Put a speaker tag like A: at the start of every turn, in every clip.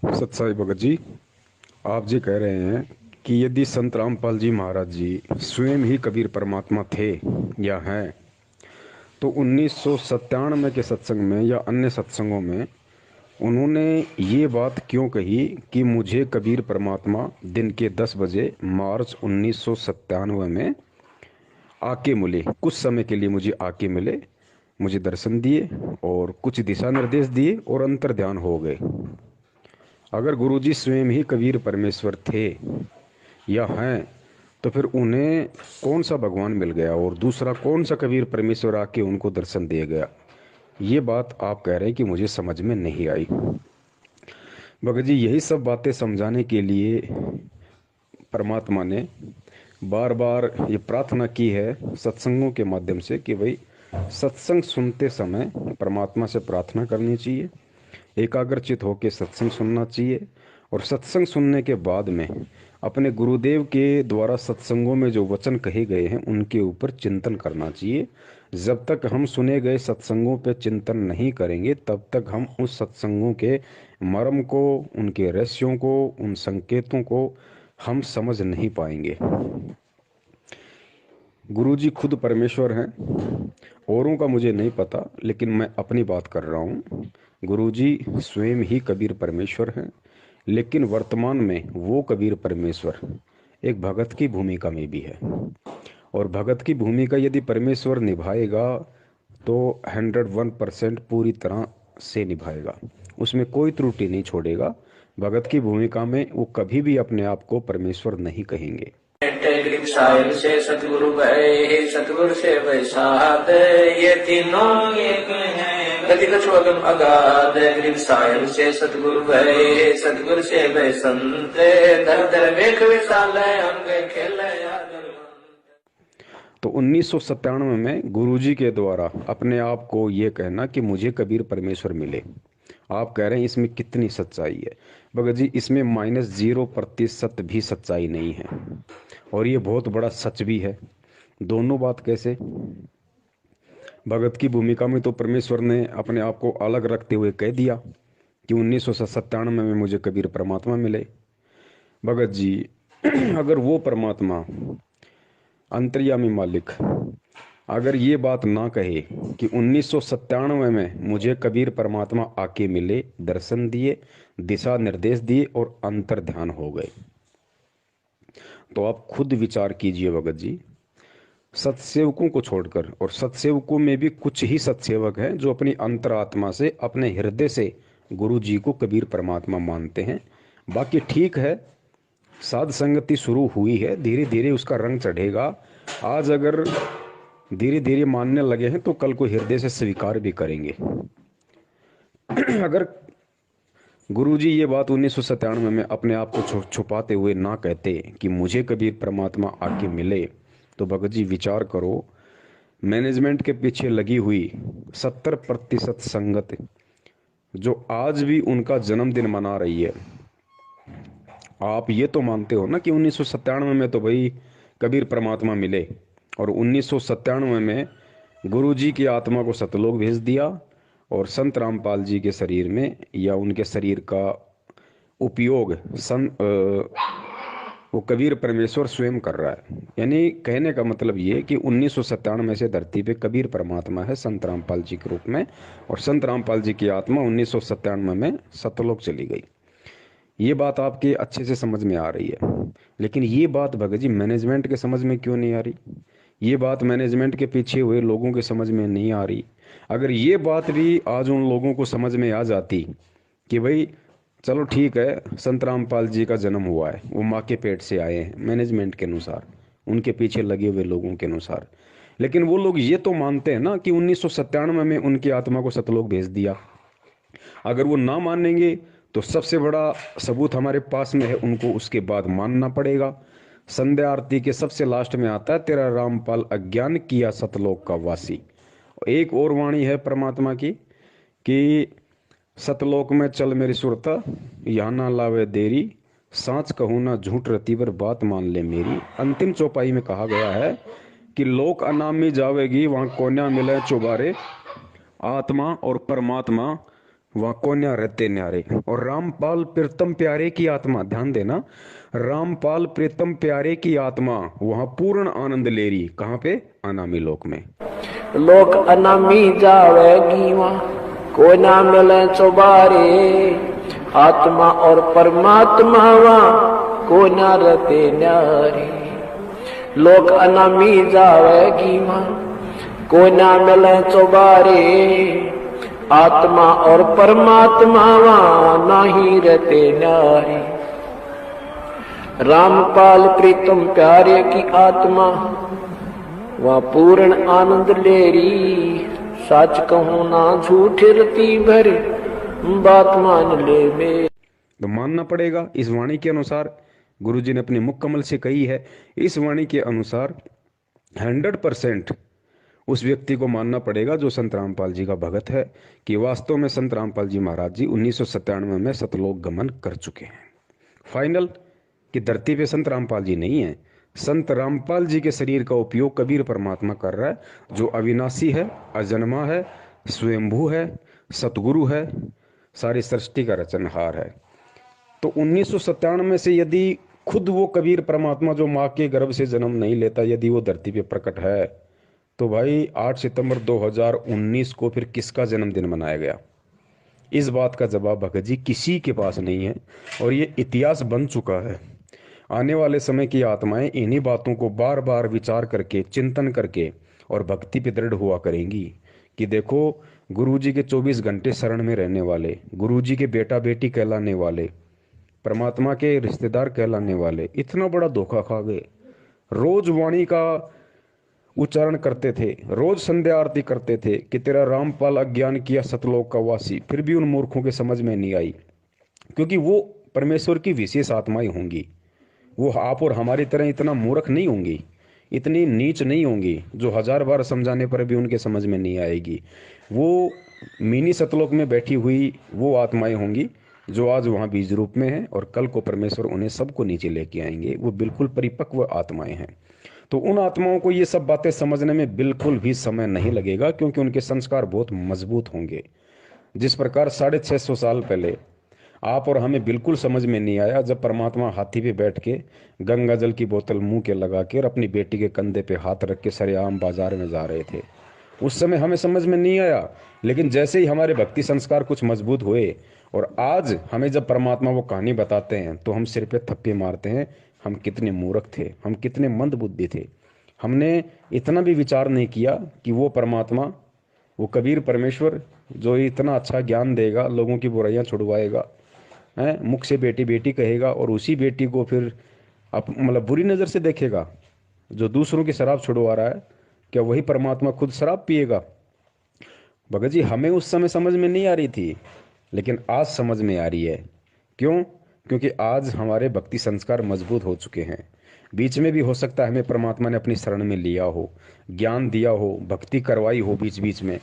A: सत्साई भगत जी, आप जी कह रहे हैं कि यदि संत रामपाल जी महाराज जी स्वयं ही कबीर परमात्मा थे या हैं, तो 1997 के सत्संग में या अन्य सत्संगों में उन्होंने ये बात क्यों कही कि मुझे कबीर परमात्मा दिन के 10 बजे मार्च 1997 में आके मिले, कुछ समय के लिए मुझे आके मिले, मुझे दर्शन दिए और कुछ दिशा निर्देश दिए और अंतर ध्यान हो गए। अगर गुरुजी स्वयं ही कबीर परमेश्वर थे या हैं, तो फिर उन्हें कौन सा भगवान मिल गया और दूसरा कौन सा कबीर परमेश्वर आके उनको दर्शन दे गया? ये बात आप कह रहे हैं कि मुझे समझ में नहीं आई। भगत जी, यही सब बातें समझाने के लिए परमात्मा ने बार बार ये प्रार्थना की है सत्संगों के माध्यम से कि भाई सत्संग सुनते समय परमात्मा से प्रार्थना करनी चाहिए, एकाग्रचित होकर सत्संग सुनना चाहिए और सत्संग सुनने के बाद में अपने गुरुदेव के द्वारा सत्संगों में जो वचन कहे गए हैं उनके ऊपर चिंतन करना चाहिए। जब तक हम सुने गए सत्संगों पे चिंतन नहीं करेंगे तब तक हम उस सत्संगों के मर्म को, उनके रहस्यों को, उन संकेतों को हम समझ नहीं पाएंगे। गुरुजी खुद परमेश्वर हैं, औरों का मुझे नहीं पता, लेकिन मैं अपनी बात कर रहा हूँ। गुरुजी स्वयं ही कबीर परमेश्वर हैं, लेकिन वर्तमान में वो कबीर परमेश्वर एक भगत की भूमिका में भी है और भगत की भूमिका यदि परमेश्वर निभाएगा तो 101% पूरी तरह से निभाएगा, उसमें कोई त्रुटि नहीं छोड़ेगा। भगत की भूमिका में वो कभी भी अपने आप को परमेश्वर नहीं कहेंगे।
B: साहिब से सतगुरु भय, सतगुरु से वैसाद, ये तीनों एक हैं, गति कछु अगम अगाध। गरीब साहिब से सतगुरु भय, सतगुरु से वै संत, दर दर वेख विशाल अंग खेल।
A: तो 1997 में गुरुजी के द्वारा अपने आप को ये कहना कि मुझे कबीर परमेश्वर मिले, आप कह रहे हैं इसमें कितनी सच्चाई है? भगत जी, इसमें -0% भी सच्चाई नहीं है और ये बहुत बड़ा सच भी है। दोनों बात कैसे? भगत की भूमिका में तो परमेश्वर ने अपने आप को अलग रखते हुए कह दिया कि 1997 में मुझे कबीर परमात्मा मिले। भगत जी, अगर वो परमात्मा अंतर्यामी मालिक अगर ये बात ना कहे कि 1997 में मुझे कबीर परमात्मा आके मिले, दर्शन दिए, दिशा निर्देश दिए और अंतर ध्यान हो गए, तो आप खुद विचार कीजिए भगत जी। सत्सेवकों को छोड़कर, और सत्सेवकों में भी कुछ ही सत्सेवक हैं जो अपनी अंतरात्मा से, अपने हृदय से गुरु जी को कबीर परमात्मा मानते हैं। बाकी ठीक है, साध संगति शुरू हुई है, धीरे धीरे उसका रंग चढ़ेगा। आज अगर धीरे धीरे मानने लगे हैं तो कल को हृदय से स्वीकार भी करेंगे। अगर गुरुजी ये बात 1997 में अपने आप को छुपाते हुए ना कहते कि मुझे कबीर परमात्मा आके मिले, तो भगत जी विचार करो, मैनेजमेंट के पीछे लगी हुई 70% संगत जो आज भी उनका जन्मदिन मना रही है, आप ये तो मानते हो ना कि 1997 में तो भाई कबीर परमात्मा मिले और 1997 में गुरुजी की आत्मा को सतलोक भेज दिया और संत रामपाल जी के शरीर में या उनके शरीर का उपयोग वो कबीर परमेश्वर स्वयं कर रहा है। यानी कहने का मतलब ये कि 1997 से धरती पे कबीर परमात्मा है संत रामपाल जी के रूप में, और संत रामपाल जी की आत्मा 1997 में सतलोक चली गई। ये बात आपके अच्छे से समझ में आ रही है, लेकिन ये बात भगत जी मैनेजमेंट के समझ में क्यों नहीं आ रही? ये बात मैनेजमेंट के पीछे हुए लोगों के समझ में नहीं आ रही। अगर ये बात भी आज उन लोगों को समझ में आ जाती कि भाई चलो ठीक है, संत रामपाल जी का जन्म हुआ है, वो माँ के पेट से आए हैं मैनेजमेंट के अनुसार, उनके पीछे लगे हुए लोगों के अनुसार, लेकिन वो लोग ये तो मानते हैं ना कि 1997 में उनकी आत्मा को सतलोक भेज दिया। अगर वो ना मानेंगे तो सबसे बड़ा सबूत हमारे पास में है, उनको उसके बाद मानना पड़ेगा। संध्या आरती के सबसे लास्ट में आता है, तेरा रामपाल अज्ञान किया सतलोक का वासी। एक और वाणी है परमात्मा की कि सतलोक में चल मेरी सुरता, यहाँ ना लावे देरी, सांच कहूँ ना झूठ रतीवर बात मान ले मेरी। अंतिम चौपाई में कहा गया है कि लोक अनामी जावेगी, वहाँ कोन्या मिले चौबारे, आत्मा और परमात्मा वहां कोन्या रहते न्यारे। और रामपाल प्रीतम प्यारे की आत्मा, ध्यान देना, रामपाल प्रीतम प्यारे की आत्मा वहां पूर्ण आनंद ले रही। कहां पे? अनामी लोक में।
C: लोक अनामी जावेगी वहाँ, कोई ना मिले चौबारे। आत्मा और परमात्मा वहाँ, कोई ना रहते न्यारे। लोक अनामी जावेगी वहाँ, कोई ना मिले चौबारे। आत्मा और परमात्मा वहाँ, नहीं रहते न्यारे। रामपाल प्रीतम प्यारे की आत्मा वह पूर्ण आनंद ले री। सच कहूं ना झूठ रती भर, बात मान ले में।
A: तो मानना पड़ेगा इस वाणी के अनुसार, गुरु जी ने अपने मुख कमल से कही है। इस वाणी के अनुसार 100% उस व्यक्ति को मानना पड़ेगा जो संत रामपाल जी का भगत है, कि वास्तव में संत रामपाल जी महाराज जी 1997 में सतलोक गमन कर चुके हैं। फाइनल कि धरती पे संत रामपाल जी नहीं है, संत रामपाल जी के शरीर का उपयोग कबीर परमात्मा कर रहा है, जो अविनाशी है, अजन्मा है, स्वयंभू है, सतगुरु है, सारी सृष्टि का रचनहार है। तो 1997 से यदि खुद वो कबीर परमात्मा जो माँ के गर्भ से जन्म नहीं लेता, यदि वो धरती पे प्रकट है, तो भाई 8 सितंबर 2019 को फिर किसका जन्मदिन मनाया गया? इस बात का जवाब भगत जी किसी के पास नहीं है, और ये इतिहास बन चुका है। आने वाले समय की आत्माएं इन्हीं बातों को बार बार विचार करके, चिंतन करके और भक्ति पे दृढ़ हुआ करेंगी कि देखो, गुरुजी के 24 घंटे शरण में रहने वाले, गुरुजी के बेटा बेटी कहलाने वाले, परमात्मा के रिश्तेदार कहलाने वाले इतना बड़ा धोखा खा गए। रोज वाणी का उच्चारण करते थे, रोज संध्या आरती करते थे कि तेरा रामपाल अज्ञान किया सतलोक का वासी, फिर भी उन मूर्खों के समझ में नहीं आई, क्योंकि वो परमेश्वर की विशेष आत्माएं होंगी। वो आप और हमारी तरह इतना मूर्ख नहीं होंगी, इतनी नीच नहीं होंगी, जो 1000 बार समझाने पर भी उनके समझ में नहीं आएगी। वो मिनी सतलोक में बैठी हुई वो आत्माएं होंगी जो आज वहाँ बीज रूप में हैं, और कल को परमेश्वर उन्हें सबको नीचे लेके आएंगे। वो बिल्कुल परिपक्व आत्माएं हैं। तो उन आत्माओं को ये सब बातें समझने में बिल्कुल भी समय नहीं लगेगा, क्योंकि उनके संस्कार बहुत मजबूत होंगे। जिस प्रकार 650 साल पहले आप और हमें बिल्कुल समझ में नहीं आया जब परमात्मा हाथी पे बैठ के गंगा जल की बोतल मुंह के लगा के और अपनी बेटी के कंधे पे हाथ रख के सरेआम बाजार में जा रहे थे, उस समय हमें समझ में नहीं आया। लेकिन जैसे ही हमारे भक्ति संस्कार कुछ मजबूत हुए और आज हमें जब परमात्मा वो कहानी बताते हैं तो हम सिर पे थप्पे मारते हैं, हम कितने मूर्ख थे, हम कितने मंद बुद्धि थे। हमने इतना भी विचार नहीं किया कि वो परमात्मा, वो कबीर परमेश्वर जो इतना अच्छा ज्ञान देगा, लोगों की बुराइयां छुड़वाएगा, है, मुख से बेटी बेटी कहेगा, और उसी बेटी को फिर मतलब बुरी नज़र से देखेगा। जो दूसरों की शराब छुड़वा रहा है, क्या वही परमात्मा खुद शराब पिएगा? भगत जी हमें उस समय समझ में नहीं आ रही थी, लेकिन आज समझ में आ रही है। क्यों? क्योंकि आज हमारे भक्ति संस्कार मजबूत हो चुके हैं। बीच में भी हो सकता है हमें परमात्मा ने अपनी शरण में लिया हो, ज्ञान दिया हो, भक्ति करवाई हो बीच बीच में,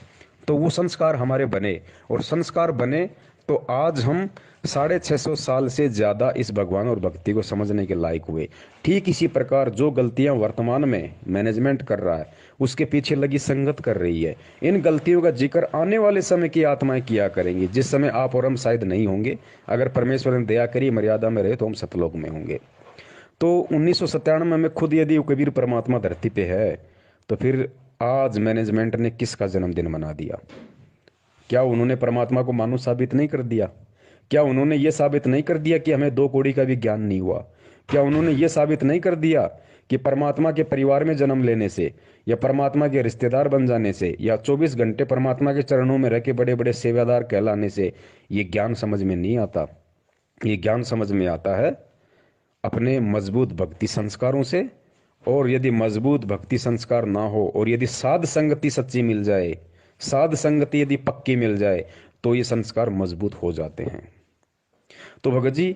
A: तो वो संस्कार हमारे बने, और संस्कार बने तो आज हम 650 साल से ज़्यादा इस भगवान और भक्ति को समझने के लायक हुए। ठीक इसी प्रकार जो गलतियां वर्तमान में मैनेजमेंट कर रहा है, उसके पीछे लगी संगत कर रही है। इन गलतियों का जिक्र आने वाले समय की आत्माएं किया करेंगी, जिस समय आप और हम शायद नहीं होंगे। अगर परमेश्वर ने दया करी, मर्यादा में रहे, तो हम सतलोक में होंगे। तो 1997 में खुद यदि कबीर परमात्मा धरती पे है, तो फिर आज मैनेजमेंट ने किसका जन्मदिन मना दिया? क्या उन्होंने परमात्मा को मानो साबित नहीं कर दिया? क्या उन्होंने ये साबित नहीं कर दिया कि हमें 2 कौड़ी का भी ज्ञान नहीं हुआ? क्या उन्होंने ये साबित नहीं कर दिया कि परमात्मा के परिवार में जन्म लेने से, या परमात्मा के रिश्तेदार बन जाने से, या 24 घंटे परमात्मा के चरणों में रह के बड़े बड़े सेवादार कहलाने से ये ज्ञान समझ में नहीं आता? ये ज्ञान समझ में आता है अपने मजबूत भक्ति संस्कारों से। और यदि मजबूत भक्ति संस्कार ना हो, और यदि साध संगति सच्ची मिल जाए, साध संगति यदि पक्की मिल जाए, तो ये संस्कार मजबूत हो जाते हैं। तो भगत जी,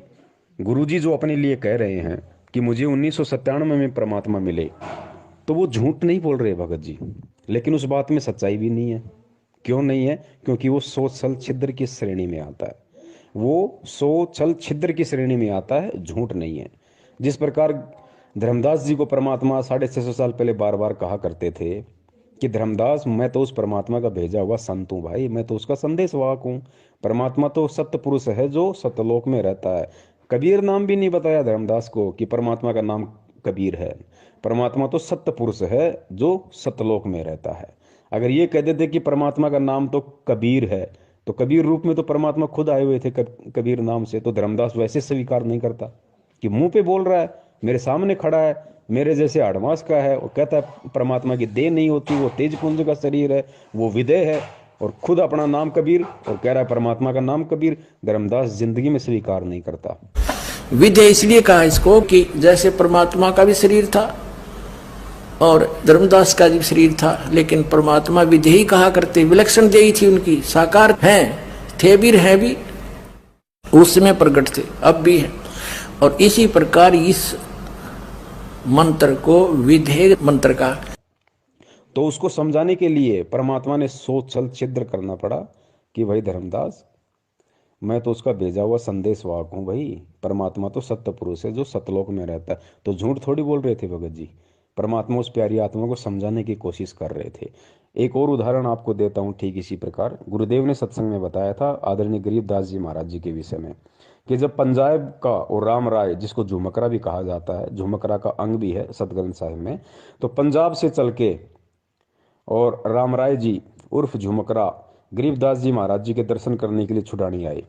A: गुरु जी जो अपने लिए कह रहे हैं कि मुझे 1997 में परमात्मा मिले, तो वो झूठ नहीं बोल रहे भगत जी, लेकिन उस बात में सच्चाई भी नहीं है। क्यों नहीं है? क्योंकि वो सोच छल छिद्र की श्रेणी में आता है। वो सोच छल छिद्र की श्रेणी में आता है, झूठ नहीं है। जिस प्रकार धर्मदास जी को परमात्मा 650 साल पहले बार बार कहा करते थे कि धर्मदास, मैं तो उस परमात्मा का भेजा हुआ संत हूँ भाई, मैं तो उसका संदेश वाहक हूँ। परमात्मा तो सत्य पुरुष है जो सत्यलोक में रहता है। कबीर नाम भी नहीं बताया धर्मदास को कि परमात्मा का नाम कबीर है। परमात्मा तो सत्य पुरुष है जो सत्यलोक में रहता है। अगर ये कह देते कि परमात्मा का नाम तो कबीर है, तो कबीर रूप में तो परमात्मा खुद आए हुए थे कबीर नाम से, तो धर्मदास वैसे स्वीकार नहीं करता कि मुंह पे बोल रहा है, मेरे सामने खड़ा है, मेरे जैसे आडमास का है, और कहता है परमात्मा की देह नहीं होती, वो तेज पुंज का शरीर है, वो विदेह है, और खुद अपना नाम कबीर, और कह रहा है परमात्मा का नाम कबीर। धर्मदास जिंदगी में स्वीकार नहीं करता।
C: विधेय इसलिए कहा इसको कि जैसे परमात्मा का भी शरीर था और धर्मदास का भी शरीर था, लेकिन परमात्मा विधेयी कहा करते, विलक्षण देही थी उनकी, साकार हैं, थे भी हैं भी, उस समय प्रकट थे, अब भी है। और इसी प्रकार इस मंत्र को विधेय मंत्र का,
A: तो उसको समझाने के लिए परमात्मा ने सोच छल छिद्र करना पड़ा कि भाई धर्मदास, मैं तो उसका भेजा हुआ संदेश वाहक हूँ भाई, परमात्मा तो सत्य पुरुष है जो सतलोक में रहता है। तो झूठ थोड़ी बोल रहे थे भगत जी, परमात्मा उस प्यारी आत्मा को समझाने की कोशिश कर रहे थे। एक और उदाहरण आपको देता हूँ ठीक इसी प्रकार। गुरुदेव ने सत्संग में बताया था आदरणीय गरीबदास जी महाराज जी के विषय में, कि जब पंजाब का और राम राय, जिसको झुमकरा भी कहा जाता है, झुमकरा का अंग भी है सतग्रंथ साहिब में, तो पंजाब से चल के और राम राय जी उर्फ झुमकरा गरीबदास जी महाराज जी के दर्शन करने के लिए छुड़ानी आए।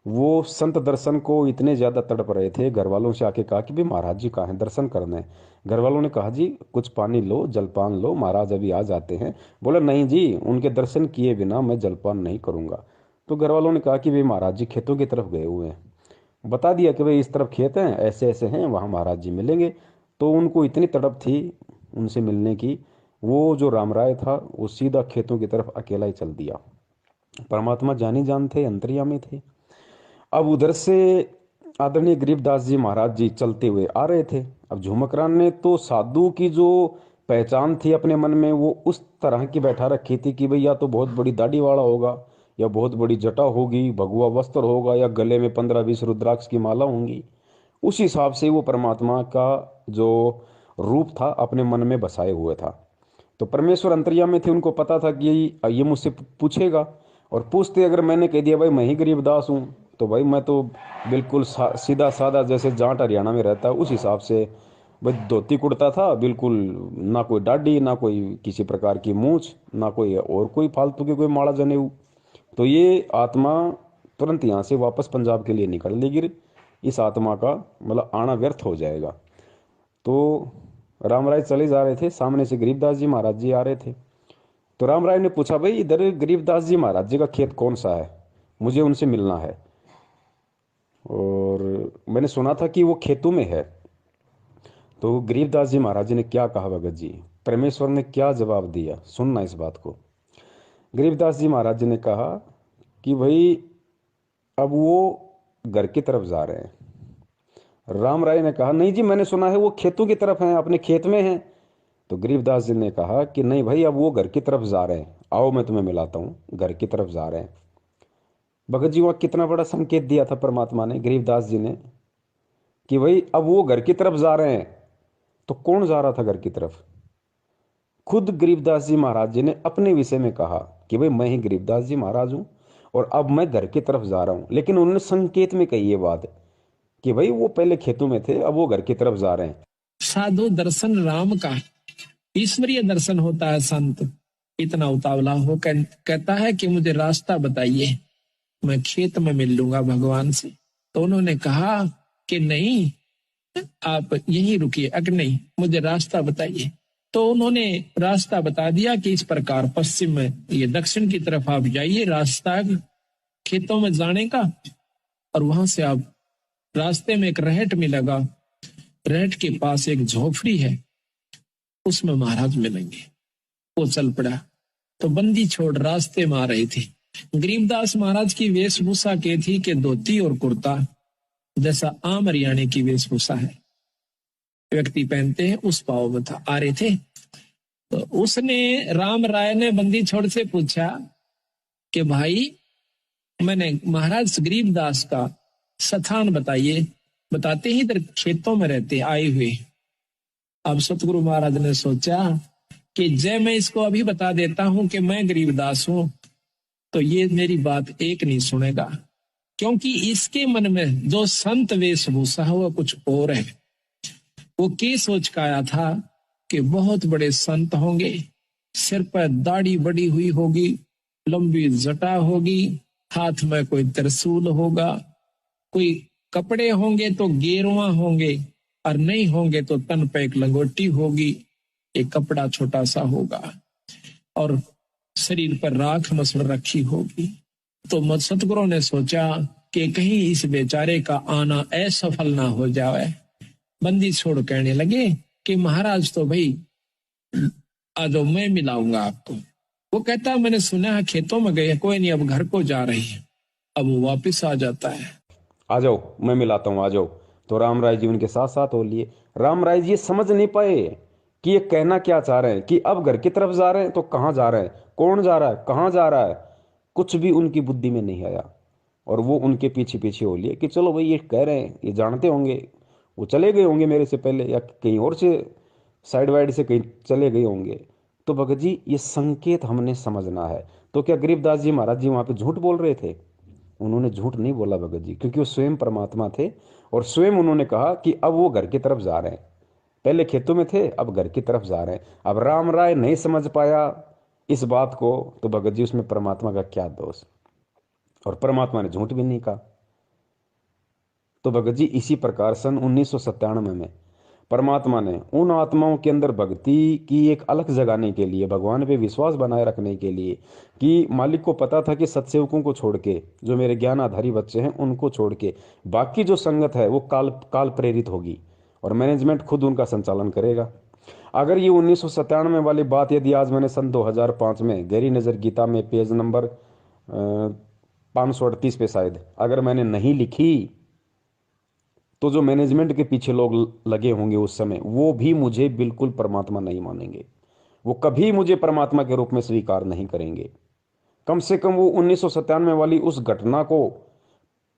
A: वो संत दर्शन को इतने ज़्यादा तड़प रहे थे, घर वालों से आके कहा कि भाई महाराज जी कहाँ हैं, दर्शन करने। घर वालों ने कहा जी कुछ पानी लो, जलपान लो, महाराज अभी आ जाते हैं। बोला नहीं जी, उनके दर्शन किए बिना मैं जलपान नहीं करूँगा। तो घर वालों ने कहा कि भाई महाराज जी खेतों की तरफ गए हुए हैं। बता दिया कि भाई इस तरफ खेत हैं, ऐसे ऐसे हैं, वहाँ महाराज जी मिलेंगे। तो उनको इतनी तड़प थी उनसे मिलने की, वो जो राम राय था वो सीधा खेतों की तरफ अकेला ही चल दिया। परमात्मा जानी जान थे, अंतर्यामी थे। अब उधर से आदरणीय गरीबदास जी महाराज जी चलते हुए आ रहे थे। अब झुमकरान ने तो साधु की जो पहचान थी अपने मन में, वो उस तरह की बैठा रखी थी कि भाई या तो बहुत बड़ी दाढ़ी वाला होगा, या बहुत बड़ी जटा होगी, भगवा वस्त्र होगा, या गले में 15-20 रुद्राक्ष की माला होंगी। उस हिसाब से वो परमात्मा का जो रूप था अपने मन में बसाए हुए था। तो परमेश्वर अंतर्यामी थे, उनको पता था कि ये मुझसे पूछेगा, और पूछते अगर मैंने कह दिया भाई मैं ही गरीबदास हूँ, तो भाई मैं तो बिल्कुल सीधा साधा, जैसे जाट हरियाणा में रहता है उस हिसाब से भाई धोती कुर्ता था बिल्कुल, ना कोई दाढ़ी, ना कोई किसी प्रकार की मूछ, ना कोई और कोई फालतू की कोई माला जनेऊ। तो ये आत्मा तुरंत यहाँ से वापस पंजाब के लिए निकल लेगी, इस आत्मा का मतलब आना व्यर्थ हो जाएगा। तो राम राय चले जा रहे थे, सामने से गरीबदास जी महाराज जी आ रहे थे। तो राम राय ने पूछा भाई इधर गरीबदास जी महाराज जी का खेत कौन सा है, मुझे उनसे मिलना है, और मैंने सुना था कि वो खेतों में है। तो गरीबदास जी महाराज जी ने क्या कहा भगत जी, परमेश्वर ने क्या जवाब दिया, सुनना इस बात को। गरीबदास जी महाराज जी ने कहा कि भाई अब वो घर की तरफ जा रहे हैं। राम राय ने कहा नहीं जी, मैंने सुना है वो खेतों की तरफ हैं, अपने खेत में हैं। तो गरीबदास जी ने कहा कि नहीं भाई, अब वो घर की तरफ जा रहे हैं, आओ मैं तुम्हें मिलाता हूँ, घर की तरफ जा रहे हैं। भगत जी वहाँ कितना बड़ा संकेत दिया था परमात्मा ने, गरीबदास जी ने, कि भाई अब वो घर की तरफ जा रहे हैं। तो कौन जा रहा था घर की तरफ? खुद गरीबदास जी महाराज जी ने अपने विषय में कहा कि भाई मैं ही गरीबदास जी महाराज हूँ और अब मैं घर की तरफ जा रहा हूँ। लेकिन उन्होंने संकेत में कही ये बात कि भाई वो पहले खेतों में थे, अब वो घर की तरफ जा रहे हैं।
D: साधु दर्शन राम का, ईश्वरीय दर्शन होता है। संत इतना उतावला हो कहता है कि मुझे रास्ता बताइए, मैं खेत में मिल लूंगा भगवान से। तो उन्होंने कहा कि नहीं, आप यहीं रुकिए, अगर नहीं मुझे रास्ता बताइए। तो उन्होंने रास्ता बता दिया कि इस प्रकार पश्चिम में, ये दक्षिण की तरफ आप जाइए, रास्ता खेतों में जाने का, और वहां से आप रास्ते में एक रहट मिलेगा, रहट के पास एक झोपड़ी है, उसमें महाराज मिलेंगे। वो चल पड़ा। तो बंदी छोड़ रास्ते में आ रहे थे। गरीबदास महाराज की वेशभूषा के थी कि धोती और कुर्ता, जैसा आम हरियाणे की वेशभूषा है व्यक्ति पहनते हैं, उस भाव में था, आ रहे थे। तो उसने, राम राय ने बंदी छोड़ से पूछा कि भाई मैंने महाराज गरीबदास का स्थान बताइए। बताते ही इधर खेतों में रहते आए हुए। अब सतगुरु महाराज ने सोचा कि जय मैं इसको अभी बता देता हूं कि मैं गरीबदास हूं, तो ये मेरी बात एक नहीं सुनेगा, क्योंकि इसके मन में जो संत वेशभूषा है वो कुछ और है। वो क्या सोच का आया था कि बहुत बड़े संत होंगे, सिर पर दाढ़ी बड़ी हुई होगी, लंबी जटा होगी, हाथ में कोई त्रिशूल होगा, कोई कपड़े होंगे तो गेरुआ होंगे, और नहीं होंगे तो तन पे एक लंगोटी होगी, एक कपड़ा छोटा सा होगा, और शरीर पर राख मसड़ रखी होगी। तो सतगुरु ने सोचा कि कहीं इस बेचारे का आना असफल ना हो जाए। बंदी छोड़ कहने लगे कि महाराज तो भाई आ जाओ, मैं मिलाऊंगा आपको। वो कहता मैंने सुना है खेतों में गए, कोई नहीं अब घर को जा रही है। अब वो वापिस आ जाता है।
A: आ जाओ मैं मिलाता हूँ, आ जाओ। तो राम राय जी उनके साथ साथ हो लिए। राम राय जी समझ नहीं पाए कि ये कहना क्या चाह रहे हैं, कि अब घर की तरफ जा रहे हैं तो कहाँ जा रहे हैं, कौन जा रहा है, कहाँ जा रहा है, कुछ भी उनकी बुद्धि में नहीं आया। और वो उनके पीछे पीछे हो लिए कि चलो भाई ये कह रहे हैं, ये जानते होंगे, वो चले गए होंगे मेरे से पहले, या कहीं और से साइड वाइड से कहीं चले गए होंगे। तो भगत जी ये संकेत हमने समझना है। तो क्या गरीबदास जी महाराज जी वहां पे झूठ बोल रहे थे? उन्होंने झूठ नहीं बोला भगत जी, क्योंकि वो स्वयं परमात्मा थे। और स्वयं उन्होंने कहा कि अब वो घर की तरफ जा रहे हैं, पहले खेतों में थे अब घर की तरफ जा रहे हैं। अब राम राय नहीं समझ पाया इस बात को, तो भगत जी उसमें परमात्मा का क्या दोष? और परमात्मा ने झूठ भी नहीं कहा। तो भगत जी इसी प्रकार सन 1997 में परमात्मा ने उन आत्माओं के अंदर भक्ति की एक अलग जगाने के लिए, भगवान पे विश्वास बनाए रखने के लिए, कि मालिक को पता था कि सत्सेवकों को छोड़ के, जो मेरे ज्ञान आधारी बच्चे हैं उनको छोड़ के बाकी जो संगत है वो काल प्रेरित होगी और मैनेजमेंट खुद उनका संचालन करेगा। अगर ये 1997 वाली बात यदि आज मैंने सन 2005 में गहरी नज़र गीता में पेज नंबर 538 पे शायद अगर मैंने नहीं लिखी, तो जो मैनेजमेंट के पीछे लोग लगे होंगे उस समय, वो भी मुझे बिल्कुल परमात्मा नहीं मानेंगे, वो कभी मुझे परमात्मा के रूप में स्वीकार नहीं करेंगे। कम से कम वो 1997 वाली उस घटना को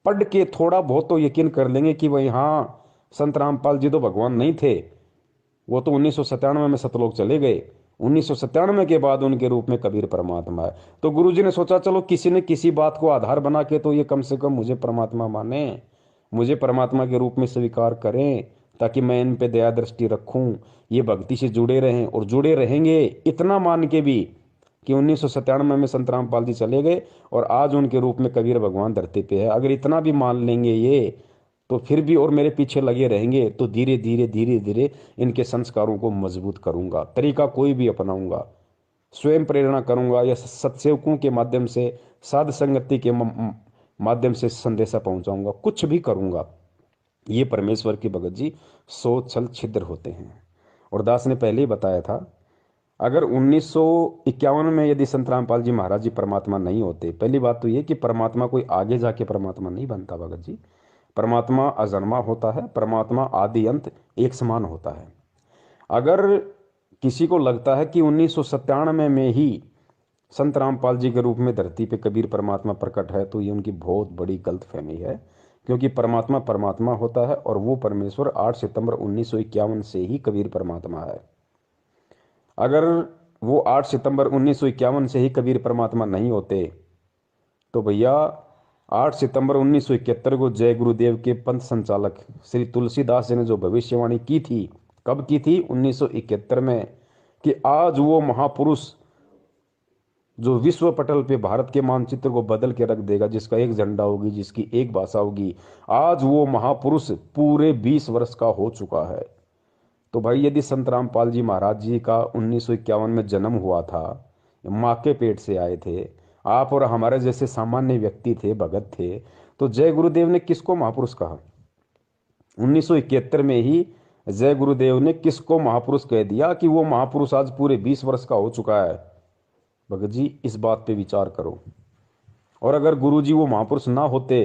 A: पढ़ के थोड़ा बहुत तो यकीन कर लेंगे कि भाई हाँ, संत रामपाल जी तो भगवान नहीं थे, वो तो 1997 में सतलोक चले गए, 1997 के बाद उनके रूप में कबीर परमात्मा है। तो गुरुजी ने सोचा चलो किसी ने किसी बात को आधार बना के तो ये कम से कम मुझे परमात्मा माने, मुझे परमात्मा के रूप में स्वीकार करें, ताकि मैं इन पे दया दृष्टि रखूं, ये भक्ति से जुड़े रहें और जुड़े रहेंगे। इतना मान के भी कि 1997 में संत रामपाल जी चले गए और आज उनके रूप में कबीर भगवान धरती पे है, अगर इतना भी मान लेंगे ये, तो फिर भी और मेरे पीछे लगे रहेंगे, तो धीरे धीरे धीरे धीरे इनके संस्कारों को मजबूत करूंगा। तरीका कोई भी अपनाऊंगा, स्वयं प्रेरणा करूंगा या सत्सेवकों के माध्यम से, साध संगति के माध्यम से संदेशा पहुंचाऊंगा, कुछ भी करूंगा। ये परमेश्वर की भगत जी सोच छल छिद्र होते हैं। और दास ने पहले ही बताया था, अगर 1951 में यदि संत रामपाल जी महाराज जी परमात्मा नहीं होते, पहली बात तो ये कि परमात्मा कोई आगे जाके परमात्मा नहीं बनता भगत जी। परमात्मा अजन्मा होता है, परमात्मा आदि अंत एक समान होता है। अगर किसी को लगता है कि 1997 में ही संत रामपाल जी के रूप में धरती पे कबीर परमात्मा प्रकट है, तो ये उनकी बहुत बड़ी गलतफहमी है, क्योंकि परमात्मा परमात्मा होता है और वो परमेश्वर 8 सितंबर 1951 से ही कबीर परमात्मा है। अगर वो 8 सितंबर 1951 से ही कबीर परमात्मा नहीं होते, तो भैया 8 सितंबर 1971 को जय गुरुदेव के पंथ संचालक श्री तुलसीदास जी ने जो भविष्यवाणी की थी, कब की थी? 1971 में, कि आज वो महापुरुष जो विश्व पटल पे भारत के मानचित्र को बदल के रख देगा, जिसका एक झंडा होगी, जिसकी एक भाषा होगी, आज वो महापुरुष पूरे 20 वर्ष का हो चुका है। तो भाई यदि संत रामपाल जी महाराज जी का 1951 में जन्म हुआ था, माँ के पेट से आए थे, आप और हमारे जैसे सामान्य व्यक्ति थे, भगत थे, तो जय गुरुदेव ने किसको महापुरुष कहा? 1971 में ही जय गुरुदेव ने किसको महापुरुष कह दिया कि वो महापुरुष आज पूरे 20 वर्ष का हो चुका है? भगत जी इस बात पे विचार करो। और अगर गुरुजी वो महापुरुष ना होते,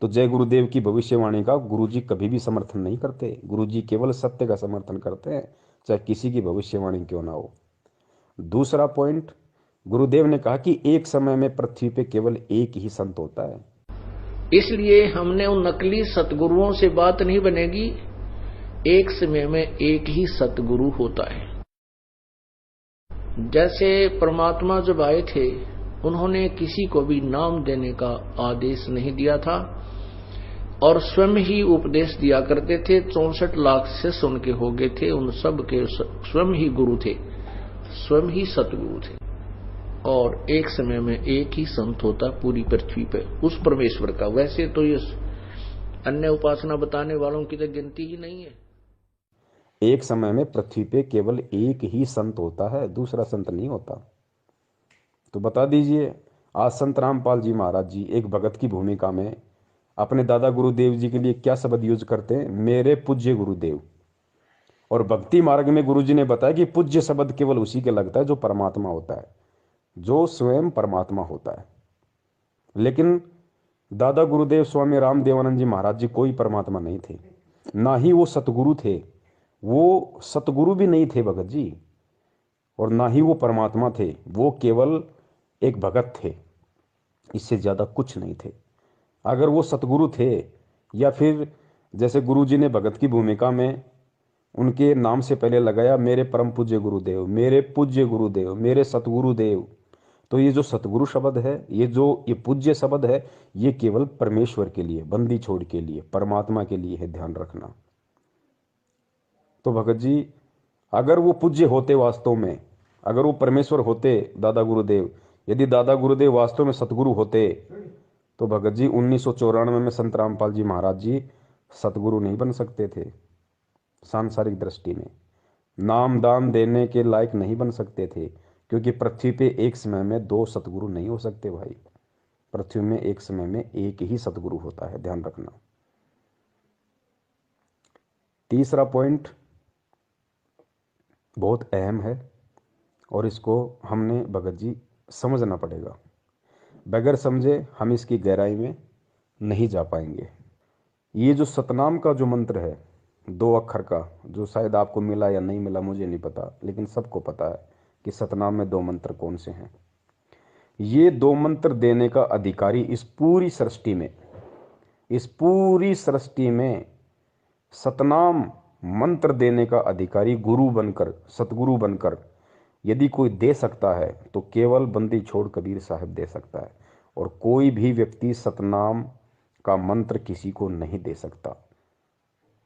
A: तो जय गुरुदेव की भविष्यवाणी का गुरुजी कभी भी समर्थन नहीं करते। गुरुजी केवल सत्य का समर्थन करते हैं, चाहे किसी की भविष्यवाणी क्यों ना हो। दूसरा पॉइंट, गुरुदेव ने कहा कि एक समय में पृथ्वी पे केवल एक ही संत होता है।
C: इसलिए हमने उन नकली सतगुरुओं से बात नहीं बनेगी, एक समय में एक ही सतगुरु होता है। जैसे परमात्मा जब आए थे उन्होंने किसी को भी नाम देने का आदेश नहीं दिया था और स्वयं ही उपदेश दिया करते थे। 64 लाख शिष्य उनके हो गए थे, उन सब के स्वयं ही गुरु थे, स्वयं ही सतगुरु थे। और एक समय में एक ही संत होता पूरी पृथ्वी पे उस परमेश्वर का। वैसे तो ये अन्य उपासना बताने वालों की तो गिनती ही नहीं है।
A: एक समय में पृथ्वी पे केवल एक ही संत होता है, दूसरा संत नहीं होता। तो बता दीजिए, आज संत रामपाल जी महाराज जी एक भगत की भूमिका में अपने दादा गुरुदेव जी के लिए क्या शब्द यूज करते हैं? मेरे पूज्य गुरुदेव। और भक्ति मार्ग में गुरुजी ने बताया कि पूज्य शब्द केवल उसी के लगता है जो परमात्मा होता है, जो स्वयं परमात्मा होता है। लेकिन दादा गुरुदेव स्वामी रामदेवानंद जी महाराज जी कोई परमात्मा नहीं थे, ना ही वो सतगुरु थे। वो सतगुरु भी नहीं थे भगत जी, और ना ही वो परमात्मा थे। वो केवल एक भगत थे, इससे ज्यादा कुछ नहीं थे। अगर वो सतगुरु थे, या फिर जैसे गुरुजी ने भगत की भूमिका में उनके नाम से पहले लगाया मेरे परम पूज्य गुरुदेव, मेरे पूज्य गुरुदेव, मेरे सतगुरुदेव, तो ये जो सतगुरु शब्द है, ये पूज्य शब्द है, ये केवल परमेश्वर के लिए, बंदी छोड़ के लिए, परमात्मा के लिए है, ध्यान रखना। तो भगत जी अगर वो पूज्य होते वास्तव में, अगर वो परमेश्वर होते दादा गुरुदेव, यदि दादा गुरुदेव वास्तव में सतगुरु होते, तो भगत जी 1994 में संत रामपाल जी महाराज जी सतगुरु नहीं बन सकते थे। सांसारिक दृष्टि में नाम दान देने के लायक नहीं बन सकते थे, क्योंकि पृथ्वी पे एक समय में 2 सतगुरु नहीं हो सकते भाई। पृथ्वी में एक समय में एक ही सतगुरु होता है, ध्यान रखना। तीसरा पॉइंट बहुत अहम है और इसको हमने भगत जी समझना पड़ेगा। बगैर समझे हम इसकी गहराई में नहीं जा पाएंगे। ये जो सतनाम का जो मंत्र है 2 अक्षर का, जो शायद आपको मिला या नहीं मिला मुझे नहीं पता, लेकिन सबको पता है कि सतनाम में 2 मंत्र कौन से हैं। ये 2 मंत्र देने का अधिकारी इस पूरी सृष्टि में सतनाम मंत्र देने का अधिकारी गुरु बनकर, सतगुरु बनकर यदि कोई दे सकता है तो केवल बंदी छोड़ कबीर साहब दे सकता है। और कोई भी व्यक्ति सतनाम का मंत्र किसी को नहीं दे सकता,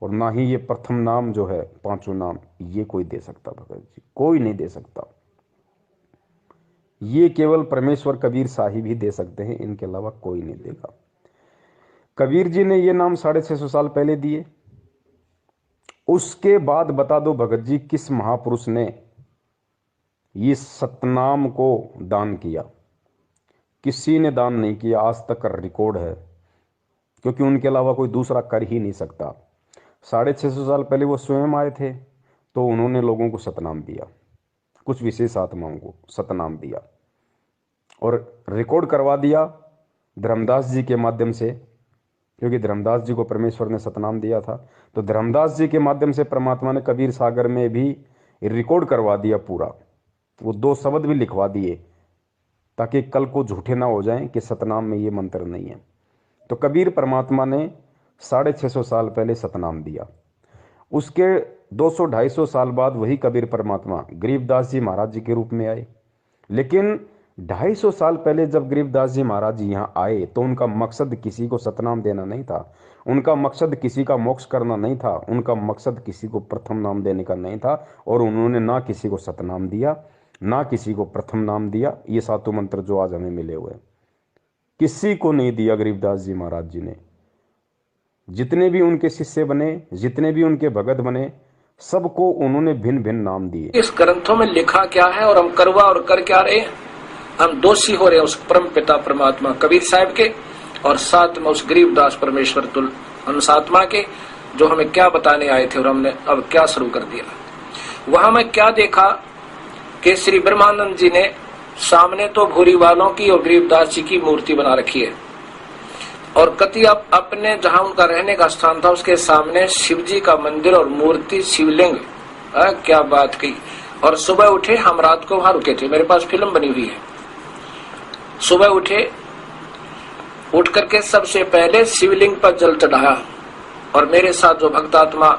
A: और ना ही ये प्रथम नाम जो है, 5 नाम, ये कोई दे सकता भगत जी, कोई नहीं दे सकता। ये केवल परमेश्वर कबीर साहिब ही दे सकते हैं, इनके अलावा कोई नहीं देगा। कबीर जी ने ये नाम 650 साल पहले दिए। उसके बाद बता दो भगत जी किस महापुरुष ने ये सतनाम को दान किया? किसी ने दान नहीं किया, आज तक का रिकॉर्ड है, क्योंकि उनके अलावा कोई दूसरा कर ही नहीं सकता। 650 साल पहले वो स्वयं आए थे, तो उन्होंने लोगों को सतनाम दिया, कुछ विशेष आत्माओं को सतनाम दिया और रिकॉर्ड करवा दिया धर्मदास जी के माध्यम से, क्योंकि धर्मदास जी को परमेश्वर ने सतनाम दिया था। तो धर्मदास जी के माध्यम से परमात्मा ने कबीर सागर में भी रिकॉर्ड करवा दिया पूरा, वो 2 शब्द भी लिखवा दिए, ताकि कल को झूठे ना हो जाएं कि सतनाम में ये मंत्र नहीं है। तो कबीर परमात्मा ने 650 साल पहले सतनाम दिया। उसके 200-250 साल बाद वही कबीर परमात्मा गरीबदास जी महाराज जी के रूप में आए। लेकिन 250 साल पहले जब गरीबदास जी महाराज जी यहाँ आए, तो उनका मकसद किसी को सतनाम देना नहीं था, उनका मकसद किसी का मोक्ष करना नहीं था, उनका मकसद किसी को प्रथम नाम देने का नहीं था। और उन्होंने ना किसी को सतनाम दिया, ना किसी को प्रथम नाम दिया। ये 7 मंत्र जो आज हमें मिले हुए, किसी को नहीं दिया गरीबदास जी महाराज जी ने। जितने भी उनके शिष्य बने, जितने भी उनके भगत बने, सबको उन्होंने भिन्न भिन्न नाम दिए।
C: इस ग्रंथों में लिखा क्या है और हम करवा और कर क्या रहे हैं? हम दोषी हो रहे हैं उस परम पिता परमात्मा कबीर साहब के, और साथ में उस गरीबदास परमेश्वर तुल अंशात्मा के, जो हमें क्या बताने आए थे और हमने अब क्या शुरू कर दिया। वहां मैं क्या देखा कि श्री ब्रह्मानंद जी ने सामने तो भूरी वालों की और गरीबदास जी की मूर्ति बना रखी है, और कति अपने जहां उनका रहने का स्थान था उसके सामने शिव जी का मंदिर और मूर्ति, शिवलिंग। क्या बात की। और सुबह उठे, हम रात को वहां रुके थे, मेरे पास फिल्म बनी हुई है। सुबह उठ करके सबसे पहले शिवलिंग पर जल चढ़ाया, और मेरे साथ जो भक्तात्मा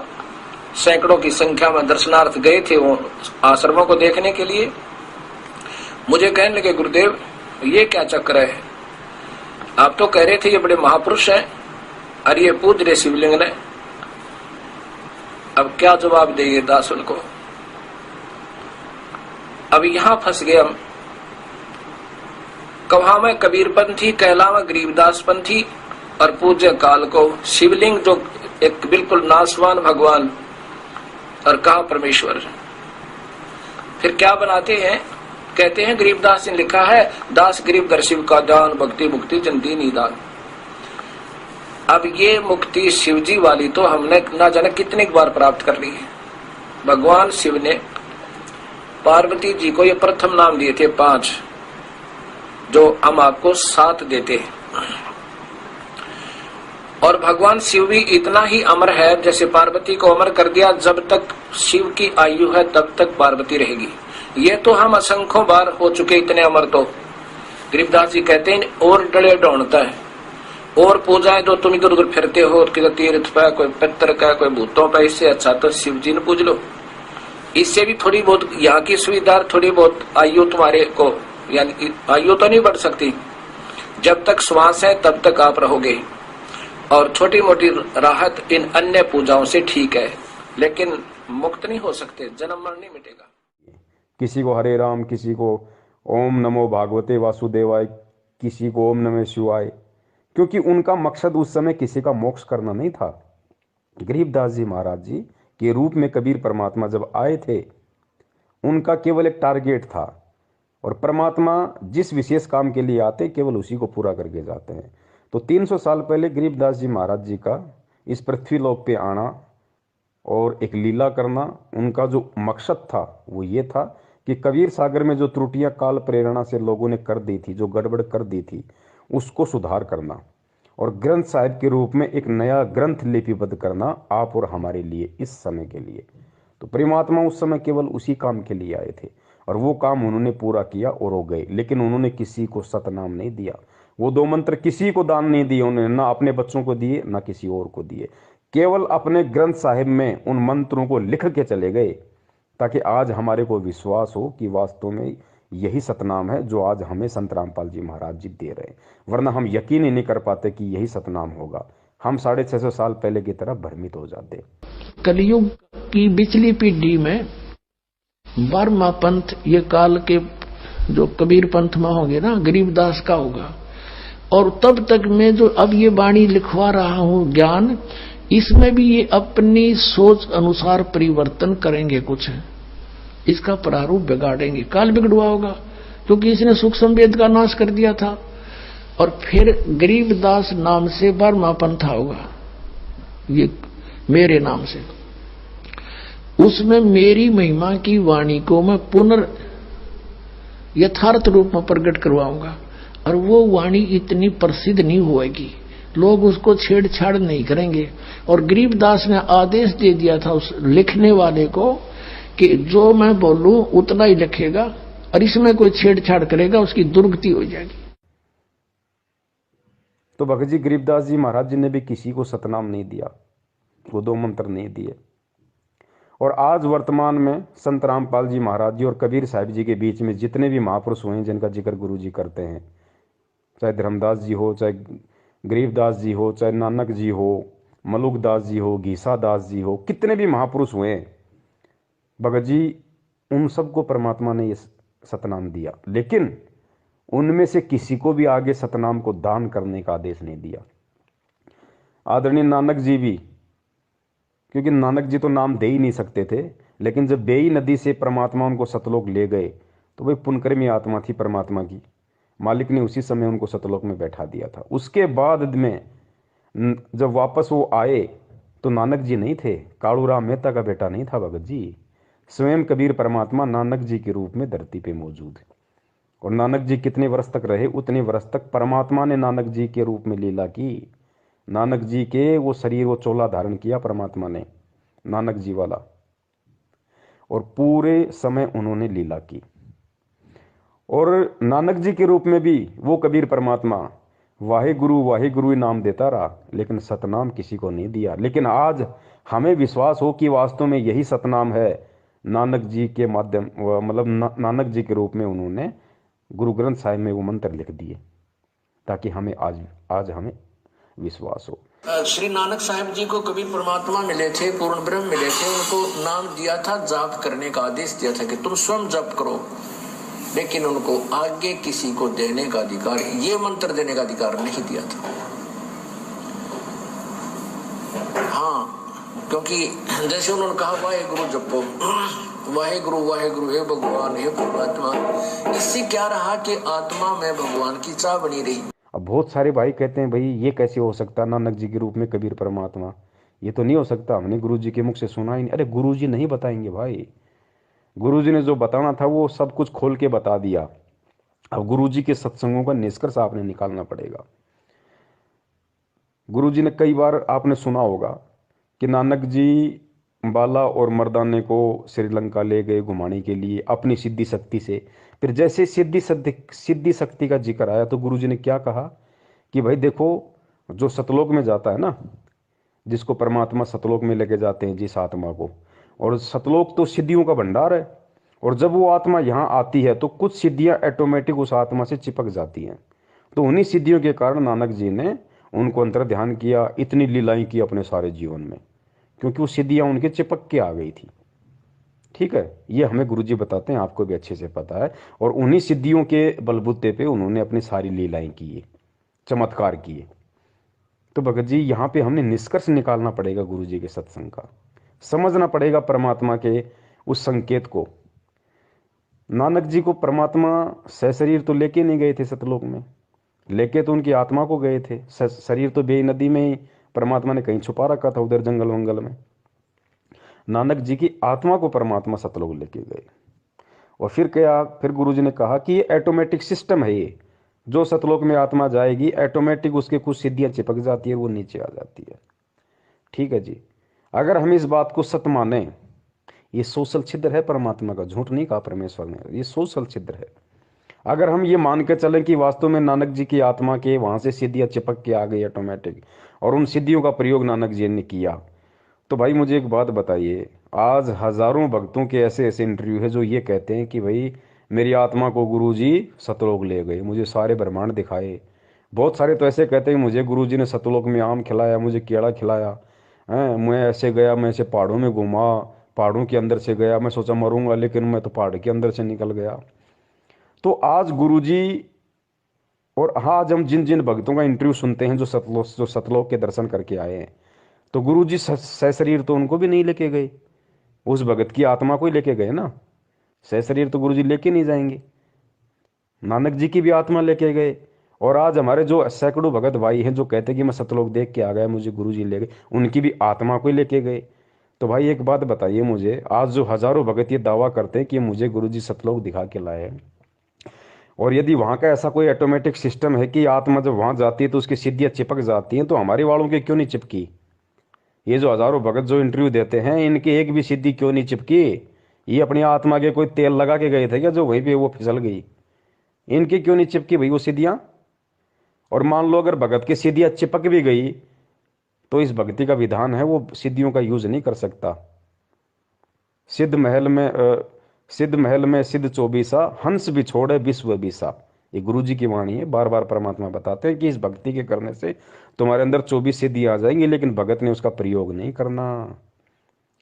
C: सैकड़ों की संख्या में दर्शनार्थ गए थे वो आश्रमों को देखने के लिए, मुझे कहने लगे, गुरुदेव ये क्या चक्र है, आप तो कह रहे थे ये बड़े महापुरुष हैं और ये पूज रहे शिवलिंग ने, अब क्या जवाब देंगे दास उनको। अब यहां फंस गए हम। कहा मैं कबीरपंथी, कहलावा गरीबदास पंथी और पूज्य काल को शिवलिंग जो एक बिल्कुल नासवान भगवान और कहा परमेश्वर। फिर क्या बनाते हैं, कहते हैं गरीबदास ने लिखा है, दास गरीब दर शिव का दान, भक्ति मुक्ति जन दी निदान। अब ये मुक्ति शिव जी वाली तो हमने ना जाने कितनी बार प्राप्त कर ली है। भगवान शिव ने पार्वती जी को ये प्रथम नाम दिए थे 5, जो हम आपको 7 देते हैं। और भगवान शिव भी इतना ही अमर है, जैसे पार्वती को अमर कर दिया, जब तक शिव की आयु है तब तक पार्वती रहेगी। ये तो हम असंख्यों बार हो चुके इतने अमर। तो गरीबदास जी कहते हैं और डले ढूंढता है और पूजाएं जो तुम इधर उधर फिरते हो, किसी तीर्थ पे, कोई पितर का, कोई भूतों पे, इससे अच्छा तो शिव जी ने पूज लो। इससे भी थोड़ी बहुत यहाँ की सुविधा, थोड़ी बहुत आयु तुम्हारे को, यानी आयु तो नहीं बढ़ सकती, जब तक श्वास है तब तक आप रहोगे। और छोटी मोटी राहत इन अन्य पूजाओं से ठीक है, लेकिन मुक्त नहीं हो सकते, जन्म मरण नहीं मिटेगा।
A: किसी को हरे राम, किसी को ओम नमो भागवते वासुदेवाय, किसी को ओम नमः शिवाय, क्योंकि उनका मकसद उस समय किसी का मोक्ष करना नहीं था। गरीबदास जी महाराज जी के रूप में कबीर परमात्मा जब आए थे, उनका केवल एक टारगेट था, और परमात्मा जिस विशेष काम के लिए आते केवल उसी को पूरा करके जाते हैं। तो 300 साल पहले गरीबदास जी महाराज जी का इस पृथ्वी लोक पे आना और एक लीला करना, उनका जो मकसद था वो ये था कि कबीर सागर में जो त्रुटियां काल प्रेरणा से लोगों ने कर दी थी, जो गड़बड़ कर दी थी, उसको सुधार करना और ग्रंथ साहिब के रूप में एक नया ग्रंथ लिपिबद्ध करना आप और हमारे लिए, इस समय के लिए। तो परमात्मा उस समय केवल उसी काम के लिए आए थे और वो काम उन्होंने पूरा किया और हो गए। लेकिन उन्होंने किसी को सतनाम नहीं दिया, वो 2 मंत्र किसी को दान नहीं दिए उन्होंने, ना अपने बच्चों को दिए ना किसी और को दिए, केवल अपने ग्रंथ साहिब में उन मंत्रों को लिख के चले गए, ताकि आज हमारे को विश्वास हो कि वास्तव में यही सतनाम है जो आज हमें संत रामपाल जी महाराज जी दे रहे हैं। वरना हम यकीन ही नहीं कर पाते कि यही सतनाम होगा, हम 650 साल पहले की तरह भ्रमित हो जाते।
C: कलयुग की बिचली पीढ़ी में 12वां पंथ, ये काल के जो कबीर पंथ में होंगे ना, गरीबदास का होगा। और तब तक मैं जो अब ये वाणी लिखवा रहा हूं ज्ञान, इसमें भी ये अपनी सोच अनुसार परिवर्तन करेंगे, कुछ इसका प्रारूप बिगाड़ेंगे। काल बिगड़ुआ होगा क्योंकि इसने सुख संवेद का नाश कर दिया था। और फिर गरीबदास नाम से 12वां पंथा होगा, ये मेरे नाम से। उसमें मेरी महिमा की वाणी को मैं पुनर् यथार्थ रूप में प्रकट करवाऊंगा, और वो वाणी इतनी प्रसिद्ध नहीं होएगी, लोग उसको छेड़छाड़ नहीं करेंगे। और गरीबदास ने आदेश दे दिया था उस लिखने वाले को कि जो मैं बोलूं उतना ही लिखेगा, और इसमें कोई छेड़छाड़ करेगा उसकी दुर्गति हो जाएगी।
A: तो भगत जी गरीबदास जी महाराज जी ने भी किसी को सतनाम नहीं दिया, वो 2 मंत्र नहीं दिए। और आज वर्तमान में संत रामपाल जी महाराज जी और कबीर साहिब जी के बीच में जितने भी महापुरुष हुए हैं जिनका जिक्र गुरु जी करते हैं, चाहे धर्मदास जी हो, चाहे गरीबदास जी हो, चाहे नानक जी हो, मलुकदास जी हो, घीसा दास जी हो, कितने भी महापुरुष हुए हैं भगत जी, उन सबको परमात्मा ने ये सतनाम दिया। लेकिन उनमें से किसी को भी आगे सतनाम को दान करने का आदेश नहीं दिया। आदरणीय नानक जी भी, क्योंकि नानक जी तो नाम दे ही नहीं सकते थे, लेकिन जब बेई नदी से परमात्मा उनको सतलोक ले गए तो वही पुनकर्मी आत्मा थी परमात्मा की, मालिक ने उसी समय उनको सतलोक में बैठा दिया था। उसके बाद में जब वापस वो आए तो नानक जी नहीं थे, कालूराम मेहता का बेटा नहीं था भगत जी, स्वयं कबीर परमात्मा नानक जी के रूप में धरती पे मौजूद है। और नानक जी कितने वर्ष तक रहे, उतने वर्ष तक परमात्मा ने नानक जी के रूप में लीला की। नानक जी के वो शरीर, वो चोला धारण किया परमात्मा ने, नानक जी वाला, और पूरे समय उन्होंने लीला की। और नानक जी के रूप में भी वो कबीर परमात्मा वाहे गुरु नाम देता रहा, लेकिन सतनाम किसी को नहीं दिया। लेकिन आज हमें विश्वास हो कि वास्तव में यही सतनाम है, नानक जी के माध्यम, मतलब नानक जी के रूप में उन्होंने गुरु ग्रंथ साहिब में वो मंत्र लिख दिए ताकि हमें आज हमें विश्वास हो।
C: श्री नानक साहब जी को कभी परमात्मा मिले थे, पूर्ण ब्रह्म मिले थे, उनको नाम दिया था, जाप करने का आदेश दिया था कि तुम स्वयं जप करो, लेकिन उनको आगे किसी को देने का अधिकार, ये मंत्र देने का अधिकार नहीं दिया था। हाँ, क्योंकि जैसे उन्होंने कहा वाहे गुरु जपो, वाहे गुरु हे भगवान हे परमात्मा, इससे क्या रहा कि आत्मा में भगवान की चाह बनी रही।
A: अब बहुत सारे भाई कहते हैं भाई ये कैसे हो सकता, नानक जी के रूप में कबीर परमात्मा, ये तो नहीं हो सकता, हमने गुरु जी के मुख से सुना ही नहीं। अरे गुरु जी नहीं बताएंगे भाई, गुरु जी ने जो बताना था वो सब कुछ खोल के बता दिया। अब गुरु जी के सत्संगों का निष्कर्ष आपने निकालना पड़ेगा। गुरु जी ने कई बार आपने सुना होगा कि नानक जी बाला और मर्दाने को श्रीलंका ले गए घुमाने के लिए अपनी सिद्धि शक्ति से। फिर जैसे सिद्धि शक्ति का जिक्र आया तो गुरु जी ने क्या कहा कि भाई देखो, जो सतलोक में जाता है ना, जिसको परमात्मा सतलोक में लेके जाते हैं जिस आत्मा को, और सतलोक तो सिद्धियों का भंडार है, और जब वो आत्मा यहाँ आती है तो कुछ सिद्धियां ऑटोमेटिक उस आत्मा से चिपक जाती हैं। तो उन्हीं सिद्धियों के कारण नानक जी ने उनको अंतर ध्यान किया, इतनी लीलाएं की अपने सारे जीवन में, क्योंकि वो सिद्धियां उनके चिपक के आ गई थी। ठीक है, ये हमें गुरुजी बताते हैं, आपको भी अच्छे से पता है। और उन्हीं सिद्धियों के बलबूते पे उन्होंने अपनी सारी लीलाएं की, चमत्कार किए। तो भगत जी यहाँ पे हमने निष्कर्ष निकालना पड़ेगा गुरुजी के सत्संग का, समझना पड़ेगा परमात्मा के उस संकेत को। नानक जी को परमात्मा सशरीर तो लेके नहीं गए थे सतलोक में, लेके तो उनकी आत्मा को गए थे। शरीर तो बेई नदी में ही परमात्मा ने कहीं छुपा रखा था, उधर जंगल वंगल में। नानक जी की आत्मा को परमात्मा सतलोक लेके गए। और फिर क्या, फिर गुरुजी ने कहा कि ये ऑटोमेटिक सिस्टम है, ये जो सतलोक में आत्मा जाएगी ऑटोमेटिक उसके कुछ सिद्धियां चिपक जाती है, वो नीचे आ जाती है। ठीक है जी, अगर हम इस बात को सत्य माने, ये सोशल छिद्र है परमात्मा का, झूठ नहीं कहा परमेश्वर ने, ये सोशल छिद्र है। अगर हम ये मान के चलें कि वास्तव में नानक जी की आत्मा के वहां से सिद्धियां चिपक के आ गई ऑटोमेटिक, और उन सिद्धियों का प्रयोग नानक जी ने किया, तो भाई मुझे एक बात बताइए, आज हजारों भक्तों के ऐसे ऐसे इंटरव्यू है जो ये कहते हैं कि भाई मेरी आत्मा को गुरुजी सतलोक ले गए, मुझे सारे ब्रह्मांड दिखाए। बहुत सारे तो ऐसे कहते हैं मुझे गुरुजी ने सतलोक में आम खिलाया, मुझे केला खिलाया है, मैं ऐसे गया, मैं ऐसे पहाड़ों में घूमा, पहाड़ों के अंदर से गया, मैं सोचा मरूंगा लेकिन मैं तो पहाड़ के अंदर से निकल गया। तो आज गुरुजी, और हाँ, आज हम जिन जिन भक्तों का इंटरव्यू सुनते हैं जो सतलोक के दर्शन करके आए हैं, तो गुरुजी सशरीर तो उनको भी नहीं लेके गए, उस भगत की आत्मा को ही लेके गए ना। सशरीर तो गुरुजी लेके नहीं जाएंगे, नानक जी की भी आत्मा लेके गए। और आज हमारे जो सैकड़ों भगत भाई हैं जो कहते हैं कि मैं सतलोक देख के आ गया, मुझे गुरुजी ले गए, उनकी भी आत्मा को ही लेके गए। तो भाई एक बात बताइए मुझे, आज जो हजारों भगत ये दावा करते हैं कि मुझे गुरुजी सतलोक दिखा के लाए, और यदि वहाँ का ऐसा कोई ऑटोमेटिक सिस्टम है कि आत्मा जब वहाँ जाती है तो उसकी सिद्धियाँ चिपक जाती हैं, तो हमारे वालों के क्यों नहीं चिपकी? ये जो हजारों भगत जो इंटरव्यू देते हैं, इनकी एक भी सिद्धि क्यों नहीं चिपकी? ये अपनी आत्मा के कोई तेल लगा के गए थे क्या जो वहीं पे वो फिसल गई? इनकी क्यों नहीं चिपकी भाई वो सिद्धियाँ? और मान लो अगर भगत की सिद्धियाँ चिपक भी गई तो इस भक्ति का विधान है वो सिद्धियों का यूज नहीं कर सकता। सिद्ध महल में सिद्ध चौबीसा, हंस भी छोड़े विश्व बीसा, ये गुरु जी की वाणी है। बार बार परमात्मा बताते हैं कि इस भक्ति के करने से तुम्हारे अंदर 24 सिद्धि आ जाएंगी, लेकिन भगत ने उसका प्रयोग नहीं करना।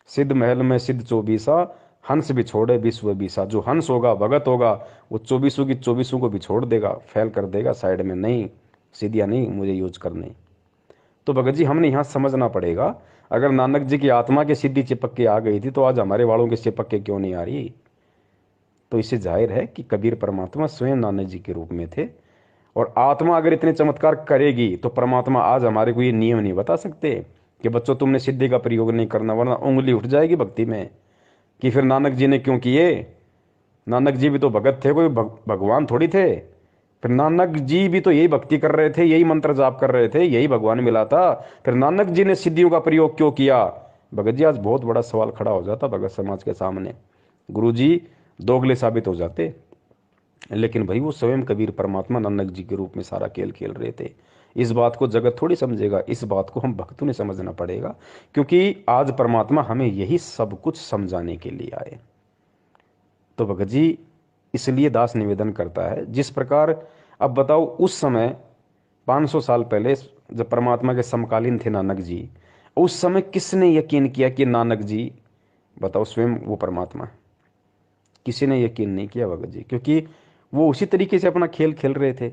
A: सिद्ध महल में सिद्ध चौबीसा, हंस भी छोड़े विश्व बीसा। जो हंस होगा, भगत होगा, वो 24 की 24 को भी छोड़ देगा, फैल कर देगा साइड में, नहीं सिद्धियाँ नहीं मुझे यूज करनी। तो भगत जी हमने यहाँ समझना पड़ेगा, अगर नानक जी की आत्मा की सिद्धि चिपक के आ गई थी तो आज हमारे वालों के चिपक के क्यों नहीं आ रही? तो इससे जाहिर है कि कबीर परमात्मा स्वयं नानक जी के रूप में थे। और आत्मा अगर इतने चमत्कार करेगी तो परमात्मा आज हमारे को ये नियम नहीं बता सकते कि बच्चों तुमने सिद्धि का प्रयोग नहीं करना, वरना उंगली उठ जाएगी भक्ति में कि फिर नानक जी ने क्यों किए। नानक जी भी तो भगत थे, कोई भगवान थोड़ी थे। फिर नानक जी भी तो यही भक्ति कर रहे थे, यही मंत्र जाप कर रहे थे, यही भगवान मिला था, फिर नानक जी ने सिद्धियों का प्रयोग क्यों किया? भगत जी आज बहुत बड़ा सवाल खड़ा हो जाता भगत समाज के सामने, गुरु जी दोगले साबित हो जाते। लेकिन भाई वो स्वयं कबीर परमात्मा नानक जी के रूप में सारा खेल खेल रहे थे। इस बात को जगत थोड़ी समझेगा, इस बात को हम भक्तों ने समझना पड़ेगा, क्योंकि आज परमात्मा हमें यही सब कुछ समझाने के लिए आए। तो भगत जी इसलिए दास निवेदन करता है। जिस प्रकार अब बताओ उस समय 500 साल पहले जब परमात्मा के समकालीन थे नानक जी, उस समय किसने यकीन किया कि नानक जी बताओ स्वयं वो परमात्मा है? किसी ने यकीन नहीं किया भगत जी, क्योंकि वो उसी तरीके से अपना खेल खेल रहे थे,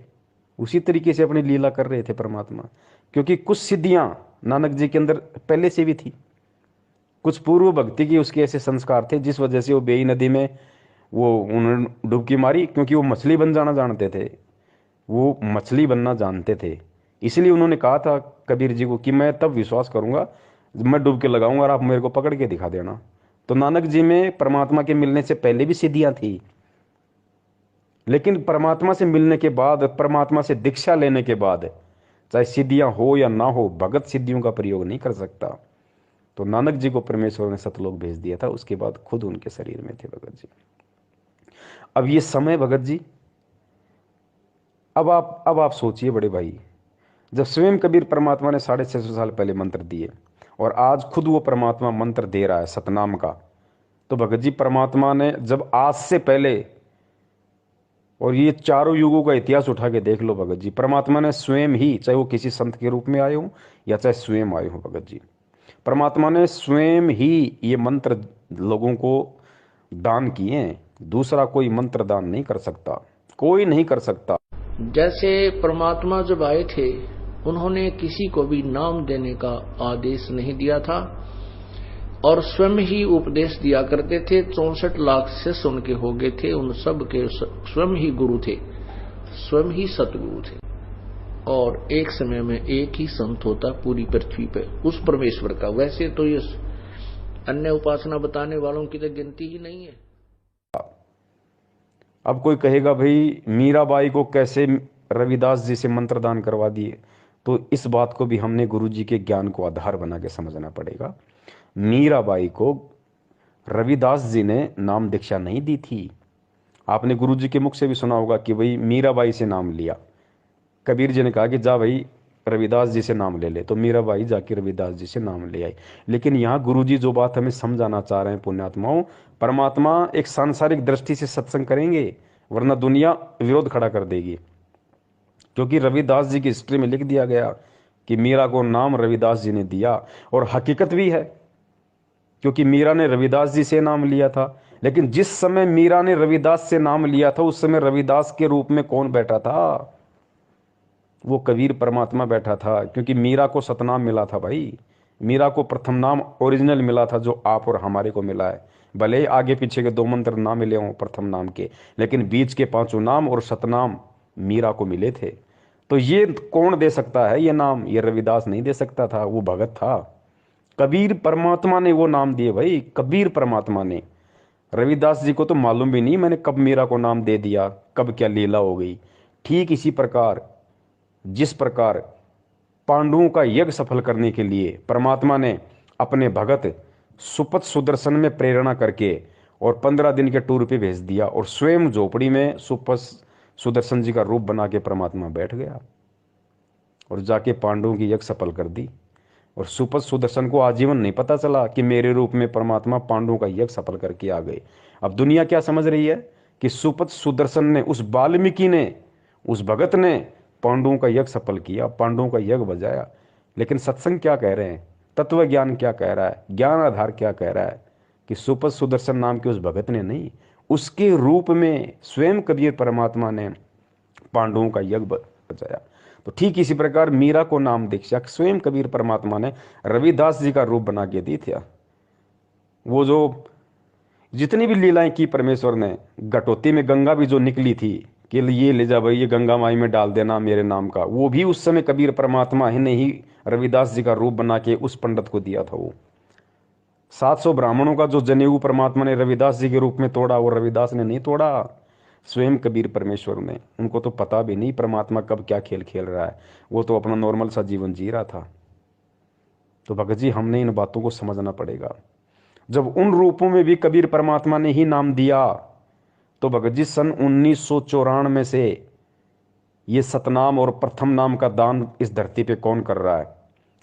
A: उसी तरीके से अपनी लीला कर रहे थे परमात्मा। क्योंकि कुछ सिद्धियां नानक जी के अंदर पहले से भी थी, कुछ पूर्व भक्ति की उसके ऐसे संस्कार थे जिस वजह से वो बेई नदी में वो उन्होंने डुबकी मारी, क्योंकि वो मछली बन जाना जानते थे, वो मछली बनना जानते थे। इसलिए उन्होंने कहा था कबीर जी को कि मैं तब विश्वास करूंगा जब मैं डुबकी लगाऊंगा और आप मेरे को पकड़ के दिखा देना। तो नानक जी में परमात्मा के मिलने से पहले भी सिद्धियां थी, लेकिन परमात्मा से मिलने के बाद, परमात्मा से दीक्षा लेने के बाद, चाहे सिद्धियां हो या ना हो, भगत सिद्धियों का प्रयोग नहीं कर सकता। तो नानक जी को परमेश्वर ने सतलोक भेज दिया था, उसके बाद खुद उनके शरीर में थे भगत जी। अब ये समय भगत जी, अब आप सोचिए बड़े भाई, जब स्वयं कबीर परमात्मा ने 650 साल पहले मंत्र दिए और आज खुद वो परमात्मा मंत्र दे रहा है सतनाम का, तो भगत जी परमात्मा ने जब आज से पहले, और ये चारों युगों का इतिहास उठा के देख लो भगत जी, परमात्मा ने स्वयं ही, चाहे वो किसी संत के रूप में आए हो या चाहे स्वयं आए हो भगत जी, परमात्मा ने स्वयं ही ये मंत्र लोगों को दान किए हैं। दूसरा कोई मंत्र दान नहीं कर सकता, कोई नहीं कर सकता।
C: जैसे परमात्मा जब आए थे उन्होंने किसी को भी नाम देने का आदेश नहीं दिया था और स्वयं ही उपदेश दिया करते थे। 64 लाख शिष्य उनके हो गए थे, उन सब के स्वयं ही गुरु थे, स्वयं ही सतगुरु थे। और एक समय में एक ही संत होता पूरी पृथ्वी पे उस परमेश्वर का। वैसे तो ये अन्य उपासना बताने वालों की तो गिनती ही नहीं है।
A: अब कोई कहेगा भाई मीराबाई को कैसे रविदास जी से मंत्र दान करवा दिए, तो इस बात को भी हमने गुरु जी के ज्ञान को आधार बना के समझना पड़ेगा। मीराबाई को रविदास जी ने नाम दीक्षा नहीं दी थी। आपने गुरु जी के मुख से भी सुना होगा कि भाई मीराबाई से नाम लिया, कबीर जी ने कहा कि जा भाई रविदास जी से नाम ले ले, तो मीराबाई जाके रविदास जी से नाम ले आई। लेकिन यहाँ गुरु जी जो बात हमें समझाना चाह रहे हैं पुण्यात्माओं, परमात्मा एक सांसारिक दृष्टि से सत्संग करेंगे, वरना दुनिया विरोध खड़ा कर देगी। क्योंकि रविदास जी की हिस्ट्री में लिख दिया गया कि मीरा को नाम रविदास जी ने दिया, और हकीकत भी है, क्योंकि मीरा ने रविदास जी से नाम लिया था। लेकिन जिस समय मीरा ने रविदास से नाम लिया था उस समय रविदास के रूप में कौन बैठा था? वो कबीर परमात्मा बैठा था, क्योंकि मीरा को सतनाम मिला था भाई। मीरा को प्रथम नाम ओरिजिनल मिला था जो आप और हमारे को मिला है। भले ही आगे पीछे के 2 मंत्र ना मिले हों प्रथम नाम के, लेकिन बीच के 5 नाम और सतनाम मीरा को मिले थे। तो ये कौन दे सकता है ये नाम? ये रविदास नहीं दे सकता था, वो भगत था। कबीर परमात्मा ने वो नाम दिए भाई, कबीर परमात्मा ने। रविदास जी को तो मालूम भी नहीं मैंने कब मीरा को नाम दे दिया, कब क्या लीला हो गई। ठीक इसी प्रकार जिस प्रकार पांडवों का यज्ञ सफल करने के लिए परमात्मा ने अपने भगत सुपथ सुदर्शन में प्रेरणा करके और 15 दिन के टूर पे भेज दिया, और स्वयं झोपड़ी में सुपथ सुदर्शन जी का रूप बना के परमात्मा बैठ गया और जाके पांडवों की यज्ञ सफल कर दी। और सुपथ सुदर्शन को आजीवन नहीं पता चला कि मेरे रूप में परमात्मा पांडवों का यज्ञ सफल करके आ गए। अब दुनिया क्या समझ रही है कि सुपथ सुदर्शन ने, उस वाल्मीकि ने, उस भगत ने पांडवों का यज्ञ सफल किया, पांडवों का यज्ञ बजाया। लेकिन सत्संग क्या कह रहे हैं, तत्व ज्ञान क्या कह रहा है, ज्ञान आधार क्या कह रहा है कि सुपथ सुदर्शन नाम के उस भगत ने नहीं, उसके रूप में स्वयं कबीर परमात्मा ने पांडवों का यज्ञ बजाया। तो ठीक इसी प्रकार मीरा को नाम दीक्षा स्वयं कबीर परमात्मा ने रविदास जी का रूप बना के दी थी। वो जो जितनी भी लीलाएं की परमेश्वर ने, घटोती में गंगा भी जो निकली थी कि ये ले जा भाई, ये गंगा माई में डाल देना मेरे नाम का, वो भी उस समय कबीर परमात्मा ही ने ही रविदास जी का रूप बना के उस पंडित को दिया था। वो 700 ब्राह्मणों का जो जनेऊ परमात्मा ने रविदास जी के रूप में तोड़ा, वो रविदास ने नहीं तोड़ा, स्वयं कबीर परमेश्वर ने। उनको तो पता भी नहीं परमात्मा कब क्या खेल खेल रहा है, वो तो अपना नॉर्मल सा जीवन जी रहा था। तो भगत जी हमने इन बातों को समझना पड़ेगा। जब उन रूपों में भी कबीर परमात्मा ने ही नाम दिया, तो भगत जी सन 1994 से ये सतनाम और प्रथम नाम का दान इस धरती पे कौन कर रहा है?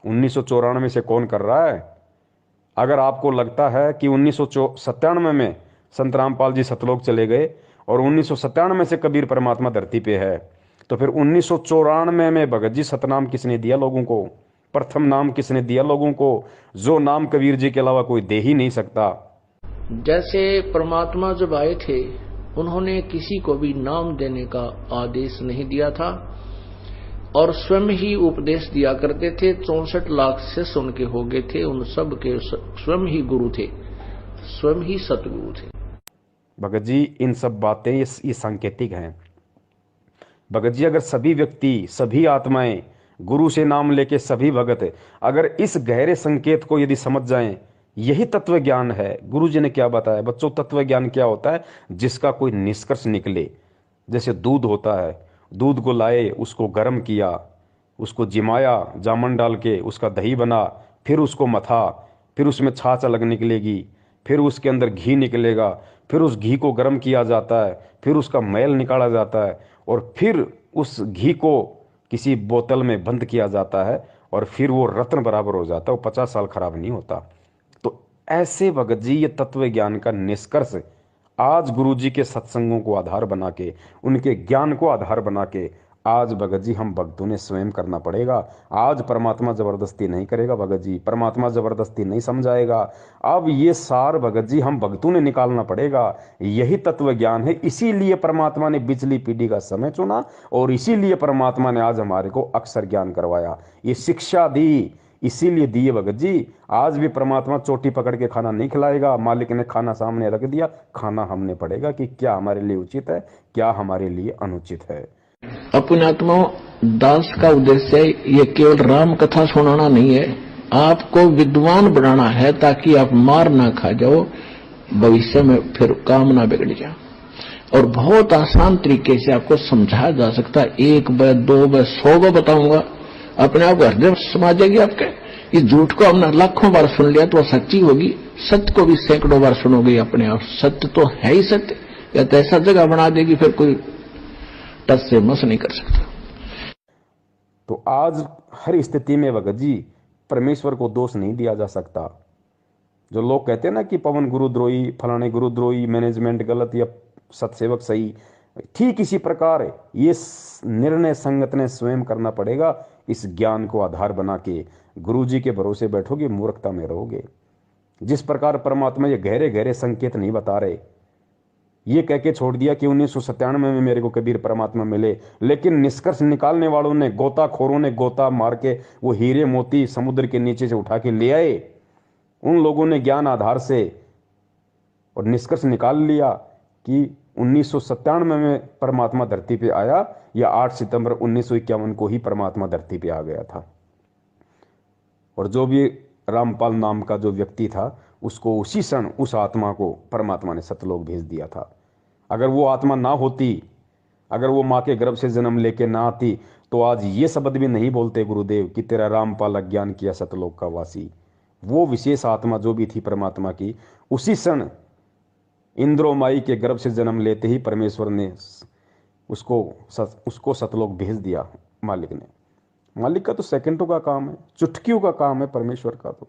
A: 1994 से कौन कर रहा है? अगर आपको लगता है कि 1997 में संत रामपाल जी सतलोक चले गए और 1997 से कबीर परमात्मा धरती पे है, तो फिर 1994 में भगत जी सतनाम किसने दिया लोगों को? प्रथम नाम किसने दिया लोगों को, जो नाम कबीर जी के अलावा कोई दे ही नहीं सकता?
C: जैसे परमात्मा जब आए थे, उन्होंने किसी को भी नाम देने का आदेश नहीं दिया था और स्वयं ही उपदेश दिया करते थे। 64 लाख शिष्य उनके हो गए थे, उन सब के स्वयं ही गुरु थे, स्वयं ही सतगुरु थे।
A: भगत जी इन सब बातें ये सांकेतिक हैं। भगत जी अगर सभी व्यक्ति, सभी आत्माएं गुरु से नाम लेके सभी भगत अगर इस गहरे संकेत को यदि समझ जाएं, यही तत्व ज्ञान है। गुरु जी ने क्या बताया बच्चों? तत्व ज्ञान क्या होता है? जिसका कोई निष्कर्ष निकले। जैसे दूध होता है, दूध को लाए, उसको गर्म किया, उसको जिमाया, जामन डाल के उसका दही बना, फिर उसको मथा, फिर उसमें छाछ अलग निकलेगी, फिर उसके अंदर घी निकलेगा, फिर उस घी को गर्म किया जाता है, फिर उसका मैल निकाला जाता है और फिर उस घी को किसी बोतल में बंद किया जाता है और फिर वो रत्न बराबर हो जाता है, वो 50 साल खराब नहीं होता। तो ऐसे भगत जी ये तत्व ज्ञान का निष्कर्ष आज गुरु जी के सत्संगों को आधार बना के, उनके ज्ञान को आधार बना के आज भगत जी हम भक्तों ने स्वयं करना पड़ेगा। आज परमात्मा जबरदस्ती नहीं करेगा भगत जी, परमात्मा जबरदस्ती नहीं समझाएगा। अब ये सार भगत जी हम भक्तों ने निकालना पड़ेगा। यही तत्व ज्ञान है। इसीलिए परमात्मा ने बिजली पीढ़ी का समय चुना और इसीलिए परमात्मा ने आज हमारे को अक्षर ज्ञान करवाया, ये शिक्षा दी, इसीलिए दिए भगत जी। आज भी परमात्मा चोटी पकड़ के खाना नहीं खिलाएगा। मालिक ने खाना सामने रख दिया, खाना हमने पड़ेगा कि क्या हमारे लिए उचित है, क्या हमारे लिए अनुचित है।
C: अपने आत्माओं, दास का उद्देश्य ये केवल राम कथा सुनाना नहीं है, आपको विद्वान बनाना है ताकि आप मार ना खा जाओ, भविष्य में फिर काम ना बिगड़ जाए। और बहुत आसान तरीके से आपको समझाया जा सकता है। 1 बार 2 बार 100 बार बताऊंगा, अपने आप हृदय समा जाएगी आपके। इस झूठ को हमने लाखों बार सुन लिया तो सच्ची होगी, सत्य को भी सैकड़ों बार सुनोगे अपने आप। सत्य तो है ही सत्य, या तो ऐसा जगह बना देगी फिर कोई टस से मस नहीं कर सकता।
A: तो आज हर स्थिति में भगत जी परमेश्वर को दोष नहीं दिया जा सकता। जो लोग कहते हैं ना कि पवन गुरुद्रोही, फलाने गुरुद्रोही, मैनेजमेंट गलत या सत्सेवक सही, ठीक इसी प्रकार ये निर्णय संगत ने स्वयं करना पड़ेगा। इस ज्ञान को आधार बना के गुरु जी के भरोसे बैठोगे, मूर्खता में रहोगे। जिस प्रकार परमात्मा ये गहरे गहरे संकेत नहीं बता रहे, ये कह के छोड़ दिया कि 1997 में मेरे को कबीर परमात्मा मिले, लेकिन निष्कर्ष निकालने वालों ने, गोताखोरों ने गोता मार के वो हीरे मोती समुद्र के नीचे से उठा के ले आए। उन लोगों ने ज्ञान आधार से और निष्कर्ष निकाल लिया कि 1997 में परमात्मा धरती पे आया या 8 सितंबर 1951 को ही परमात्मा धरती पे आ गया था। और जो भी रामपाल नाम का जो व्यक्ति था, उसको उसी क्षण उस आत्मा को परमात्मा ने सतलोक भेज दिया था। अगर वो आत्मा ना होती, अगर वो माँ के गर्भ से जन्म लेके ना आती, तो आज ये शब्द भी नहीं बोलते गुरुदेव कि तेरा रामपाल अज्ञान किया सतलोक का वासी। वो विशेष आत्मा जो भी थी परमात्मा की, उसी क्षण इंद्रो माई के गर्भ से जन्म लेते ही परमेश्वर ने उसको सतलोक भेज दिया। मालिक ने, मालिक का तो सेकंडों का काम है, चुटकियों का काम है परमेश्वर का। तो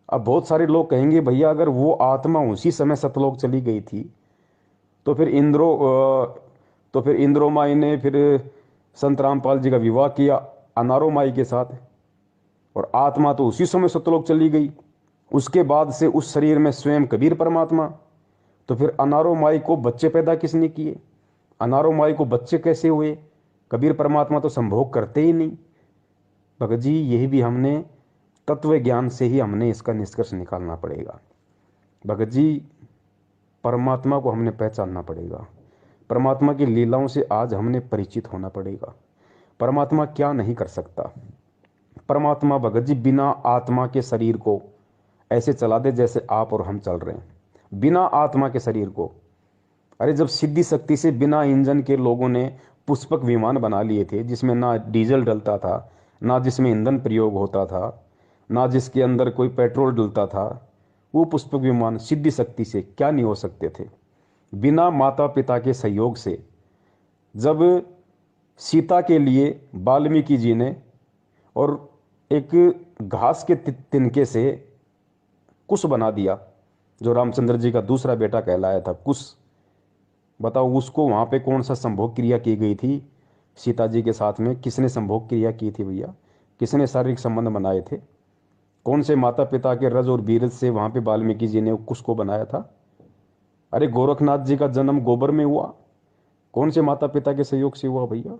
A: अब बहुत सारे लोग कहेंगे भैया अगर वो आत्मा उसी समय सतलोक चली गई थी तो फिर इंद्रो माई ने फिर संत रामपाल जी का विवाह किया अनारो माई के साथ, और आत्मा तो उसी समय सतलोक चली गई। उसके बाद से उस शरीर में स्वयं कबीर परमात्मा, तो फिर अनारो माई को बच्चे पैदा किसने किए? अनारो माई को बच्चे कैसे हुए? कबीर परमात्मा तो संभोग करते ही नहीं। भगत जी यही भी हमने तत्व ज्ञान से ही हमने इसका निष्कर्ष निकालना पड़ेगा। भगत जी परमात्मा को हमने पहचानना पड़ेगा, परमात्मा की लीलाओं से आज हमने परिचित होना पड़ेगा। परमात्मा क्या नहीं कर सकता। परमात्मा भगत जी बिना आत्मा के शरीर को ऐसे चला दे जैसे आप और हम चल रहे हैं, बिना आत्मा के शरीर को। अरे जब सिद्धि शक्ति से बिना इंजन के लोगों ने पुष्पक विमान बना लिए थे, जिसमें ना डीजल डलता था, ना जिसमें ईंधन प्रयोग होता था, ना जिसके अंदर कोई पेट्रोल डलता था, वो पुष्पक विमान सिद्धि शक्ति से क्या नहीं हो सकते थे? बिना माता पिता के सहयोग से जब सीता के लिए वाल्मीकि जी ने और एक घास के तिनके से कुश बना दिया, जो रामचंद्र जी का दूसरा बेटा कहलाया था कुश, बताओ उसको वहाँ पे कौन सा संभोग क्रिया की गई थी? सीता जी के साथ में किसने संभोग क्रिया की थी भैया? किसने शारीरिक संबंध बनाए थे? कौन से माता पिता के रज और बीरज से वहाँ पे वाल्मीकि जी ने उसको बनाया था? अरे गोरखनाथ जी का जन्म गोबर में हुआ, कौन से माता पिता के सहयोग से हुआ भैया?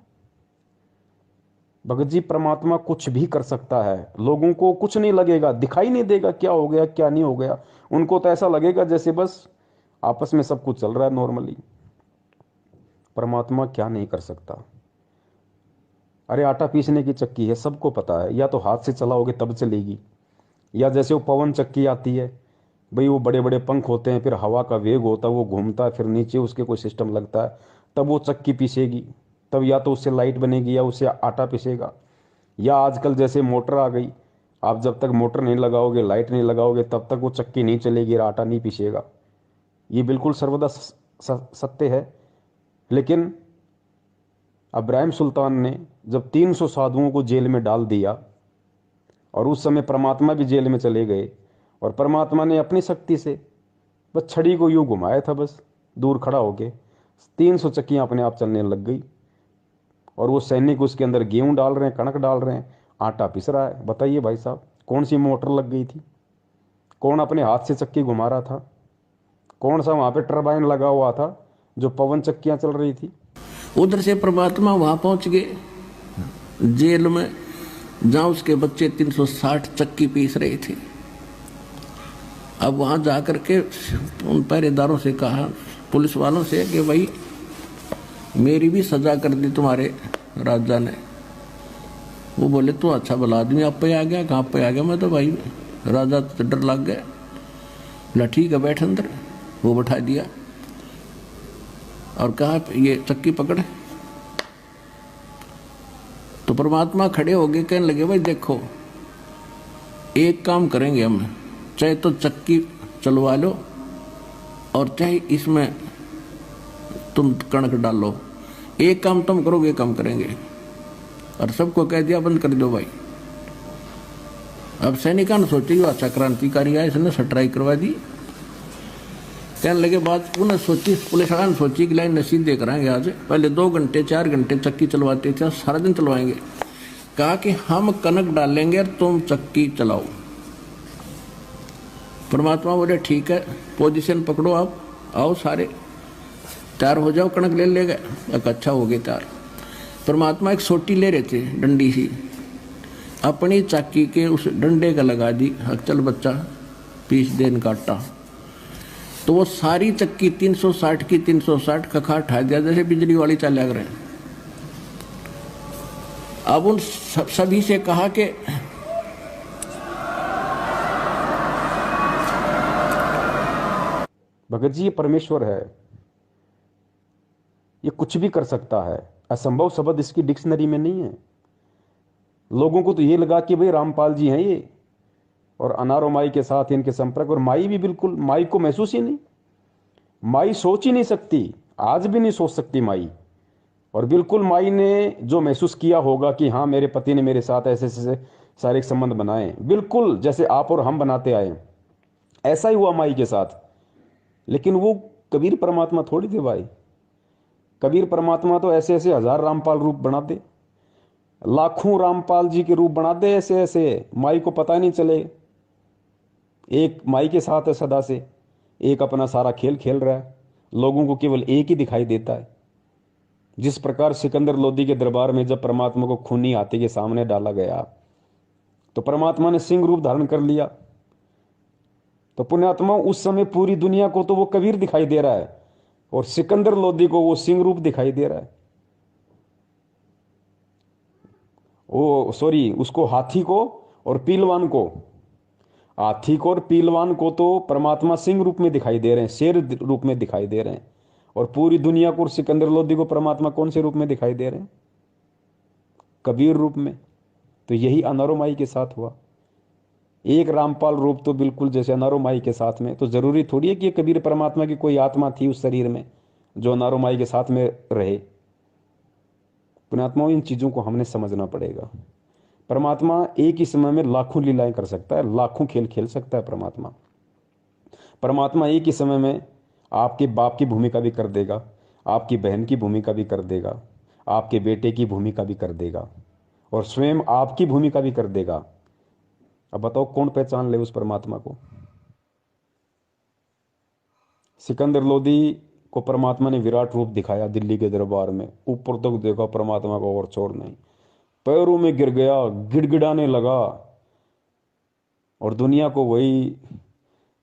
A: भगत जी, परमात्मा कुछ भी कर सकता है, लोगों को कुछ नहीं लगेगा, दिखाई नहीं देगा क्या हो गया क्या नहीं हो गया। उनको तो ऐसा लगेगा जैसे बस आपस में सब कुछ चल रहा है नॉर्मली। परमात्मा क्या नहीं कर सकता? अरे आटा पीसने की चक्की है, सबको पता है, या तो हाथ से चलाओगे तब चलेगी, या जैसे वो पवन चक्की आती है भाई, वो बड़े बड़े पंख होते हैं, फिर हवा का वेग होता है, वो घूमता है, फिर नीचे उसके कोई सिस्टम लगता है, तब वो चक्की पीसेगी। तब या तो उससे लाइट बनेगी या उससे आटा पीसेगा। या आजकल जैसे मोटर आ गई, आप जब तक मोटर नहीं लगाओगे, लाइट नहीं लगाओगे, तब तक वो चक्की नहीं चलेगी, आटा नहीं पीसेगा। ये बिल्कुल सर्वदा सत्य है। लेकिन अब्राहिम सुल्तान ने जब 300 साधुओं को जेल में डाल दिया, और उस समय परमात्मा भी जेल में चले गए, और परमात्मा ने अपनी शक्ति से बस छड़ी को यूं घुमाया था, बस दूर खड़ा होके 300 चक्कियां अपने आप चलने लग गई। और वो सैनिक उसके अंदर गेहूं डाल रहे हैं, कणक डाल रहे हैं, आटा पिस रहा है। बताइए भाई साहब, कौन सी मोटर लग गई थी? कौन अपने हाथ से चक्की घुमा रहा था? कौन सा वहां पे टरबाइन लगा हुआ था जो पवन चक्कियां चल रही थी?
C: उधर से परमात्मा वहां पहुंच गए जेल में, जहां उसके बच्चे 360 चक्की पीस रहे थे। अब वहां जाकर के उन पहरेदारों से कहा, पुलिस वालों से, कि भाई मेरी भी सजा कर दी तुम्हारे राजा ने। वो बोले तो अच्छा भला आदमी आप पे आ गया, कहाँ पे आ गया? मैं तो भाई राजा तो डर लग गया। बोला ठीक है बैठ अंदर। वो बैठा दिया और कहा ये चक्की पकड़। तो परमात्मा खड़े हो गए, कहने लगे भाई देखो, एक काम करेंगे हम, चाहे तो चक्की चलवा लो और चाहे इसमें तुम कणक डालो, एक काम तुम करोगे, काम करेंगे। और सबको कह दिया बंद कर दो भाई। अब सैनिकों ने सोची अच्छा क्रांतिकारी आया, इसने सटराई करवा दी। कहने लगे बात उन्हें सोची, पुलिस वाला ने सोची कि लाइन नसीब दे कराएंगे आज, पहले 2 घंटे 4 घंटे चक्की चलवाते थे, सारा दिन चलवाएंगे। कहा कि हम कनक डालेंगे और तुम चक्की चलाओ। परमात्मा बोले ठीक है, पोजीशन पकड़ो, आप आओ सारे तैयार हो जाओ, कणक ले ले गए। अच्छा हो गए तैयार। परमात्मा एक सोटी ले रहे थे, डंडी सी, अपनी चक्की के उस डंडे का लगा दी, चल बच्चा पीस देन काटा। तो वो सारी चक्की 360 की 360 कखा उठा दिया, जैसे बिजली वाली चाल लग रहे हैं। अब उन सभी से कहा कि
A: भगत जी, ये परमेश्वर है, ये कुछ भी कर सकता है। असंभव शब्द इसकी डिक्शनरी में नहीं है। लोगों को तो ये लगा कि भाई रामपाल जी हैं ये, और अनारो माई के साथ इनके संपर्क, और माई भी बिल्कुल, माई को महसूस ही नहीं, माई सोच ही नहीं सकती, आज भी नहीं सोच सकती माई। और बिल्कुल माई ने जो महसूस किया होगा कि हाँ मेरे पति ने मेरे साथ ऐसे ऐसे शारीरिक संबंध बनाए, बिल्कुल जैसे आप और हम बनाते आए, ऐसा ही हुआ माई के साथ। लेकिन वो कबीर परमात्मा थोड़ी थे भाई। कबीर परमात्मा तो ऐसे ऐसे 1000 रामपाल रूप बना दे, लाखों रामपाल जी के रूप बना दे, ऐसे ऐसे माई को पता नहीं चले। एक माई के साथ है सदा से, एक अपना सारा खेल खेल रहा है, लोगों को केवल एक ही दिखाई देता है। जिस प्रकार सिकंदर लोदी के दरबार में जब परमात्मा को खूनी हाथी के सामने डाला गया, तो परमात्मा ने सिंह रूप धारण कर लिया। तो पुण्यात्मा, उस समय पूरी दुनिया को तो वो कबीर दिखाई दे रहा है, और सिकंदर लोदी को वो सिंह रूप दिखाई दे रहा है। ओ सॉरी, उसको हाथी को और पीलवान को, हाथी को और पीलवान को तो परमात्मा सिंह रूप में दिखाई दे रहे हैं, शेर रूप में दिखाई दे रहे हैं। और पूरी दुनिया को और सिकंदर लोदी को परमात्मा कौन से रूप में दिखाई दे रहे हैं? कबीर रूप में। तो यही अनारो माई के साथ हुआ। एक रामपाल रूप तो बिल्कुल जैसे अनारो माई के साथ में, तो जरूरी थोड़ी है कि कबीर परमात्मा की कोई आत्मा थी उस शरीर में जो अनारो माई के साथ में रहे। पुण्यात्माओं, इन चीजों को हमने समझना पड़ेगा। परमात्मा एक ही समय में लाखों लीलाएं कर सकता है, लाखों खेल खेल सकता है। परमात्मा एक ही समय में आपके बाप की भूमिका भी कर देगा, आपकी बहन की भूमिका भी कर देगा, आपके बेटे की भूमिका भी कर देगा, और स्वयं आपकी भूमिका भी कर देगा। अब बताओ कौन पहचान ले उस परमात्मा को? सिकंदर लोदी को परमात्मा ने विराट रूप दिखाया दिल्ली के दरबार में, ऊपर तक देखा परमात्मा को और छोड़ नहीं, पैरों में गिर गया, गिड़गिड़ाने लगा, और दुनिया को वही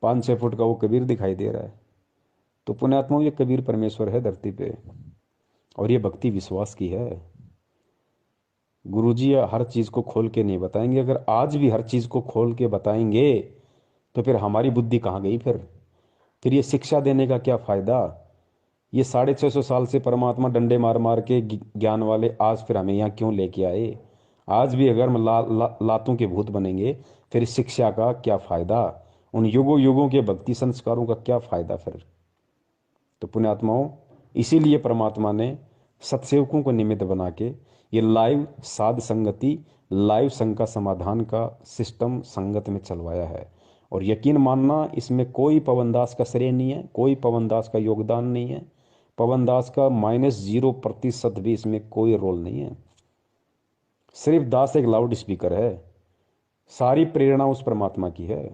A: 5-6 फुट का वो कबीर दिखाई दे रहा है। तो पुण्यात्मा, ये कबीर परमेश्वर है धरती पे, और ये भक्ति विश्वास की है। गुरुजी हर चीज को खोल के नहीं बताएंगे। अगर आज भी हर चीज को खोल के बताएंगे तो फिर हमारी बुद्धि कहाँ गई? फिर ये शिक्षा देने का क्या फायदा? ये 650 साल से परमात्मा डंडे मार मार के ज्ञान वाले आज फिर हमें यहाँ क्यों लेके आए? आज भी अगर हम लातों के भूत बनेंगे फिर इस शिक्षा का क्या फायदा? उन युगों युगों के भक्ति संस्कारों का क्या फायदा फिर? तो पुण्यात्माओं, इसीलिए परमात्मा ने सत्सेवकों को निमित्त बना के ये लाइव साध संगति, लाइव संघ का समाधान का सिस्टम संगत में चलवाया है। और यकीन मानना, इसमें कोई पवन दास का श्रेय नहीं है, कोई पवन दास का योगदान नहीं है, पवन दास का -0% भी इसमें कोई रोल नहीं है। सिर्फ दास एक लाउड स्पीकर है, सारी प्रेरणा उस परमात्मा की है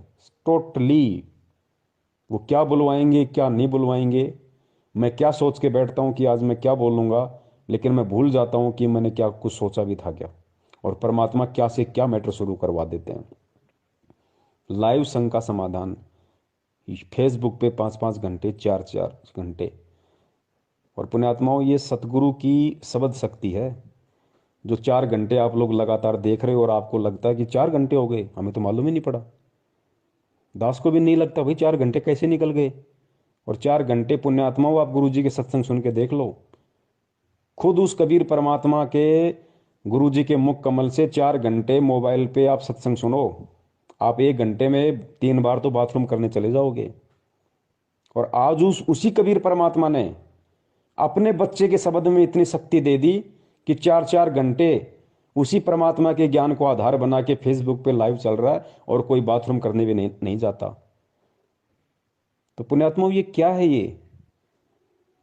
A: टोटली। वो क्या बुलवाएंगे क्या नहीं बुलवाएंगे, मैं क्या सोच के बैठता हूँ कि आज मैं क्या बोलूँगा, लेकिन मैं भूल जाता हूँ कि मैंने क्या कुछ सोचा भी था क्या, और परमात्मा क्या से क्या मैटर शुरू करवा देते हैं। लाइव संघ का समाधान फेसबुक पे 5-5 घंटे, 4-4 घंटे। और पुण्यात्माओं, ये सतगुरु की शब्द शक्ति है। जो 4 घंटे आप लोग लगातार देख रहे हो और आपको लगता है कि 4 घंटे हो गए, हमें तो मालूम ही नहीं पड़ा, दास को भी नहीं लगता भाई 4 घंटे कैसे निकल गए। और 4 घंटे पुण्यात्माओं, आप गुरु जी के सत्संग सुन के देख लो, खुद उस कबीर परमात्मा के गुरु जी के मुख कमल से 4 घंटे मोबाइल पे आप सत्संग सुनो, आप 1 घंटे में 3 बार तो बाथरूम करने चले जाओगे। और आज उसी कबीर परमात्मा ने अपने बच्चे के शब्द में इतनी शक्ति दे दी कि 4-4 घंटे उसी परमात्मा के ज्ञान को आधार बना के फेसबुक पे लाइव चल रहा है और कोई बाथरूम करने भी नहीं जाता। तो पुण्यात्मा, ये क्या है? ये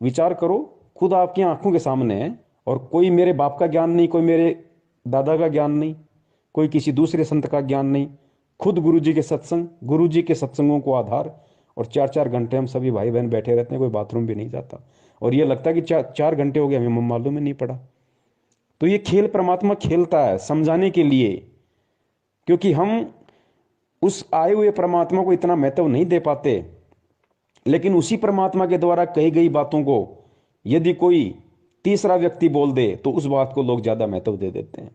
A: विचार करो, खुद आपकी आंखों के सामने है, और कोई मेरे बाप का ज्ञान नहीं, कोई मेरे दादा का ज्ञान नहीं, कोई किसी दूसरे संत का ज्ञान नहीं, खुद गुरु जी के सत्संग, गुरु जी के सत्संगों को आधार, और 4-4 घंटे हम सभी भाई बहन बैठे रहते हैं, कोई बाथरूम भी नहीं जाता, और ये लगता है कि 4 घंटे हो गए, हमें मालूम ही नहीं पड़ा। तो ये खेल परमात्मा खेलता है समझाने के लिए, क्योंकि हम उस आए हुए परमात्मा को इतना महत्व नहीं दे पाते, लेकिन उसी परमात्मा के द्वारा कही गई बातों को यदि कोई तीसरा व्यक्ति बोल दे तो उस बात को लोग ज्यादा महत्व दे देते हैं।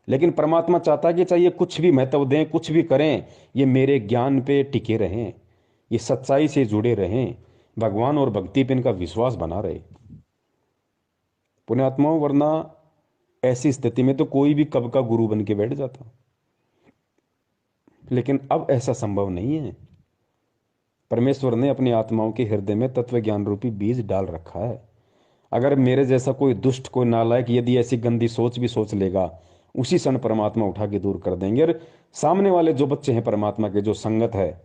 A: लेकिन परमात्मा चाहता है कि चाहिए कुछ भी महत्व दें, कुछ भी करें, ये मेरे ज्ञान पे टिके रहें, ये सच्चाई से जुड़े रहें, भगवान और भक्ति पे इनका विश्वास बना रहे। पुण्यात्माओं, वरना ऐसी स्थिति में तो कोई भी कब का गुरु बन के बैठ जाता, लेकिन अब ऐसा संभव नहीं है। परमेश्वर ने अपनी आत्माओं के हृदय में तत्व ज्ञान रूपी बीज डाल रखा है। अगर मेरे जैसा कोई दुष्ट, कोई नालायक यदि ऐसी गंदी सोच भी सोच लेगा, उसी क्षण परमात्मा उठा के दूर कर देंगे। और सामने वाले जो बच्चे हैं परमात्मा के, जो संगत है,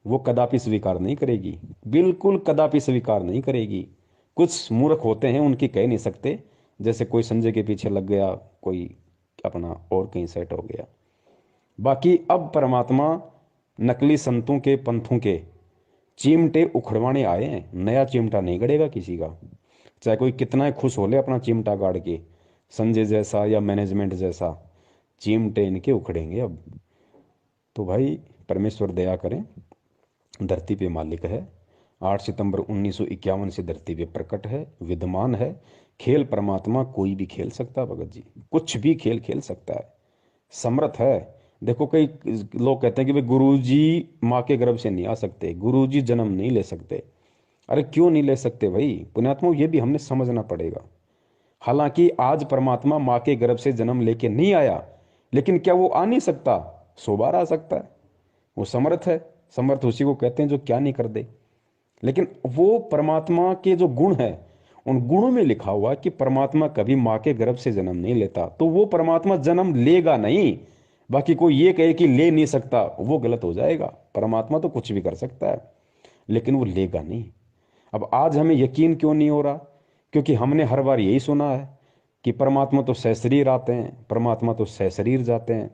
A: वो कदापि स्वीकार नहीं करेगी, बिल्कुल कदापि स्वीकार नहीं करेगी। कुछ मूर्ख होते हैं, उनकी कह नहीं सकते, जैसे कोई संजय के पीछे लग गया, कोई अपना और कहीं सेट हो गया। बाकी अब परमात्मा नकली संतों के, पंथों के चिमटे उखड़वाने आए हैं, नया चिमटा नहीं गड़ेगा किसी का, चाहे कोई कितना खुश हो ले अपना चिमटा गाड़ के, संजय जैसा या मैनेजमेंट जैसा, चिमटे इनके उखड़ेंगे अब। तो भाई परमेश्वर दया करें, धरती पे मालिक है, 8 सितंबर 1951 से धरती पे प्रकट है, विद्यमान है। खेल परमात्मा कोई भी खेल सकता है भगत जी, कुछ भी खेल खेल सकता है, समर्थ है। देखो, कई लोग कहते हैं कि भाई गुरुजी माँ के गर्भ से नहीं आ सकते, गुरुजी जन्म नहीं ले सकते। अरे क्यों नहीं ले सकते भाई पुण्यात्मा, ये भी हमने समझना पड़ेगा। हालांकि आज परमात्मा माँ के गर्भ से जन्म लेके नहीं आया, लेकिन क्या वो आ नहीं सकता? 100 बार आ सकता है, वो समर्थ है। समर्थ उसी को कहते हैं जो क्या नहीं कर दे। लेकिन वो परमात्मा के जो गुण है, उन गुणों में लिखा हुआ कि परमात्मा कभी माँ के गर्भ से जन्म नहीं लेता, तो वो परमात्मा जन्म लेगा नहीं। बाकी कोई ये कहे कि ले नहीं सकता, वो गलत हो जाएगा। परमात्मा तो कुछ भी कर सकता है, लेकिन वो लेगा नहीं। अब आज हमें यकीन क्यों नहीं हो रहा क्योंकि हमने हर बार यही सुना है कि परमात्मा तो सशरीर आते हैं, परमात्मा तो सशरीर जाते हैं।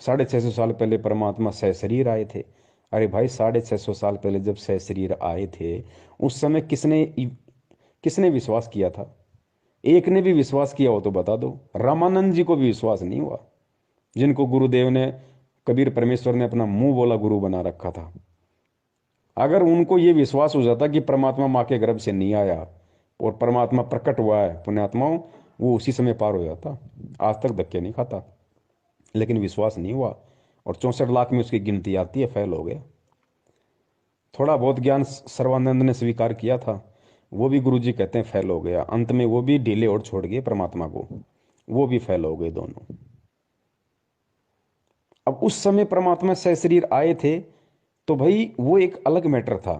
A: 650 साल पहले परमात्मा सशरीर आए थे। अरे भाई, 650 साल पहले जब सशरीर आए थे, उस समय किसने किसने विश्वास किया था? एक ने भी विश्वास किया हो तो बता दो। रामानंद जी को भी विश्वास नहीं हुआ, जिनको गुरुदेव ने, कबीर परमेश्वर ने अपना मुंह बोला गुरु बना रखा था। अगर उनको ये विश्वास हो जाता कि परमात्मा माँ के गर्भ से नहीं आया और परमात्मा प्रकट हुआ है पुण्यात्माओं, वो उसी समय पार हो जाता, आज तक धक्के नहीं खाता। लेकिन विश्वास नहीं हुआ और 64 लाख में उसकी गिनती आती है, फेल हो गया। थोड़ा बहुत ज्ञान सर्वानंद ने स्वीकार किया था, वो भी गुरुजी कहते हैं फेल हो गया। अंत में वो भी ढीले और छोड़ गए परमात्मा को, वो भी फेल हो गए दोनों। अब उस समय परमात्मा सशरीर आए थे तो भाई वो एक अलग मैटर था।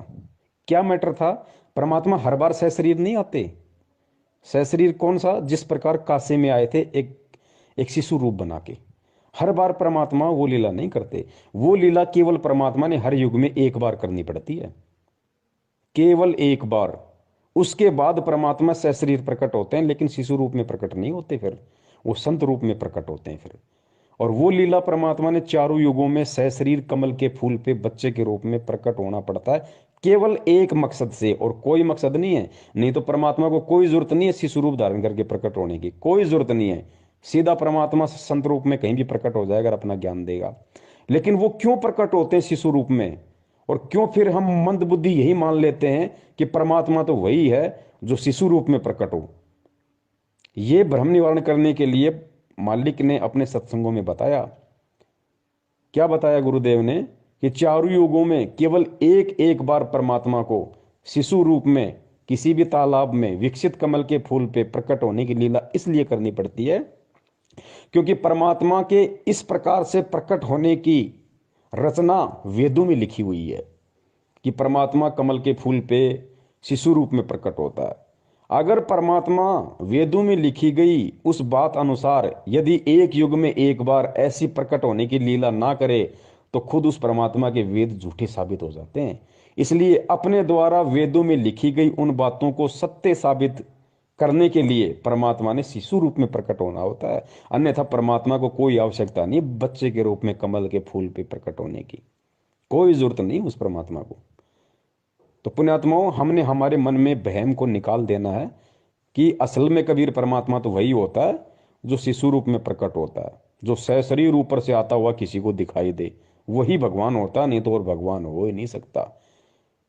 A: क्या मैटर था? परमात्मा हर बार सशरीर नहीं आते। सशरीर कौन सा? जिस प्रकार काशी में आए थे एक शिशु रूप बना के। हर बार परमात्मा वो लीला नहीं करते। वो लीला केवल परमात्मा ने हर युग में एक बार करनी पड़ती है, केवल एक बार। उसके बाद परमात्मा सशरीर प्रकट होते हैं, लेकिन शिशु रूप में प्रकट नहीं होते, फिर वो संत रूप में प्रकट होते हैं फिर। और वो लीला परमात्मा ने चारों युगों में सशरीर कमल के फूल पे बच्चे के रूप में प्रकट होना पड़ता है, केवल एक मकसद से, और कोई मकसद नहीं है। नहीं तो परमात्मा को कोई जरूरत नहीं है शिशु रूप धारण करके प्रकट होने की, कोई जरूरत नहीं है। सीधा परमात्मा संत रूप में कहीं भी प्रकट हो जाएगा, अपना ज्ञान देगा। लेकिन वो क्यों प्रकट होते हैं शिशु रूप में, और क्यों फिर हम मंद बुद्धि यही मान लेते हैं कि परमात्मा तो वही है जो शिशु रूप में प्रकट हो? ये भ्रम निवारण करने के लिए मालिक ने अपने सत्संगों में बताया। क्या बताया गुरुदेव ने? कि चारों युगों में केवल एक एक बार परमात्मा को शिशु रूप में किसी भी तालाब में विकसित कमल के फूल पे प्रकट होने की लीला इसलिए करनी पड़ती है क्योंकि परमात्मा के इस प्रकार से प्रकट होने की रचना वेदों में लिखी हुई है कि परमात्मा कमल के फूल पे शिशु रूप में प्रकट होता है। अगर परमात्मा वेदों में लिखी गई उस बात अनुसार यदि एक युग में एक बार ऐसी प्रकट होने की लीला ना करे तो खुद उस परमात्मा के वेद झूठे साबित हो जाते हैं। इसलिए अपने द्वारा वेदों में लिखी गई उन बातों को सत्य साबित करने के लिए परमात्मा ने शिशु रूप में प्रकट होना होता है। अन्यथा परमात्मा को कोई आवश्यकता नहीं बच्चे के रूप में कमल के फूल पे प्रकट होने की, कोई जरूरत नहीं उस परमात्मा को। तो पुण्यात्माओं, हमने हमारे मन में वहम को निकाल देना है कि असल में कबीर परमात्मा तो वही होता है जो शिशु रूप में प्रकट होता है, जो सशरीर ऊपर से आता हुआ किसी को दिखाई दे, वही भगवान होता, नहीं तो और भगवान हो ही नहीं सकता।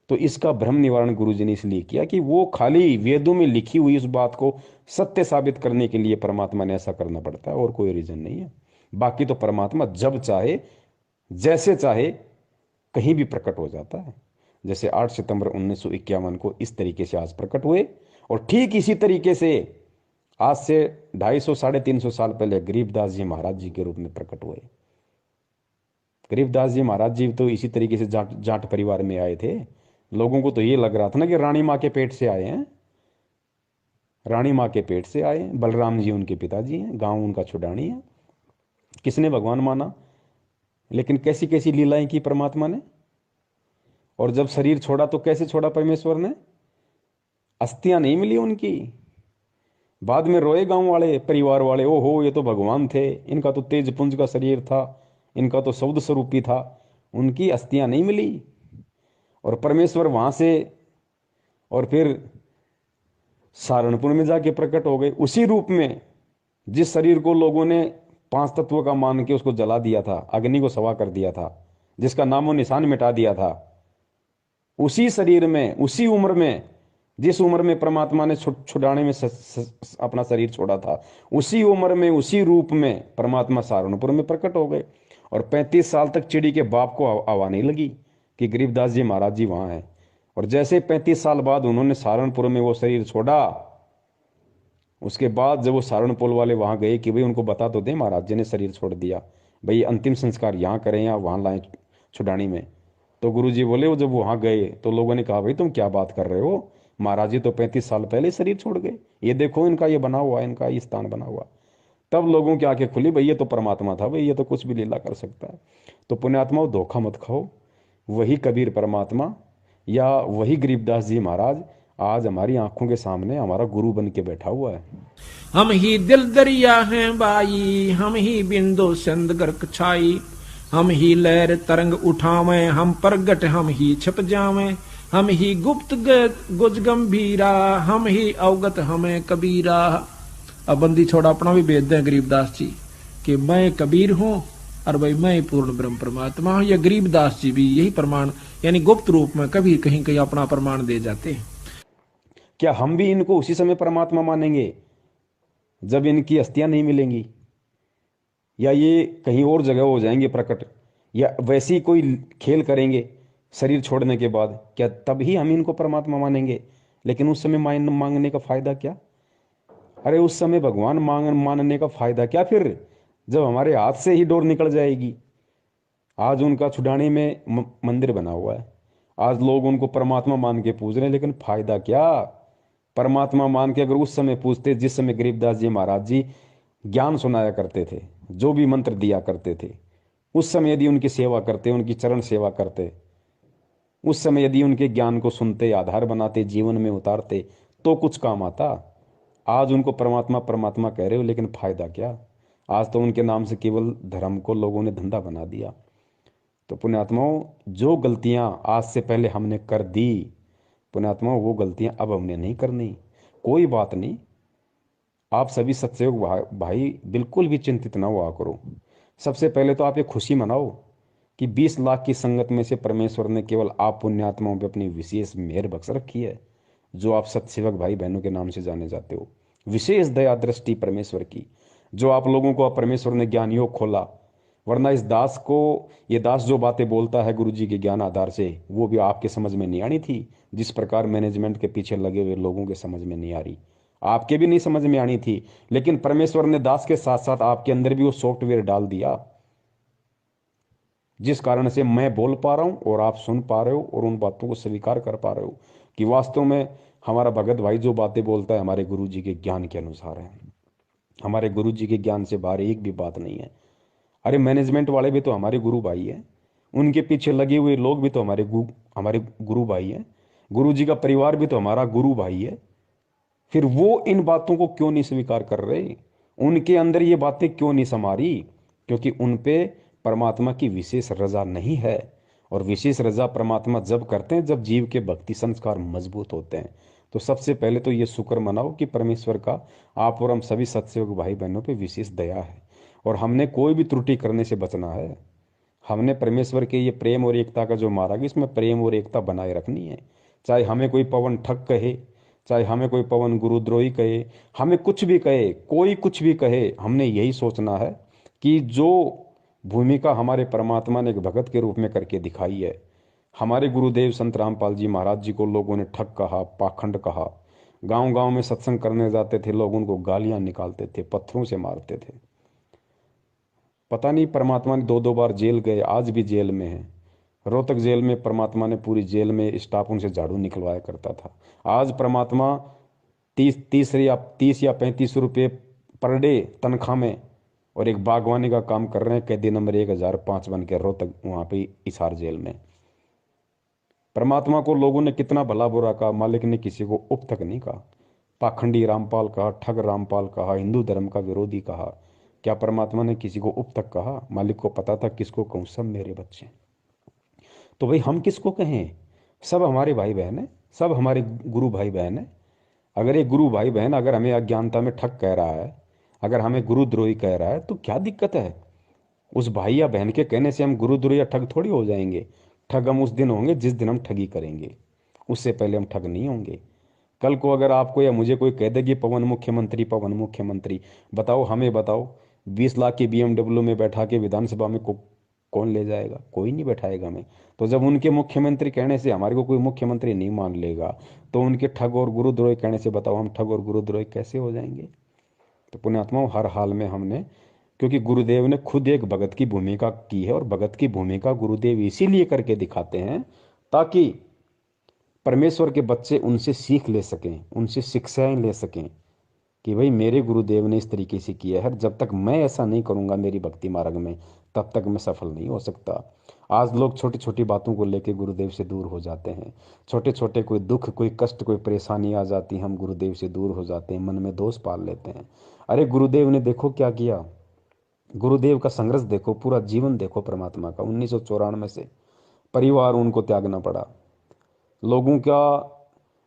A: तो इसका भ्रम निवारण गुरुजी ने इसलिए किया कि वो खाली वेदों में लिखी हुई उस बात को सत्य साबित करने के लिए परमात्मा ने ऐसा करना पड़ता है, और कोई रीजन नहीं है। बाकी तो परमात्मा जब चाहे जैसे चाहे कहीं भी प्रकट हो जाता है। जैसे 8 सितंबर 1951 को इस तरीके से आज प्रकट हुए, और ठीक इसी तरीके से आज से 250-350 साल पहले गरीबदास जी महाराज जी के रूप में प्रकट हुए। गरीबदास जी महाराज जी तो इसी तरीके से जाट परिवार में आए थे। लोगों को तो ये लग रहा था ना कि रानी माँ के पेट से आए हैं, रानी माँ के पेट से आए हैं। बलराम जी उनके पिताजी हैं, गांव उनका छुडानी है। किसने भगवान माना? लेकिन कैसी कैसी लीलाएं की परमात्मा ने। और जब शरीर छोड़ा तो कैसे छोड़ा परमेश्वर ने? अस्थियां नहीं मिली उनकी। बाद में रोए गांव वाले, परिवार वाले, ओहो ये तो भगवान थे, इनका तो तेज पुंज का शरीर था, इनका तो शब्द स्वरूपी था। उनकी अस्थियां नहीं मिली, और परमेश्वर वहां से और फिर सहारनपुर में जाके प्रकट हो गए उसी रूप में जिस शरीर को लोगों ने 5 तत्वों का मान के उसको जला दिया था, अग्नि को सवा कर दिया था, जिसका नामो निशान मिटा दिया था। उसी शरीर में, उसी उम्र में, जिस उम्र में परमात्मा ने छुड़ाने में अपना शरीर छोड़ा था, उसी उम्र में, उसी रूप में परमात्मा सहारनपुर में प्रकट हो गए। और 35 साल तक चिड़ी के बाप को हवा नहीं लगी कि गरीबदास जी महाराज जी वहां हैं। और जैसे 35 साल बाद उन्होंने सहारनपुर में वो शरीर छोड़ा, उसके बाद जब वो सहारनपुर वाले वहां गए कि भाई उनको बता तो दे महाराज जी ने शरीर छोड़ दिया, भाई अंतिम संस्कार यहाँ करें या वहां लाएं छुड़ानी में। तो गुरु जी बोले, वो जब वहां गए तो लोगों ने कहा भाई तुम क्या बात कर रहे हो, महाराज जी तो 35 साल पहले शरीर छोड़ गए, ये देखो इनका ये बना हुआ है, इनका ये स्थान बना हुआ। तब लोगों की आंखें खुली, भाई ये तो परमात्मा था, भाई ये तो कुछ भी लीला कर सकता है। तो पुण्यात्माओं, धोखा मत खाओ। वही कबीर परमात्मा या वही गरीबदास जी महाराज आज हमारी आंखों के सामने हमारा गुरु बन के बैठा हुआ है।
C: हम ही दिल दरिया हैं बाई, हम ही बिंदु सिंध गर्क छाई, हम ही लहर तरंग उठावे, हम प्रगट हम ही छिप जावे, हम ही गुप्त गुज गंभीरा, हम ही अवगत हमें कबीरा। अब बंदी छोड़ा अपना भी भेद दें गरीबदास जी कि मैं कबीर हूं और भाई मैं ही पूर्ण ब्रह्म परमात्मा हूं। या गरीबदास जी भी यही प्रमाण यानी गुप्त रूप में कभी कहीं कहीं अपना प्रमाण दे जाते हैं।
A: क्या हम भी इनको उसी समय परमात्मा मानेंगे जब इनकी अस्थियां नहीं मिलेंगी, या ये कहीं और जगह हो जाएंगे प्रकट, या वैसे ही कोई खेल करेंगे शरीर छोड़ने के बाद, क्या तभी हम इनको परमात्मा मानेंगे? लेकिन उस समय मांगने का फायदा क्या? अरे उस समय भगवान मानने का फायदा क्या फिर, जब हमारे हाथ से ही डोर निकल जाएगी। आज उनका छुड़ाने में मंदिर बना हुआ है, आज लोग उनको परमात्मा मान के पूज रहे हैं, लेकिन फायदा क्या? परमात्मा मान के अगर उस समय पूछते, जिस समय गरीबदास जी महाराज जी ज्ञान सुनाया करते थे, जो भी मंत्र दिया करते थे, उस समय यदि उनकी सेवा करते, उनकी चरण सेवा करते, उस समय यदि उनके ज्ञान को सुनते, आधार बनाते, जीवन में उतारते, तो कुछ काम आता। आज उनको परमात्मा परमात्मा कह रहे हो, लेकिन फायदा क्या? आज तो उनके नाम से केवल धर्म को लोगों ने धंधा बना दिया। तो पुण्यात्माओं, जो गलतियां आज से पहले हमने कर दी, पुण्यात्माओं वो गलतियां अब हमने नहीं करनी। कोई बात नहीं, आप सभी सत्सयोग भाई बिल्कुल भी चिंतित ना हुआ करो। सबसे पहले तो आप ये खुशी मनाओ कि 20 लाख की संगत में से परमेश्वर ने केवल आप पुण्यात्माओं पे अपनी विशेष मेहर बख्श रखी है, जो आप सत्सेवक भाई बहनों के नाम से जाने जाते हो। विशेष दया दृष्टि परमेश्वर की, जो आप लोगों को परमेश्वर ने ज्ञान योग खोला। वरना इस दास को, ये दास जो बातें बोलता है गुरु जी के ज्ञान आधार से, वो भी आपके समझ में नहीं आनी थी। जिस प्रकार मैनेजमेंट के पीछे लगे हुए लोगों के समझ में नहीं आ रही, आपके भी नहीं समझ में आनी थी। लेकिन परमेश्वर ने दास के साथ साथ आपके अंदर भी वो सॉफ्टवेयर डाल दिया, जिस कारण से मैं बोल पा रहा हूं और आप सुन पा रहे हो और उन बातों को स्वीकार कर पा रहे हो कि वास्तव में हमारा भगत भाई जो बातें बोलता है हमारे गुरु जी के ज्ञान के अनुसार है। हमारे गुरु जी के ज्ञान से बाहर एक भी बात नहीं है। अरे मैनेजमेंट वाले भी तो हमारे गुरु भाई हैं, उनके पीछे लगे हुए लोग भी तो हमारे गुरु भाई हैं, गुरु जी का परिवार भी तो हमारा गुरु भाई है। फिर वो इन बातों को क्यों नहीं स्वीकार कर रहे? उनके अंदर ये बातें क्यों नहीं समा रही? क्योंकि उन पे परमात्मा की विशेष रजा नहीं है। और विशेष रजा परमात्मा जब करते हैं जब जीव के भक्ति संस्कार मजबूत होते हैं। तो सबसे पहले तो ये शुक्र मनाओ कि परमेश्वर का आप और हम सभी सत्सेवक भाई बहनों पे विशेष दया है, और हमने कोई भी त्रुटि करने से बचना है। हमने परमेश्वर के ये प्रेम और एकता का जो मार्ग, इसमें प्रेम और एकता बनाए रखनी है। चाहे हमें कोई पवन ठग कहे, चाहे हमें कोई पवन गुरुद्रोही कहे, हमें कुछ भी कहे, कोई कुछ भी कहे, हमने यही सोचना है कि जो भूमिका हमारे परमात्मा ने एक भगत के रूप में करके दिखाई है। हमारे गुरुदेव संत रामपाल जी महाराज जी को लोगों ने ठग कहा, पाखंड कहा। गांव गांव में सत्संग करने जाते थे, लोग उनको गालियां निकालते थे, पत्थरों से मारते थे। पता नहीं परमात्मा ने 2-2 बार जेल गए, आज भी जेल में है। रोहतक जेल में परमात्मा ने पूरी जेल में स्टाफ उनसे झाड़ू निकलवाया करता था। आज परमात्मा 30 या 35 रुपये पर डे तनख्वाह में और एक बागवानी का काम कर रहे हैं, कैदी नंबर 1005 बन के रोहतक वहां पे हिसार जेल में। परमात्मा को लोगों ने कितना भला बुरा कहा, मालिक ने किसी को उप तक नहीं कहा। पाखंडी रामपाल कहा, ठग रामपाल कहा, हिंदू धर्म का विरोधी कहा। क्या परमात्मा ने किसी को उप तक कहा? मालिक को पता था किसको कहूं, सब मेरे बच्चे। तो भाई हम किसको कहें? सब हमारे भाई बहन है, सब हमारे गुरु भाई बहन है। अगर एक गुरु भाई बहन अगर हमें अज्ञानता में ठग कह रहा है, अगर हमें गुरुद्रोही कह रहा है, तो क्या दिक्कत है? उस भाई या बहन के कहने से हम गुरुद्रोही या ठग थोड़ी हो जाएंगे। ठग हम उस दिन होंगे जिस दिन हम ठगी करेंगे, उससे पहले हम ठग नहीं होंगे। कल को अगर आपको या मुझे कोई कह दे कि पवन मुख्यमंत्री, पवन मुख्यमंत्री, बताओ, हमें बताओ, 20 लाख की BMW में बैठा के विधानसभा में कौन ले जाएगा? कोई नहीं बैठाएगा हमें। तो जब उनके मुख्यमंत्री कहने से हमारे को कोई मुख्यमंत्री नहीं मान लेगा, तो उनके ठग और गुरुद्रोही कहने से बताओ हम ठग और गुरुद्रोही कैसे हो जाएंगे? तो पुण्यात्माओं, हर हाल में हमने, क्योंकि गुरुदेव ने खुद एक भगत की भूमिका की है, और भगत की भूमिका गुरुदेव इसीलिए करके दिखाते हैं ताकि परमेश्वर के बच्चे उनसे सीख ले सकें, उनसे शिक्षाएं ले सकें कि भाई मेरे गुरुदेव ने इस तरीके से किया है, जब तक मैं ऐसा नहीं करूंगा मेरी भक्ति मार्ग में, तब तक मैं सफल नहीं हो सकता। आज लोग छोटी छोटी बातों को लेकर गुरुदेव से दूर हो जाते हैं। छोटे छोटे कोई दुख, कोई कष्ट, कोई परेशानी आ जाती, हम गुरुदेव से दूर हो जाते हैं, मन में दोष पाल लेते हैं। अरे गुरुदेव ने देखो क्या किया, गुरुदेव का संघर्ष देखो, पूरा जीवन देखो परमात्मा का। 1994 से परिवार उनको त्यागना पड़ा, लोगों का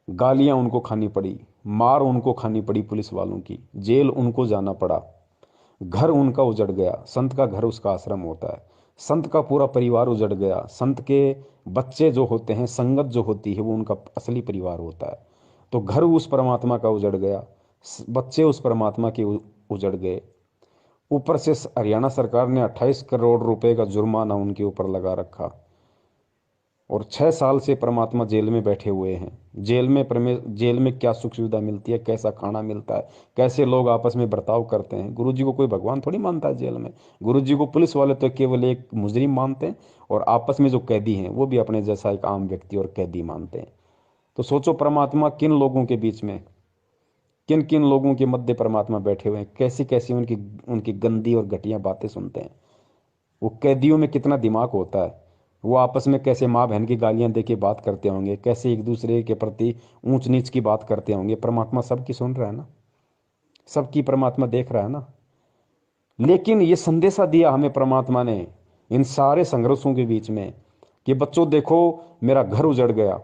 A: गालियां उनको खानी पड़ी, मार उनको खानी पड़ी पुलिस वालों की, जेल उनको जाना पड़ा, घर उनका उजड़ गया। संत का घर उसका आश्रम होता है, संत का पूरा परिवार उजड़ गया। संत के बच्चे जो होते हैं, संगत जो होती है, वो उनका असली परिवार होता है। तो घर उस परमात्मा का उजड़ गया, बच्चे उस परमात्मा के उजड़ गए। ऊपर से हरियाणा सरकार ने 28 करोड़ रुपए का जुर्माना उनके ऊपर लगा रखा, और 6 साल से परमात्मा जेल में बैठे हुए हैं। जेल में क्या सुख सुविधा मिलती है, कैसा खाना मिलता है, कैसे लोग आपस में बर्ताव करते हैं। गुरु जी को कोई भगवान थोड़ी मानता है जेल में। गुरु जी को पुलिस वाले तो केवल एक मुजरिम मानते हैं, और आपस में जो कैदी हैं वो भी अपने जैसा एक आम व्यक्ति और कैदी मानते हैं। तो सोचो परमात्मा किन लोगों के बीच में, किन किन लोगों के मध्य परमात्मा बैठे हुए हैं, कैसी कैसी उनकी उनकी गंदी और घटिया बातें सुनते हैं। वो कैदियों में कितना दिमाग होता है, वो आपस में कैसे माँ बहन की गालियां दे के बात करते होंगे, कैसे एक दूसरे के प्रति ऊंच नीच की बात करते होंगे। परमात्मा सबकी सुन रहा है ना, सबकी परमात्मा देख रहा है ना। लेकिन ये संदेशा दिया हमें परमात्मा ने इन सारे संघर्षों के बीच में कि बच्चों देखो, मेरा घर उजड़ गया,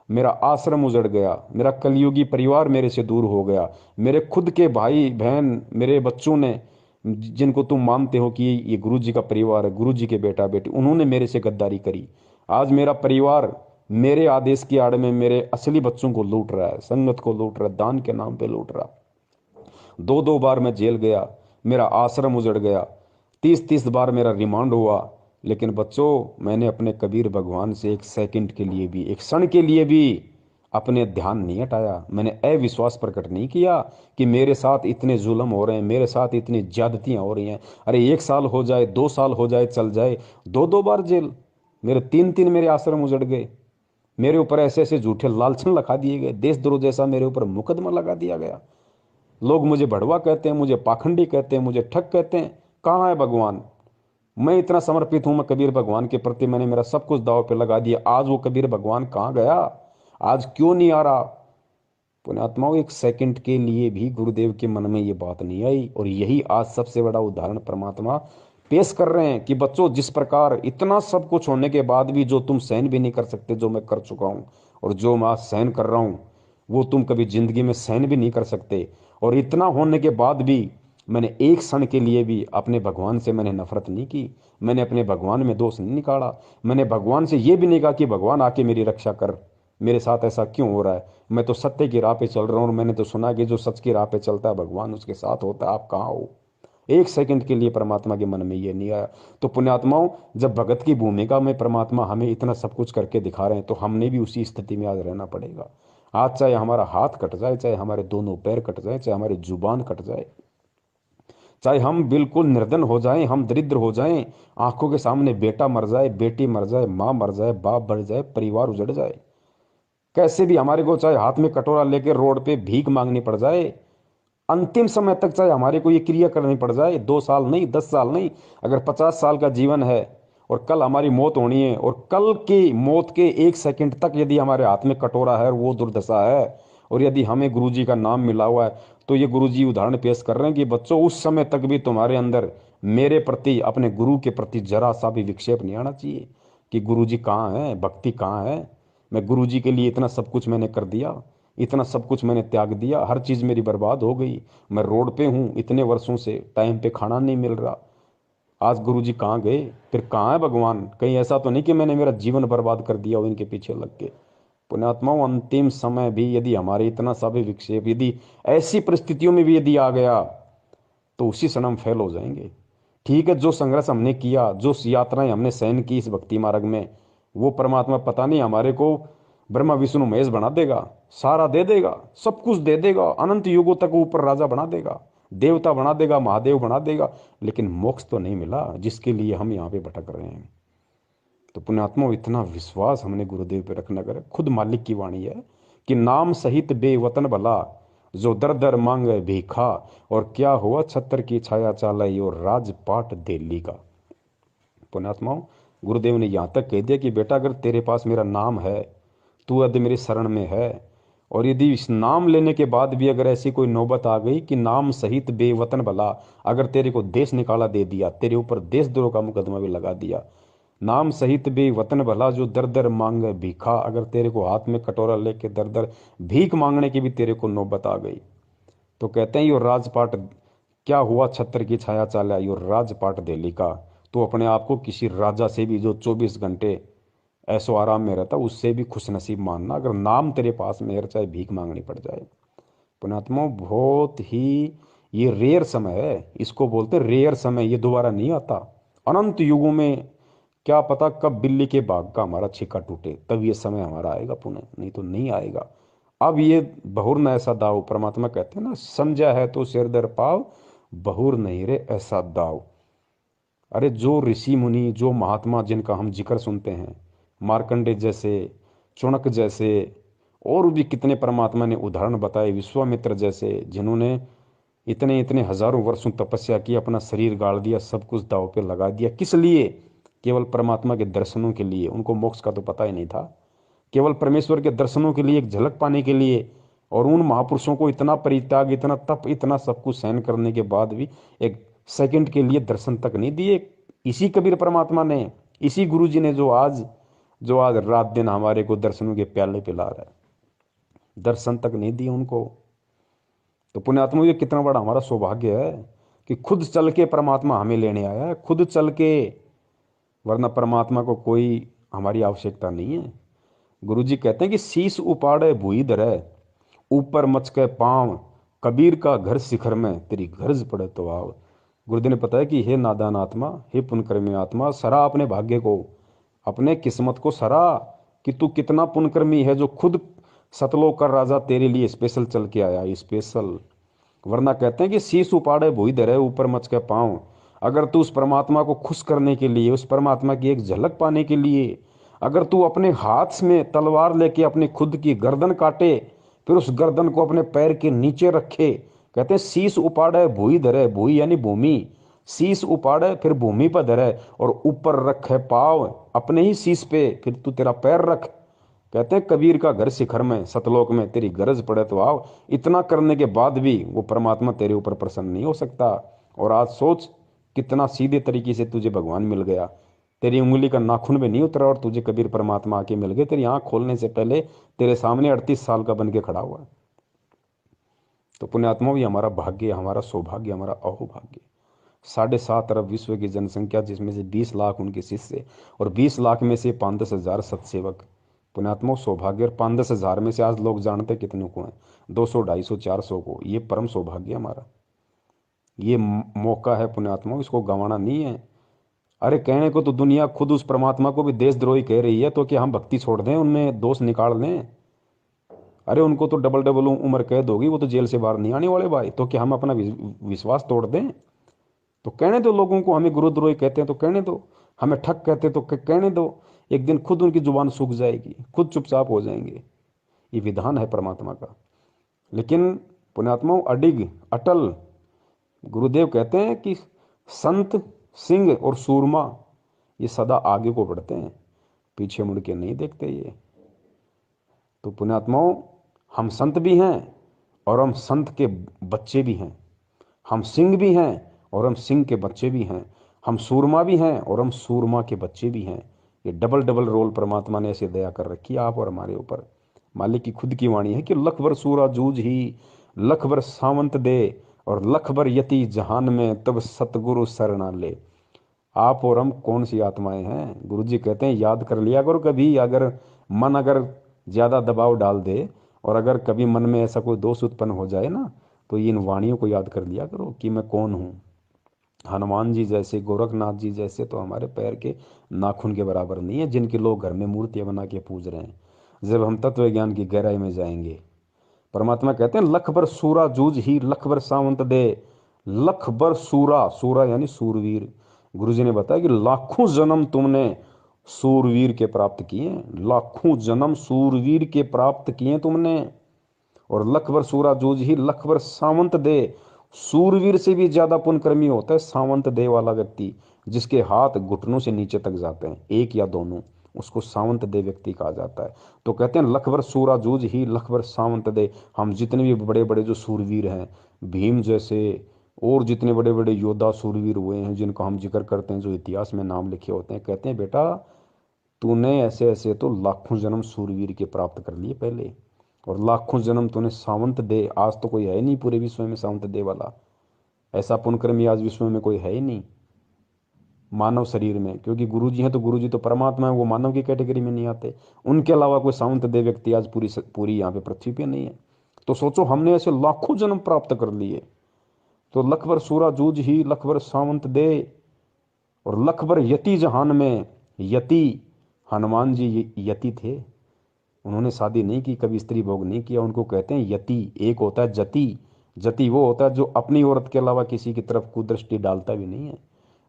A: मेरा आश्रम उजड़ गया, मेरा कलयुगी परिवार मेरे से दूर हो गया, मेरे खुद के भाई बहन, मेरे बच्चों ने, जिनको तुम मानते हो कि ये गुरु जी का परिवार है, गुरु जी के बेटा बेटी, उन्होंने मेरे से गद्दारी करी। आज मेरा परिवार मेरे आदेश की आड़ में मेरे असली बच्चों को लूट रहा है, संगत को लूट रहा है, दान के नाम पे लूट रहा। 2-2 बार मैं जेल गया, मेरा आश्रम उजड़ गया, 30-30 बार मेरा रिमांड हुआ। लेकिन बच्चों, मैंने अपने कबीर भगवान से एक सेकंड के लिए भी, एक क्षण के लिए भी अपने ध्यान नहीं हटाया। मैंने अविश्वास प्रकट नहीं किया कि मेरे साथ इतने जुल्म हो रहे हैं, मेरे साथ इतनी ज्यादतियां हो रही हैं। अरे 1 साल हो जाए, 2 साल हो जाए, चल जाए, 2-2 बार जेल, मेरे 3-3 मेरे आश्रम उजड़ गए, मेरे ऊपर ऐसे ऐसे झूठे लालछन लगा दिए गए, देशद्रोह जैसा मेरे ऊपर मुकदमा लगा दिया गया। लोग मुझे भड़वा कहते हैं, मुझे पाखंडी कहते हैं, मुझे ठग कहते हैं। कहाँ है भगवान? मैं इतना समर्पित हूं मैं कबीर भगवान के प्रति, मैंने मेरा सब कुछ दांव पे लगा दिया। आज वो कबीर भगवान कहाँ गया? आज क्यों नहीं आ रहा? पुण्यात्माओं, एक सेकंड के लिए भी गुरुदेव के मन में ये बात नहीं आई। और यही आज सबसे बड़ा उदाहरण परमात्मा पेश कर रहे हैं कि बच्चों, जिस प्रकार इतना सब कुछ होने के बाद भी जो तुम सहन भी नहीं कर सकते, जो मैं कर चुका हूं, और जो मैं आज सहन कर रहा हूं, वो तुम कभी जिंदगी में सहन भी नहीं कर सकते। और इतना होने के बाद भी मैंने एक क्षण के लिए भी अपने भगवान से मैंने नफरत नहीं की, मैंने अपने भगवान में दोष नहीं निकाला। मैंने भगवान से ये भी नहीं कहा कि भगवान आके मेरी रक्षा कर, मेरे साथ ऐसा क्यों हो रहा है, मैं तो सत्य की राह पे चल रहा हूँ। और मैंने तो सुना कि जो सच की राह पे चलता है भगवान उसके साथ होता है, आप कहाँ हो? एक सेकंड के लिए परमात्मा के मन में ये नहीं आया। तो पुण्यात्माओं, जब भगत की भूमिका में परमात्मा हमें इतना सब कुछ करके दिखा रहे हैं, तो हमने भी उसी स्थिति में आज रहना पड़ेगा। आज चाहे हमारा हाथ कट जाए, चाहे हमारे दोनों पैर कट जाए, चाहे हमारी जुबान कट जाए, चाहे हम बिल्कुल निर्धन हो जाएं, हम दरिद्र हो जाएं, आंखों के सामने बेटा मर जाए, बेटी मर जाए, माँ मर जाए, बाप मर जाए, परिवार उजड़ जाए, कैसे भी हमारे को चाहे हाथ में कटोरा लेकर रोड पे भीख मांगनी पड़ जाए, अंतिम समय तक चाहे हमारे को ये क्रिया करनी पड़ जाए, 2 साल नहीं, 10 साल नहीं, अगर 50 साल का जीवन है और कल हमारी मौत होनी है, और कल की मौत के 1 सेकंड तक यदि हमारे हाथ में कटोरा है और वो दुर्दशा है, और यदि हमें गुरु जी का नाम मिला हुआ है, तो ये गुरु जी उदाहरण पेश कर रहे हैं कि बच्चों, उस समय तक भी तुम्हारे अंदर मेरे प्रति, अपने गुरु के प्रति जरा सा भी विक्षेप नहीं आना चाहिए कि गुरु जी कहाँ है, भक्ति कहाँ है। मैं गुरु जी के लिए इतना सब कुछ मैंने कर दिया, इतना सब कुछ मैंने त्याग दिया, हर चीज़ मेरी बर्बाद हो गई, मैं रोड पे हूँ इतने वर्षों से, टाइम पे खाना नहीं मिल रहा। आज गुरु जी कहाँ गए? फिर कहाँ है भगवान? कहीं ऐसा तो नहीं कि मैंने मेरा जीवन बर्बाद कर दिया हो इनके पीछे लग के। पुण्यात्माओं, अंतिम समय भी यदि हमारे इतना सा भी विक्षेप, यदि ऐसी परिस्थितियों में भी यदि आ गया, तो उसी क्षण हम फेल हो जाएंगे। ठीक है, जो संघर्ष हमने किया, जो यात्राएं हमने सहन की इस भक्ति मार्ग में, वो परमात्मा पता नहीं हमारे को ब्रह्मा विष्णु महेश बना देगा, सारा दे देगा, सब कुछ दे देगा, अनंत युगों तक ऊपर राजा बना देगा, देवता बना देगा, महादेव बना देगा, लेकिन मोक्ष तो नहीं मिला जिसके लिए हम यहाँ पे भटक रहे हैं। तो पुण्यात्मा, इतना विश्वास हमने गुरुदेव पे रखना करे। खुद मालिक की वाणी है कि नाम सहित बेवतन भला, जो दर दर मांगे भीखा, और क्या हुआ छत्र की छाया चालाई, और राजपाट दिल्ली का। पुण्यात्माओं, गुरुदेव ने यहाँ तक कह दिया कि बेटा अगर तेरे पास मेरा नाम है, तू यदि मेरी शरण में है, और यदि इस नाम लेने के बाद भी अगर ऐसी कोई नौबत आ गई कि नाम सहित बेवतन भला, अगर तेरे को देश निकाला दे दिया, तेरे ऊपर देशद्रोह का मुकदमा भी लगा दिया, नाम सहित बेवतन भला जो दर दर मांगे भीखा, अगर तेरे को हाथ में कटोरा लेके दर दर भीख मांगने की भी तेरे को नौबत आ गई, तो कहते हैं यो राजपाट क्या हुआ, छत्र की छाया चाला, यो राजपाट दिल्ली का। तो अपने आप को किसी राजा से भी जो 24 घंटे ऐसो आराम में रहता, उससे भी खुश नसीब मानना अगर नाम तेरे पास में है, चाहे भीख मांगनी पड़ जाए। पुणात्मा बहुत ही ये रेयर समय है, इसको बोलते हैं रेयर समय, ये दोबारा नहीं आता। अनंत युगों में क्या पता कब बिल्ली के बाग का हमारा छिक्का टूटे, तब ये समय हमारा आएगा पुण्य, नहीं तो नहीं आएगा। अब ये बहुर न ऐसा दाव, परमात्मा कहते हैं ना, समझा है तो सिर दर पाव, बहुर नहीं रे ऐसा दाव। अरे जो ऋषि मुनि, जो महात्मा जिनका हम जिक्र सुनते हैं, मार्कंडे जैसे, चुणक जैसे, और भी कितने परमात्मा ने उदाहरण बताए, विश्वामित्र जैसे, जिन्होंने इतने इतने हजारों वर्षों तपस्या की, अपना शरीर गाड़ दिया, सब कुछ दाव पे लगा दिया, किस लिए? केवल परमात्मा के दर्शनों के लिए। उनको मोक्ष का तो पता ही नहीं था, केवल परमेश्वर के दर्शनों के लिए, एक झलक पाने के लिए। और उन महापुरुषों को इतना परित्याग, इतना तप, इतना सब कुछ सहन करने के बाद भी एक सेकंड के लिए दर्शन तक नहीं दिए। इसी कबीर परमात्मा ने, इसी गुरु जी ने जो आज रात दिन हमारे को दर्शनों के प्याले पिला रहा है, दर्शन तक नहीं दिए उनको। तो पुण्यात्मा, ये कितना बड़ा हमारा सौभाग्य है कि खुद चल के परमात्मा हमें लेने आया है, खुद चल के, वरना परमात्मा को कोई हमारी आवश्यकता नहीं है। गुरु जी कहते हैं कि शीश उपाड़े भूई धरे, ऊपर मचके पांव, कबीर का घर शिखर में, तेरी गर्ज पड़े तो आव। गुरुदेव ने बताया कि हे नादान आत्मा, हे पुण्यकर्मी आत्मा, सरा अपने भाग्य को, अपने किस्मत को सरा कि तू कितना पुण्यकर्मी है, जो खुद सतलोक का राजा तेरे लिए स्पेशल चल के आया, स्पेशल। वरना कहते हैं कि शीश उपाड़े भूई धरे, ऊपर मचके पांव। अगर तू उस परमात्मा को खुश करने के लिए, उस परमात्मा की एक झलक पाने के लिए, अगर तू अपने हाथ में तलवार लेके अपनी खुद की गर्दन काटे, फिर उस गर्दन को अपने पैर के नीचे रखे, कहते हैं शीश उपाड़े भूई धरे, भूई यानी भूमि, शीश उपाड़े फिर भूमि पर धरे, और ऊपर रखे पाव अपने ही शीश पे, फिर तू तेरा पैर रख। कहते हैं कबीर का घर शिखर में, सतलोक में, तेरी गरज पड़े तो आओ। इतना करने के बाद भी वो परमात्मा तेरे ऊपर प्रसन्न नहीं हो सकता। और आज सोच कितना सीधे तरीके से तुझे भगवान मिल गया, तेरी उंगली का नाखून भी नहीं उतरा और तुझे कबीर परमात्मा आके मिल गए, तेरी आंख खोलने से पहले तेरे सामने 38 साल का बन के खड़ा हुआ। तो पुण्यात्मा भी हमारा भाग्य, हमारा सौभाग्य, हमारा अहोभाग्य। 7.5 अरब विश्व की जनसंख्या, जिसमें से 20 लाख उनके शिष्य, और 20 लाख में से 5-10 हजार सत्सेवक। पुण्यात्मा सौभाग्य, और 5-10 हजार में से आज लोग जानते कितने को हैं, 200, 250, 400 को। ये परम सौभाग्य हमारा, ये मौका है पुण्यात्मा, इसको गंवाना नहीं है। अरे कहने को तो दुनिया खुद उस परमात्मा को भी देशद्रोही कह रही है, तो क्या हम भक्ति छोड़ दें, उनमें दोष निकाल दें? अरे उनको तो डबल डबल उम्र कैद होगी, वो तो जेल से बाहर नहीं आने वाले भाई। तो क्या हम अपना विश्वास तोड़ दें? तो कहने दो लोगों को, हमें गुरुद्रोही कहते हैं तो कहने दो, हमें ठग कहते हैं तो कहने दो। एक दिन खुद उनकी जुबान सूख जाएगी, खुद चुपचाप हो जाएंगे। ये विधान है परमात्मा का। लेकिन पुण्यात्माओं, अडिग अटल, गुरुदेव कहते हैं कि संत, सिंह और सूरमा ये सदा आगे को बढ़ते हैं, पीछे मुड़ के नहीं देखते ये। तो पुण्यात्माओं, हम संत भी हैं और हम संत के बच्चे भी हैं, हम सिंह भी हैं और हम सिंह के बच्चे भी हैं, हम सूरमा भी हैं और हम सूरमा के बच्चे भी हैं। ये डबल डबल रोल परमात्मा ने ऐसे दया कर रखी है आप और हमारे ऊपर। मालिक की खुद की वाणी है कि लख भर सूरा जूझ ही, लख भर सावंत दे, और लख भर यति जहान में, तब सतगुरु शरणा ले। आप और हम कौन सी आत्माएं हैं? गुरु जी कहते हैं याद कर लिया करो कभी, अगर मन अगर ज्यादा दबाव डाल दे, और अगर कभी मन में ऐसा कोई दोष उत्पन्न हो जाए ना, तो इन वाणियों को याद कर लिया करो कि मैं कौन हूँ। हनुमान जी जैसे, गोरखनाथ जी जैसे तो हमारे पैर के नाखून के बराबर नहीं है, जिनके लोग घर में मूर्तियां बना के पूज रहे हैं। जब हम तत्व ज्ञान की गहराई में जाएंगे, परमात्मा कहते हैं लख भर सूरा जूझ ही, लख भर सावंत दे, लख भर सूरा, सूरा यानी सूरवीर। गुरुजी ने बताया कि लाखों जन्म तुमने सूरवीर के प्राप्त किए, लाखों जन्म सूरवीर के प्राप्त किए तुमने। और लख भर सूरा जूझ ही, लख भर सावंत दे, सूरवीर से भी ज्यादा पुण्यकर्मी होता है सावंत दे वाला व्यक्ति, जिसके हाथ घुटनों से नीचे तक जाते हैं, एक या दोनों, उसको सावंत दे व्यक्ति कहा जाता है। तो कहते हैं लखबर सूरा जूझ ही लखबर सावंत दे। हम जितने भी बड़े बड़े जो सूरवीर हैं, भीम जैसे और जितने बड़े बड़े योद्धा सूरवीर हुए हैं जिनका हम जिक्र करते हैं, जो इतिहास में नाम लिखे होते हैं, कहते हैं बेटा तूने ऐसे ऐसे तो लाखों जन्म सूरवीर के प्राप्त कर लिए पहले, और लाखों जन्म तूने सावंत दे, आज तो कोई है नहीं पूरे विश्व में सावंत दे वाला, ऐसा पुण्यकर्मी आज विश्व में कोई है ही नहीं मानव शरीर में, क्योंकि गुरु जी हैं तो गुरु जी तो परमात्मा है, वो मानव की कैटेगरी में नहीं आते। उनके अलावा कोई सावंत दे व्यक्ति आज पूरी यहाँ पे पृथ्वी पे नहीं है। तो सोचो हमने ऐसे लाखों जन्म प्राप्त कर लिए। तो लखबर सूरा जूझ ही लखबर सावंत दे, और लखबर यति जहान में। यति, हनुमान जी यति थे, उन्होंने शादी नहीं की, कभी स्त्री भोग नहीं किया, उनको कहते हैं यति। एक होता है जति, जति वो होता है जो अपनी औरत के अलावा किसी की तरफ कुदृष्टि डालता भी नहीं है,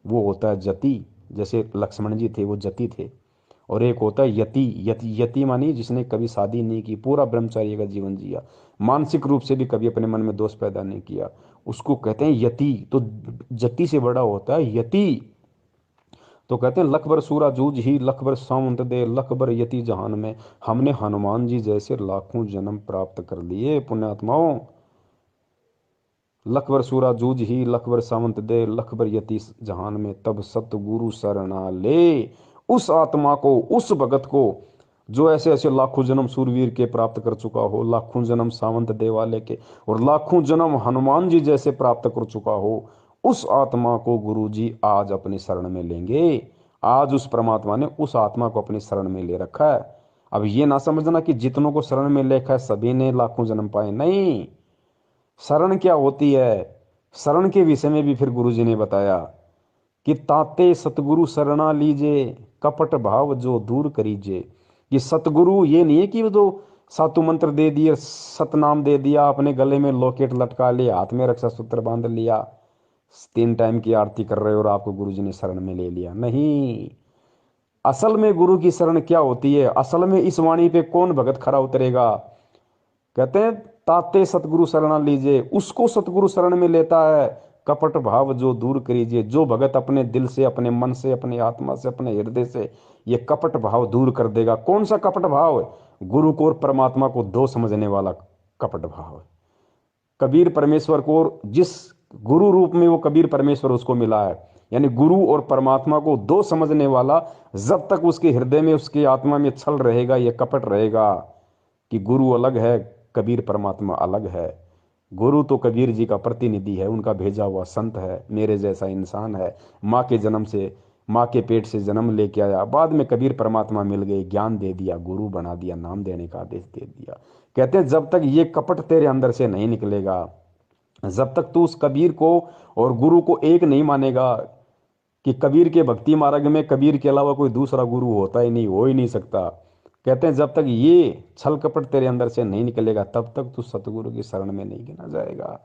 A: वो होता है जति। जैसे लक्ष्मण जी थे वो जति थे। और एक होता है यति, यति मानी जिसने कभी शादी नहीं की, पूरा ब्रह्मचार्य का जीवन जिया, मानसिक रूप से भी कभी अपने मन में दोष पैदा नहीं किया, उसको कहते हैं यति। तो जति से बड़ा होता है यति। तो कहते हैं लखबर सूरा जूझ ही लखबर सावंत दे, लखबर यति जहान में। हमने हनुमान जी जैसे लाखों जन्म प्राप्त कर लिए पुण्यात्माओं। लखबर सूरा जूझ ही लखबर सावंत दे, लखबर यति जहान में, तब सतगुरु शरणा ले। उस आत्मा को, उस भगत को जो ऐसे ऐसे लाखों जन्म सूरवीर के प्राप्त कर चुका हो, लाखों जन्म सावंत दे वाले के, और लाखों जन्म हनुमान जी जैसे प्राप्त कर चुका हो, उस आत्मा को गुरु जी आज अपनी शरण में लेंगे। आज उस परमात्मा ने उस आत्मा को अपनी शरण में ले रखा है। अब ये ना समझना कि जितनों को शरण में लेखा है सभी ने लाखों जन्म पाए, नहीं। शरण क्या होती है, शरण के विषय में भी फिर गुरु जी ने बताया कि ताते सतगुरु शरणा लीजे, कपट भाव जो दूर करीजे। कि सतगुरु ये नहीं है कि वो जो सातु मंत्र दे दिए, सतनाम दे दिया, अपने गले में लॉकेट लटका लिया, हाथ में रक्षा सूत्र बांध लिया, 3 टाइम की आरती कर रहे हो और आपको गुरु जी ने शरण में ले लिया, नहीं। असल में गुरु की शरण क्या होती है, असल में इस वाणी पे कौन भगत खरा उतरेगा। कहते हैं ताते सतगुरु शरणा लीजिए, उसको सतगुरु शरण में लेता है, कपट भाव जो दूर करीजिए। जो भगत अपने दिल से, अपने मन से, अपने आत्मा से, अपने हृदय से ये कपट भाव दूर कर देगा। कौन सा कपट भाव है, गुरु को और परमात्मा को दो समझने वाला कपट भाव है। कबीर परमेश्वर को, जिस गुरु रूप में वो कबीर परमेश्वर उसको मिला है, यानी गुरु और परमात्मा को दो समझने वाला, जब तक उसके हृदय में, उसकी आत्मा में छल रहेगा, ये कपट रहेगा कि गुरु अलग है, कबीर परमात्मा अलग है। गुरु तो कबीर जी का प्रतिनिधि है, उनका भेजा हुआ संत है, मेरे जैसा इंसान है, माँ के जन्म से, माँ के पेट से जन्म लेके आया, बाद में कबीर परमात्मा मिल गए, ज्ञान दे दिया, गुरु बना दिया, नाम देने का आदेश दे दिया। कहते हैं जब तक ये कपट तेरे अंदर से नहीं निकलेगा, जब तक तू उस कबीर को और गुरु को एक नहीं मानेगा कि कबीर के भक्ति मार्ग में कबीर के अलावा कोई दूसरा गुरु होता ही नहीं, हो ही नहीं सकता। कहते हैं जब तक ये छल कपट तेरे अंदर से नहीं निकलेगा, तब तक तू सतगुरु की शरण में नहीं गिना जाएगा।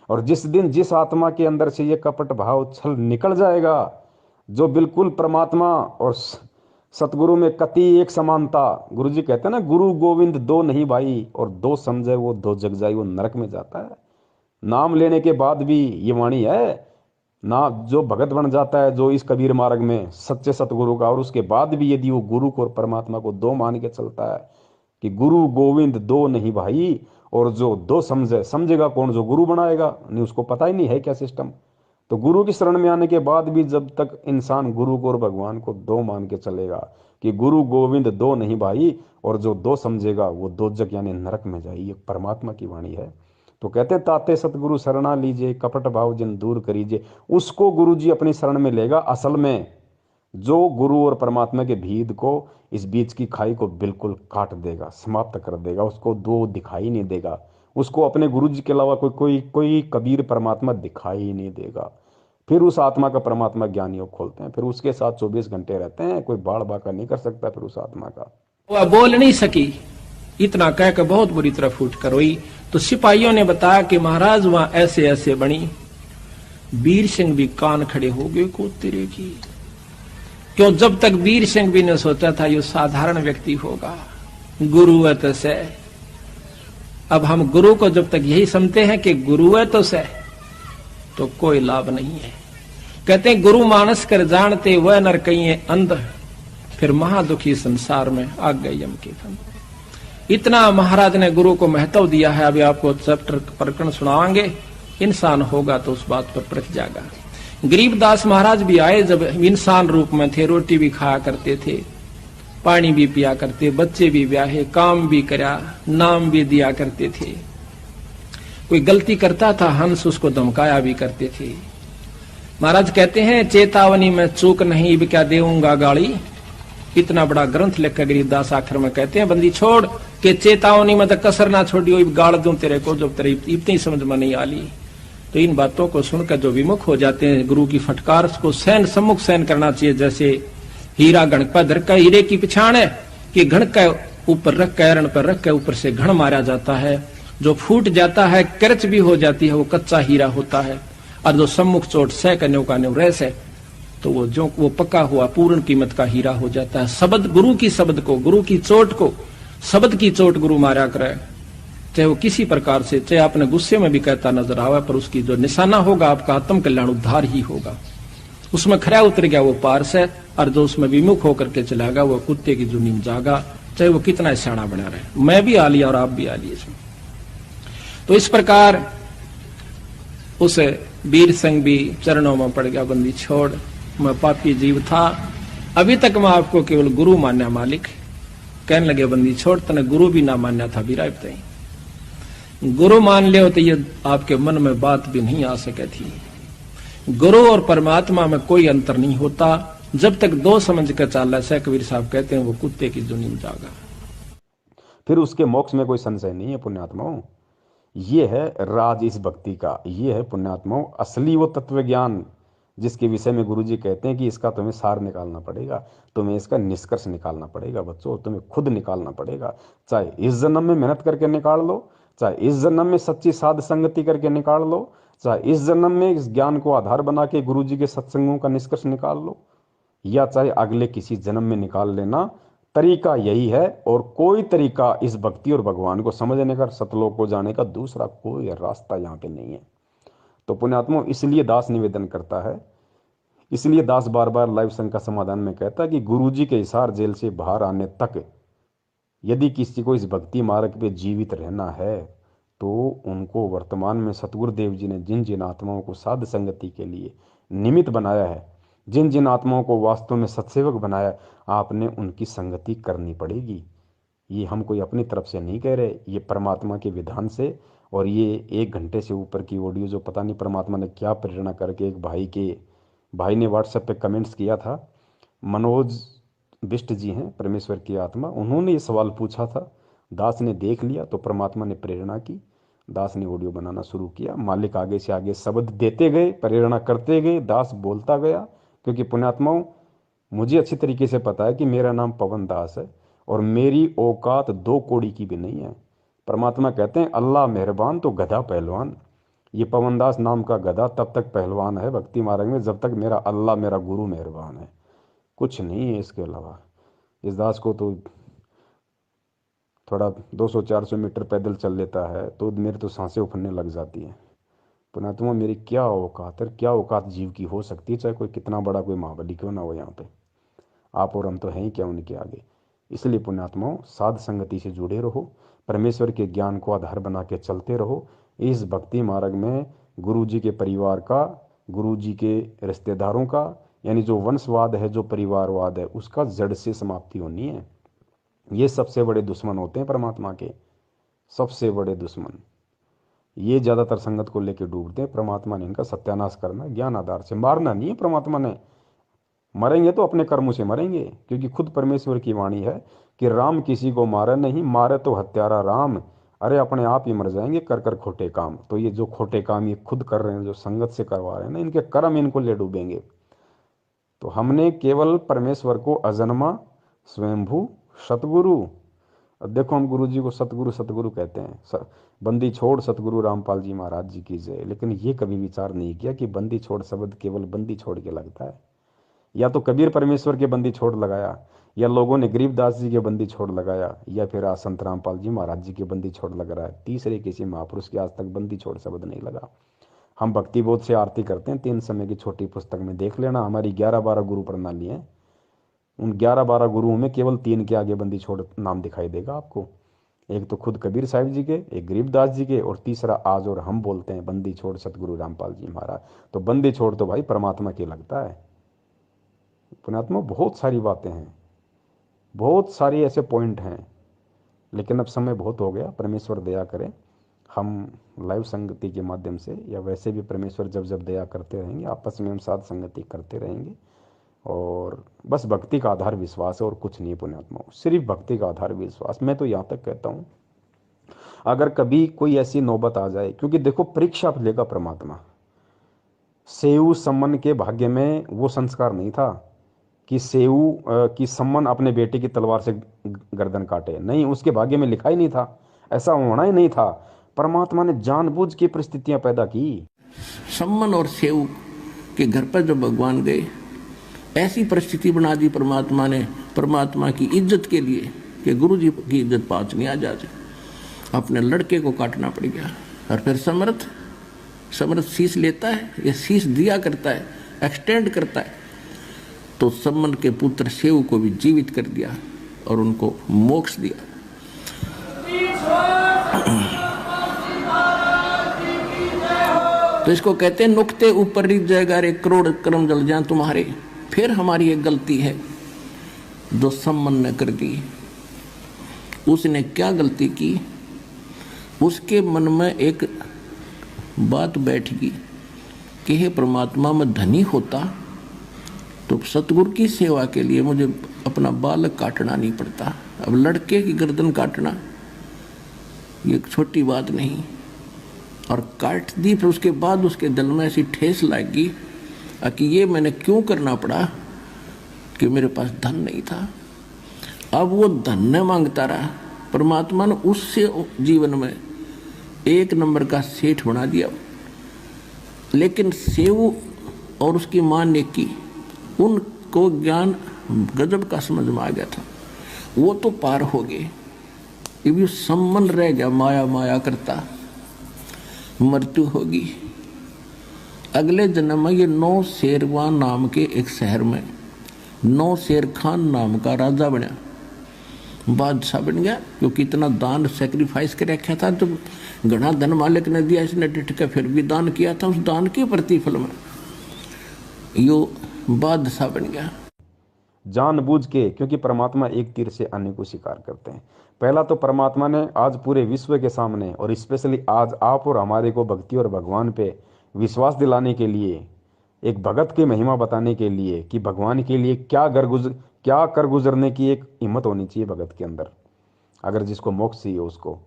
A: और जिस दिन जिस आत्मा के अंदर से ये कपट भाव छल निकल जाएगा, जो बिल्कुल परमात्मा और सतगुरु में कति एक समानता, गुरु जी कहते हैं ना, गुरु गोविंद दो नहीं भाई, और दो समझे वो दो जग जाई, वो नरक में जाता है। नाम लेने के बाद भी ये वाणी है ना, जो भगत बन जाता है, जो इस कबीर मार्ग में सच्चे सतगुरु का, और उसके बाद भी यदि वो गुरु को और परमात्मा को दो मान के चलता है कि गुरु गोविंद दो नहीं भाई, और जो दो समझेगा कौन, जो गुरु बनाएगा नहीं, उसको पता ही नहीं है क्या सिस्टम। तो गुरु की शरण में आने के बाद भी जब तक इंसान गुरु को और भगवान को दो मान के चलेगा कि गुरु गोविंद दो नहीं भाई, और जो दो समझेगा वो दो जग यानी नरक में जाए, ये परमात्मा की वाणी है। तो कहते ताते सतगुरु शरणा लीजिए, कपट भाव जिन दूर करीजिए, उसको गुरु जी अपनी शरण में लेगा। असल में जो गुरु और परमात्मा के भेद को, इस बीच की खाई को बिल्कुल काट देगा, समाप्त कर देगा, उसको दो दिखाई नहीं देगा, उसको अपने गुरु जी के अलावा कोई कबीर परमात्मा दिखाई ही नहीं देगा। फिर उस आत्मा का परमात्मा ज्ञान योग खोलते हैं, फिर उसके साथ 24 घंटे रहते हैं, कोई बाढ़ बाका नहीं कर सकता फिर उस आत्मा का।
C: वह बोल नहीं सकी, इतना कहकर बहुत बुरी तरह फूट कर रोई। तो सिपाहियों ने बताया कि महाराज वहां ऐसे ऐसे बनी। वीर सिंह भी कान खड़े हो गए को तेरे की, क्यों जब तक वीर सिंह भी ने सोचा था ये साधारण व्यक्ति होगा, गुरु है तो से। अब हम गुरु को जब तक यही समझते हैं कि गुरु है तो से, तो कोई लाभ नहीं है। कहते हैं गुरु मानस कर जानते वह नर कहीं अंध, फिर महादुखी संसार में आ गए यम के फंद। इतना महाराज ने गुरु को महत्व दिया है। अभी आपको चैप्टर प्रकरण सुनाएंगे, इंसान होगा तो उस बात पर प्रख जाएगा। गरीबदास महाराज भी आए जब इंसान रूप में थे, रोटी भी खाया करते थे, पानी भी पिया करते, बच्चे भी ब्याहे, काम भी करा, नाम भी दिया करते थे। कोई गलती करता था हंस उसको धमकाया भी करते थे। महाराज कहते हैं चेतावनी में चूक नहीं भी क्या देऊंगा गाली। इतना बड़ा ग्रंथ लिखकर गरीबदास आखिर में कहते हैं बंदी छोड़ के चेतावनी में तो कसर ना छोड़ियो, गाड़ दूं तेरे को जब तेरे इतनी समझ में नहीं आली। तो इन बातों को सुनकर जो विमुख हो जाते हैं गुरु की फटकार को सहन सम्मुख सहन करना चाहिए। जैसे हीरा घण पर धर का हीरे की पिछाड़ है कि घण का ऊपर रख के रण पर रख के ऊपर से घण मारा जाता है। जो फूट जाता है करच भी हो जाती है वो कच्चा हीरा होता है, और जो सम्मुख चोट सह करने का रस है तो वो पक्का हुआ पूर्ण कीमत का हीरा हो जाता है। शब्द गुरु की शब्द को, गुरु की चोट को, शब्द की चोट गुरु मारा करे, चाहे वो किसी प्रकार से, चाहे आपने गुस्से में भी कहता नजर आवे, पर उसकी जो निशाना होगा आपका आत्म कल्याण उद्धार ही होगा। उसमें खरा उतर गया वो पार से, और जो उसमें विमुख होकर के चलागा वो कुत्ते की जुनीम जागा, चाहे वो कितना सियाना बना रहे। मैं भी आ लिया और आप भी आ लिए इसमें। तो इस प्रकार उस वीर संग भी चरणों में पड़ गया, बंदी छोड़, मैं पापी जीव था, अभी तक मैं आपको केवल गुरु मान्या मालिक। कहने लगे बंदी छोड़, तने गुरु भी ना मान्या था बिराब तई, गुरु मान ले तो ये आपके मन में बात भी नहीं आ सके थी। गुरु और परमात्मा में कोई अंतर नहीं होता, जब तक दो समझ कर चाला से कबीर साहब कहते हैं वो कुत्ते की जुनीम जागा।
A: फिर उसके मोक्ष में कोई संशय नहीं है पुण्यात्माओं। ये है राज इस भक्ति का, ये है पुण्यात्माओं असली वो तत्व ज्ञान जिसके विषय में गुरुजी कहते हैं कि इसका तुम्हें सार निकालना पड़ेगा, तुम्हें इसका निष्कर्ष निकालना पड़ेगा बच्चों, तुम्हें खुद निकालना पड़ेगा। चाहे इस जन्म में मेहनत करके निकाल लो, चाहे इस जन्म में सच्ची साध संगति करके निकाल लो, चाहे इस जन्म में इस ज्ञान को आधार बना के गुरुजी के सत्संगों का निष्कर्ष निकाल लो, या चाहे अगले किसी जन्म में निकाल लेना। तरीका यही है, और कोई तरीका इस भक्ति और भगवान को समझने का, सतलोक को जाने का दूसरा कोई रास्ता यहाँ पे नहीं है। तो पुण्यात्मा इसलिए दास निवेदन करता है, इसलिए दास बार बार लाइव संघ का समाधान में कहता है कि गुरुजी के हिसार जेल से बाहर आने तक यदि किसी को इस भक्ति मार्ग पे जीवित रहना है तो उनको वर्तमान में सतगुरुदेव जी ने जिन जिन आत्माओं को साध संगति के लिए निमित्त बनाया है, जिन जिन आत्माओं को वास्तव में सत्सेवक बनाया, आपने उनकी संगति करनी पड़ेगी। ये हम कोई अपनी तरफ से नहीं कह रहे, ये परमात्मा के विधान से। और ये 1 घंटे से ऊपर की ऑडियो जो पता नहीं परमात्मा ने क्या प्रेरणा करके, एक भाई ने व्हाट्सएप पे कमेंट्स किया था, मनोज बिष्ट जी हैं परमेश्वर की आत्मा, उन्होंने ये सवाल पूछा था, दास ने देख लिया तो परमात्मा ने प्रेरणा की, दास ने ऑडियो बनाना शुरू किया। मालिक आगे से आगे शब्द देते गए, प्रेरणा करते गए, दास बोलता गया। क्योंकि पुण्यात्माओं मुझे अच्छी तरीके से पता है कि मेरा नाम पवन दास है और मेरी औकात 2 कौड़ी की भी नहीं है। परमात्मा कहते हैं अल्लाह मेहरबान तो गधा पहलवान। ये पवन दास नाम का गधा तब तक पहलवान है भक्ति मार्ग में जब तक मेरा अल्लाह मेरा गुरु मेहरबान है, कुछ नहीं है इसके अलावा। इस दास को तो थोड़ा 200-400 मीटर पैदल चल लेता है तो मेरे तो सांसें उफरने लग जाती हैं। पुण्यात्मा मेरी क्या औकात है, क्या औकात जीव की हो सकती है, चाहे कोई कितना बड़ा कोई महाबली क्यों ना हो। यहाँ पे आप और हम तो हैं ही क्या उनके आगे। इसलिए पुण्यात्माओं साध संगति से जुड़े रहो, परमेश्वर के ज्ञान को आधार बना के चलते रहो। इस भक्ति मार्ग में गुरु जी के परिवार का, गुरु जी के रिश्तेदारों का, यानी जो वंशवाद है, जो परिवारवाद है, उसका जड़ से समाप्ति होनी है। ये सबसे बड़े दुश्मन होते हैं परमात्मा के, सबसे बड़े दुश्मन। ये ज़्यादातर संगत को लेकर डूबते हैं। परमात्मा ने इनका सत्यानाश करना, ज्ञान आधार से मारना नहीं है। परमात्मा ने मरेंगे तो अपने कर्मों से मरेंगे, क्योंकि खुद परमेश्वर की वाणी है कि राम किसी को मारे नहीं, मारे तो हत्यारा राम। अरे अपने आप ही मर जाएंगे कर कर खोटे काम। तो ये जो खोटे काम ये खुद कर रहे हैं, जो संगत से करवा रहे हैं ना, इनके कर्म इनको ले डूबेंगे। तो हमने केवल परमेश्वर को अजन्मा स्वयंभू सतगुरु, देखो हम गुरु जी को सतगुरु सतगुरु कहते हैं। बंदी छोड़ सतगुरु रामपाल जी महाराज जी की जय। लेकिन ये कभी विचार नहीं किया कि बंदी छोड़ शब्द केवल बंदी छोड़ के लगता है, या तो कबीर परमेश्वर के बंदी छोड़ लगाया, या लोगों ने गरीबदास जी के बंदी छोड़ लगाया, या फिर आज संत रामपाल जी महाराज जी के बंदी छोड़ लग रहा है। तीसरे किसी महापुरुष के आज तक बंदी छोड़ शब्द नहीं लगा। हम भक्ति बोध से आरती करते हैं, 3 समय की छोटी पुस्तक में देख लेना, हमारी 11-12 गुरु प्रणाली है। उन 11-12 गुरुओं में केवल 3 के आगे बंदी छोड़ नाम दिखाई देगा आपको। एक तो खुद कबीर साहिब जी के, एक गरीबदास जी के, और तीसरा आज और हम बोलते हैं बंदी छोड़ सतगुरु रामपाल जी महाराज। तो बंदी छोड़ तो भाई परमात्मा की लगता है। पुण्यात्मा बहुत सारी बातें हैं, बहुत सारी ऐसे पॉइंट हैं, लेकिन अब समय बहुत हो गया। परमेश्वर दया करे, हम लाइव संगति के माध्यम से या वैसे भी परमेश्वर जब जब दया करते रहेंगे, आपस में हम साथ संगति करते रहेंगे। और बस भक्ति का आधार विश्वास है और कुछ नहीं पुण्यात्मा, सिर्फ भक्ति का आधार विश्वास। मैं तो यहाँ तक कहता हूँ, अगर कभी कोई ऐसी नौबत आ जाए, क्योंकि देखो परीक्षा लेगा परमात्मा। सेऊ सम्मन के भाग्य में वो संस्कार नहीं था कि सेऊ की सम्मन अपने बेटे की तलवार से गर्दन काटे, नहीं, उसके भाग्य में लिखा ही नहीं था, ऐसा होना ही नहीं था। परमात्मा ने जानबूझ के परिस्थितियां पैदा की।
C: सम्मन और सेऊ के घर पर जब भगवान गए, ऐसी परिस्थिति बना दी परमात्मा ने, परमात्मा की इज्जत के लिए कि गुरु जी की इज्जत पाँच नहीं आ जाती, अपने लड़के को काटना पड़ गया। और फिर समर्थ शीश लेता है, या शीश दिया करता है, एक्सटेंड करता है, तो सम्मन के पुत्र सेऊ को भी जीवित कर दिया और उनको मोक्ष दिया। तो इसको कहते हैं नुक्ते ऊपर रिझ जाएगा रे करोड़ कर्म जल जाएं तुम्हारे। फिर हमारी एक गलती है जो सम्मन ने कर दी। उसने क्या गलती की? उसके मन में एक बात बैठ गई कि हे परमात्मा, मैं धनी होता तो सतगुरु की सेवा के लिए मुझे अपना बालक काटना नहीं पड़ता। अब लड़के की गर्दन काटना ये एक छोटी बात नहीं, और काट दी। फिर उसके बाद उसके दिल में ऐसी ठेस लगी कि ये मैंने क्यों करना पड़ा, कि मेरे पास धन नहीं था। अब वो धन न मांगता रहा, परमात्मा ने उससे जीवन में 1 नंबर का सेठ बना दिया। लेकिन सेऊ और उसकी मां ने की, उनको ज्ञान गजब का समझ में आ गया था, वो तो पार हो गए। ये सम्मन रह गया, माया माया करता, मृत्यु होगी। अगले जन्म में ये नौशेरवान नाम के एक शहर में नौशेर खान नाम का राजा बना, बादशाह बन गया, क्योंकि इतना दान सेक्रीफाइस कर रखा था। जब घना धन मालिक ने दिया, इसने डिट के फिर भी दान किया था, उस दान के प्रतिफल में यो बादशाह बन गया।
A: जानबूझ के, क्योंकि परमात्मा एक तीर से अन्य को शिकार करते हैं। पहला तो परमात्मा ने आज पूरे विश्व के सामने, और स्पेशली आज आप और हमारे को भक्ति और भगवान पे विश्वास दिलाने के लिए, एक भगत की महिमा बताने के लिए कि भगवान के लिए क्या कर गुजरने की एक हिम्मत होनी चाहिए भगत के अंदर। अगर जिसको मोक्ष चाहिए उसको,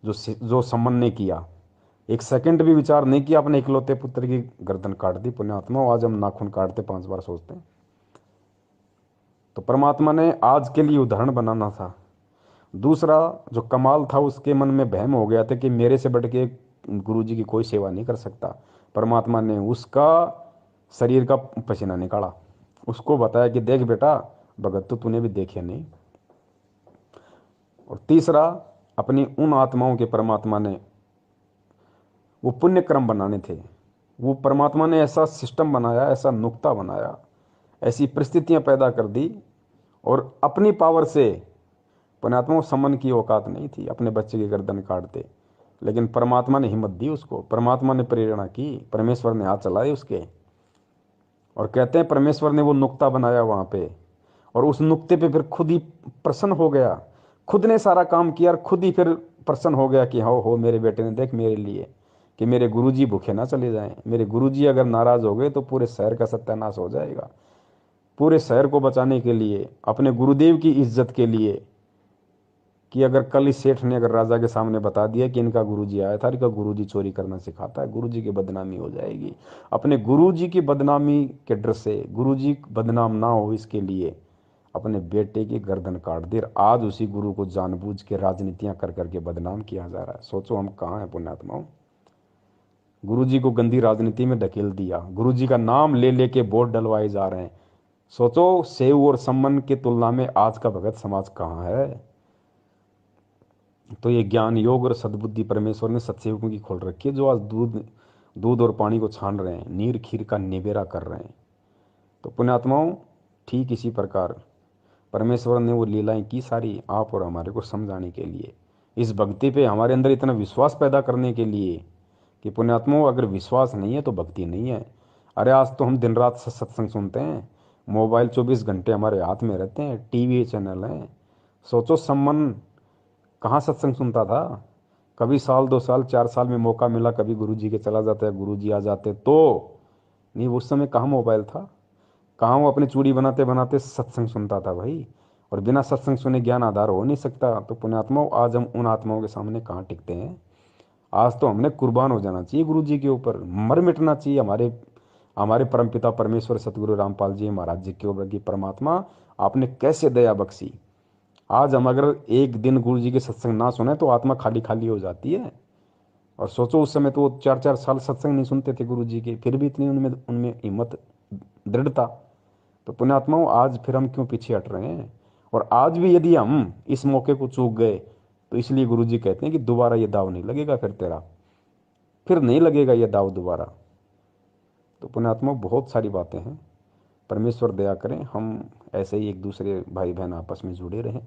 A: जो सम्मन ने किया, एक सेकंड भी विचार नहीं किया, अपने इकलौते पुत्र की गर्दन काट दी। पुण्यात्मा, आज हम नाखून काटते 5 बार सोचते हैं। तो परमात्मा ने आज के लिए उदाहरण बनाना था। दूसरा जो कमाल था, उसके मन में वहम हो गया था कि मेरे से बढ़ के गुरु जी की कोई सेवा नहीं कर सकता। परमात्मा ने उसका शरीर का पसीना निकाला, उसको बताया कि देख बेटा, भगत तो तूने भी देखे नहीं। और तीसरा, अपनी उन आत्माओं के परमात्मा ने वो पुण्य क्रम बनाने थे। वो परमात्मा ने ऐसा सिस्टम बनाया, ऐसा नुक्ता बनाया, ऐसी परिस्थितियां पैदा कर दी, और अपनी पावर से पुण्यात्मा को सम्मन की औकात नहीं थी, अपने बच्चे की गर्दन काटते, लेकिन परमात्मा ने हिम्मत दी उसको, परमात्मा ने प्रेरणा की, परमेश्वर ने हाथ चलाए उसके। और कहते हैं परमेश्वर ने वो नुक्ता बनाया वहाँ पे, और उस नुक्ते पे फिर खुद ही प्रसन्न हो गया, खुद ने सारा काम किया और खुद ही फिर प्रसन्न हो गया कि हो मेरे बेटे ने देख मेरे लिए, कि मेरे गुरुजी भूखे ना चले जाएं। मेरे गुरुजी अगर नाराज हो गए तो पूरे शहर का सत्यानाश हो जाएगा। पूरे शहर को बचाने के लिए, अपने गुरुदेव की इज्जत के लिए, कि अगर कल इस सेठ ने अगर राजा के सामने बता दिया कि इनका गुरुजी आया था, इनका गुरुजी चोरी करना सिखाता है, गुरुजी की बदनामी हो जाएगी। अपने गुरुजी की बदनामी के डर से, गुरुजी बदनाम ना हो इसके लिए अपने बेटे की गर्दन काट दी। आज उसी गुरु को जानबूझ के राजनीतियां कर करके बदनाम किया जा रहा है। सोचो हम कहाँ हैं पुण्यात्माओं। गुरुजी को गंदी राजनीति में ढकेल दिया, गुरुजी का नाम ले लेके वोट डलवाए जा रहे हैं। सोचो सेव और सम्मन की तुलना में आज का भगत समाज कहाँ है। तो ये ज्ञान योग और सद्बुद्धि परमेश्वर ने सत्सेवकों की खोल रखी है, जो आज दूध दूध और पानी को छान रहे हैं, नीर खीर का निबेरा कर रहे हैं। तो पुण्यात्माओं, ठीक इसी प्रकार परमेश्वर ने वो लीलाएं की सारी आप और हमारे को समझाने के लिए, इस भक्ति पे हमारे अंदर इतना विश्वास पैदा करने के लिए कि पुण्यात्माओं, अगर विश्वास नहीं है तो भक्ति नहीं है। अरे आज तो हम दिन रात सत्संग सुनते हैं, मोबाइल 24 घंटे हमारे हाथ में रहते हैं, टीवी चैनल हैं। सोचो सम्मन कहाँ सत्संग सुनता था? कभी साल 2 साल 4 साल में मौका मिला, कभी गुरुजी के चला जाता है, गुरुजी आ जाते तो नहीं। उस समय कहाँ मोबाइल था, कहाँ वो अपनी चूड़ी बनाते बनाते सत्संग सुनता था भाई। और बिना सत्संग सुने ज्ञान आधार हो नहीं सकता। तो पुण्यात्माओं, आज हम उन आत्माओं के सामने कहाँ टिकते हैं? आज तो हमने कुर्बान हो जाना चाहिए गुरु जी के ऊपर, मर मिटना चाहिए हमारे हमारे परमपिता परमेश्वर सतगुरु रामपाल जी महाराज जी के ऊपर कि परमात्मा आपने कैसे दया बख्शी। आज हम अगर एक दिन गुरु जी के सत्संग ना सुने तो आत्मा खाली खाली हो जाती है। और सोचो उस समय तो वो 4-4 साल सत्संग नहीं सुनते थे गुरु जी के, फिर भी इतनी उनमें उनमें हिम्मत, दृढ़ता। तो पुण्यात्माओं, आज फिर हम क्यों पीछे हट रहे हैं? और आज भी यदि हम इस मौके को चूक गए तो इसलिए गुरु जी कहते हैं कि दोबारा ये दाव नहीं लगेगा, फिर नहीं लगेगा ये दाव दोबारा। तो पुण्यात्माओं, बहुत सारी बातें हैं। परमेश्वर दया करें, हम ऐसे ही एक दूसरे भाई बहन आपस में जुड़े रहें।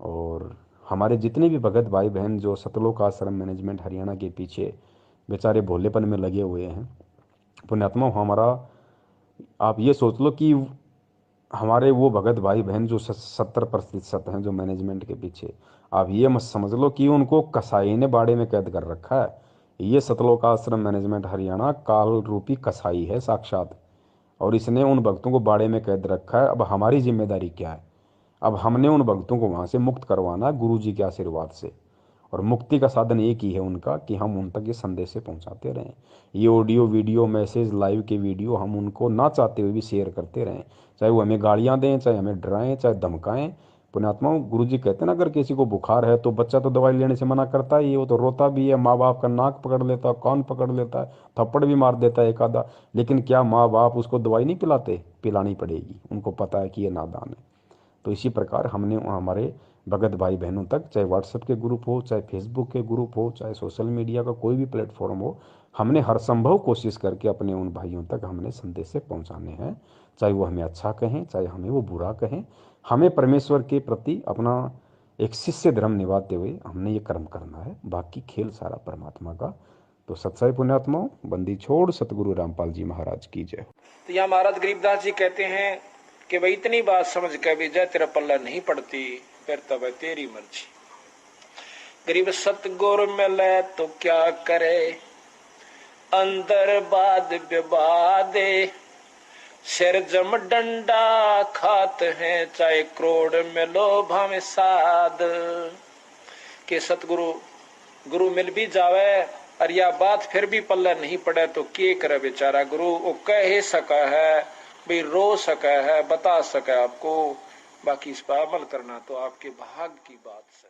A: और हमारे जितने भी भगत भाई बहन जो सतलोक आश्रम मैनेजमेंट हरियाणा के पीछे बेचारे भोलेपन में लगे हुए हैं, पुण्यात्माओं, हमारा आप ये सोच लो कि हमारे वो भगत भाई बहन जो 70% हैं जो मैनेजमेंट के पीछे, आप ये मत समझ लो कि उनको कसाई ने बाड़े में कैद कर रखा है। ये सतलोक आश्रम मैनेजमेंट हरियाणा काल रूपी कसाई है साक्षात, और इसने उन भक्तों को बाड़े में कैद रखा है। अब हमारी जिम्मेदारी क्या है? अब हमने उन भक्तों को वहाँ से मुक्त करवाना है गुरु जी के आशीर्वाद से। और मुक्ति का साधन एक ही है उनका कि हम उन तक ये संदेश से पहुँचाते रहें। ये ऑडियो वीडियो मैसेज लाइव के वीडियो हम उनको ना चाहते हुए भी शेयर करते रहें, चाहे वो हमें गालियाँ दें, चाहे हमें डराएं, चाहे धमकाएं। पुण्यात्माओं, गुरु जी कहते हैं ना, अगर किसी को बुखार है तो बच्चा तो दवाई लेने से मना करता है, ये वो तो रोता भी है, माँ बाप का नाक पकड़ लेता है, कान पकड़ लेता है, थप्पड़ भी मार देता है एक आधा। लेकिन क्या माँ बाप उसको दवाई नहीं पिलाते? पिलानी पड़ेगी, उनको पता है कि ये नादान है। तो इसी प्रकार हमने हमारे भगत भाई बहनों तक, चाहे व्हाट्सएप के ग्रुप हो, चाहे फेसबुक के ग्रुप हो, चाहे सोशल मीडिया का कोई भी प्लेटफॉर्म हो, हमने हर संभव कोशिश करके अपने उन भाइयों तक हमने संदेश से पहुंचाने हैं। चाहे वो हमें अच्छा कहें, चाहे हमें वो बुरा कहें, हमें परमेश्वर के प्रति अपना एक शिष्य धर्म निभाते हुए हमने ये कर्म करना है। बाकी खेल सारा परमात्मा का। तो सच्चाई पुण्यात्माओं, बंदी छोड़ सतगुरु रामपाल जी महाराज की जय।
C: तो यहाँ महाराज गरीबदास जी कहते हैं कि भाई इतनी बात समझ के भी जय तेरा पल्ला नहीं पड़ती, फिर तब है तेरी मर्जी। गरीब सतगुरु मिले तो क्या करे, अंदर बाद विवादे, सिर जम डंडा खात हैं, चाहे करोड़ मिलो भावे साध। के सतगुरु गुरु मिल भी जावे और या बात फिर भी पल्ला नहीं पड़े तो के करे बेचारा गुरु। वो कह ही सका है भाई, रो सका है, बता सका आपको, बाकी इस पर अमल करना तो आपके भाग की बात सर।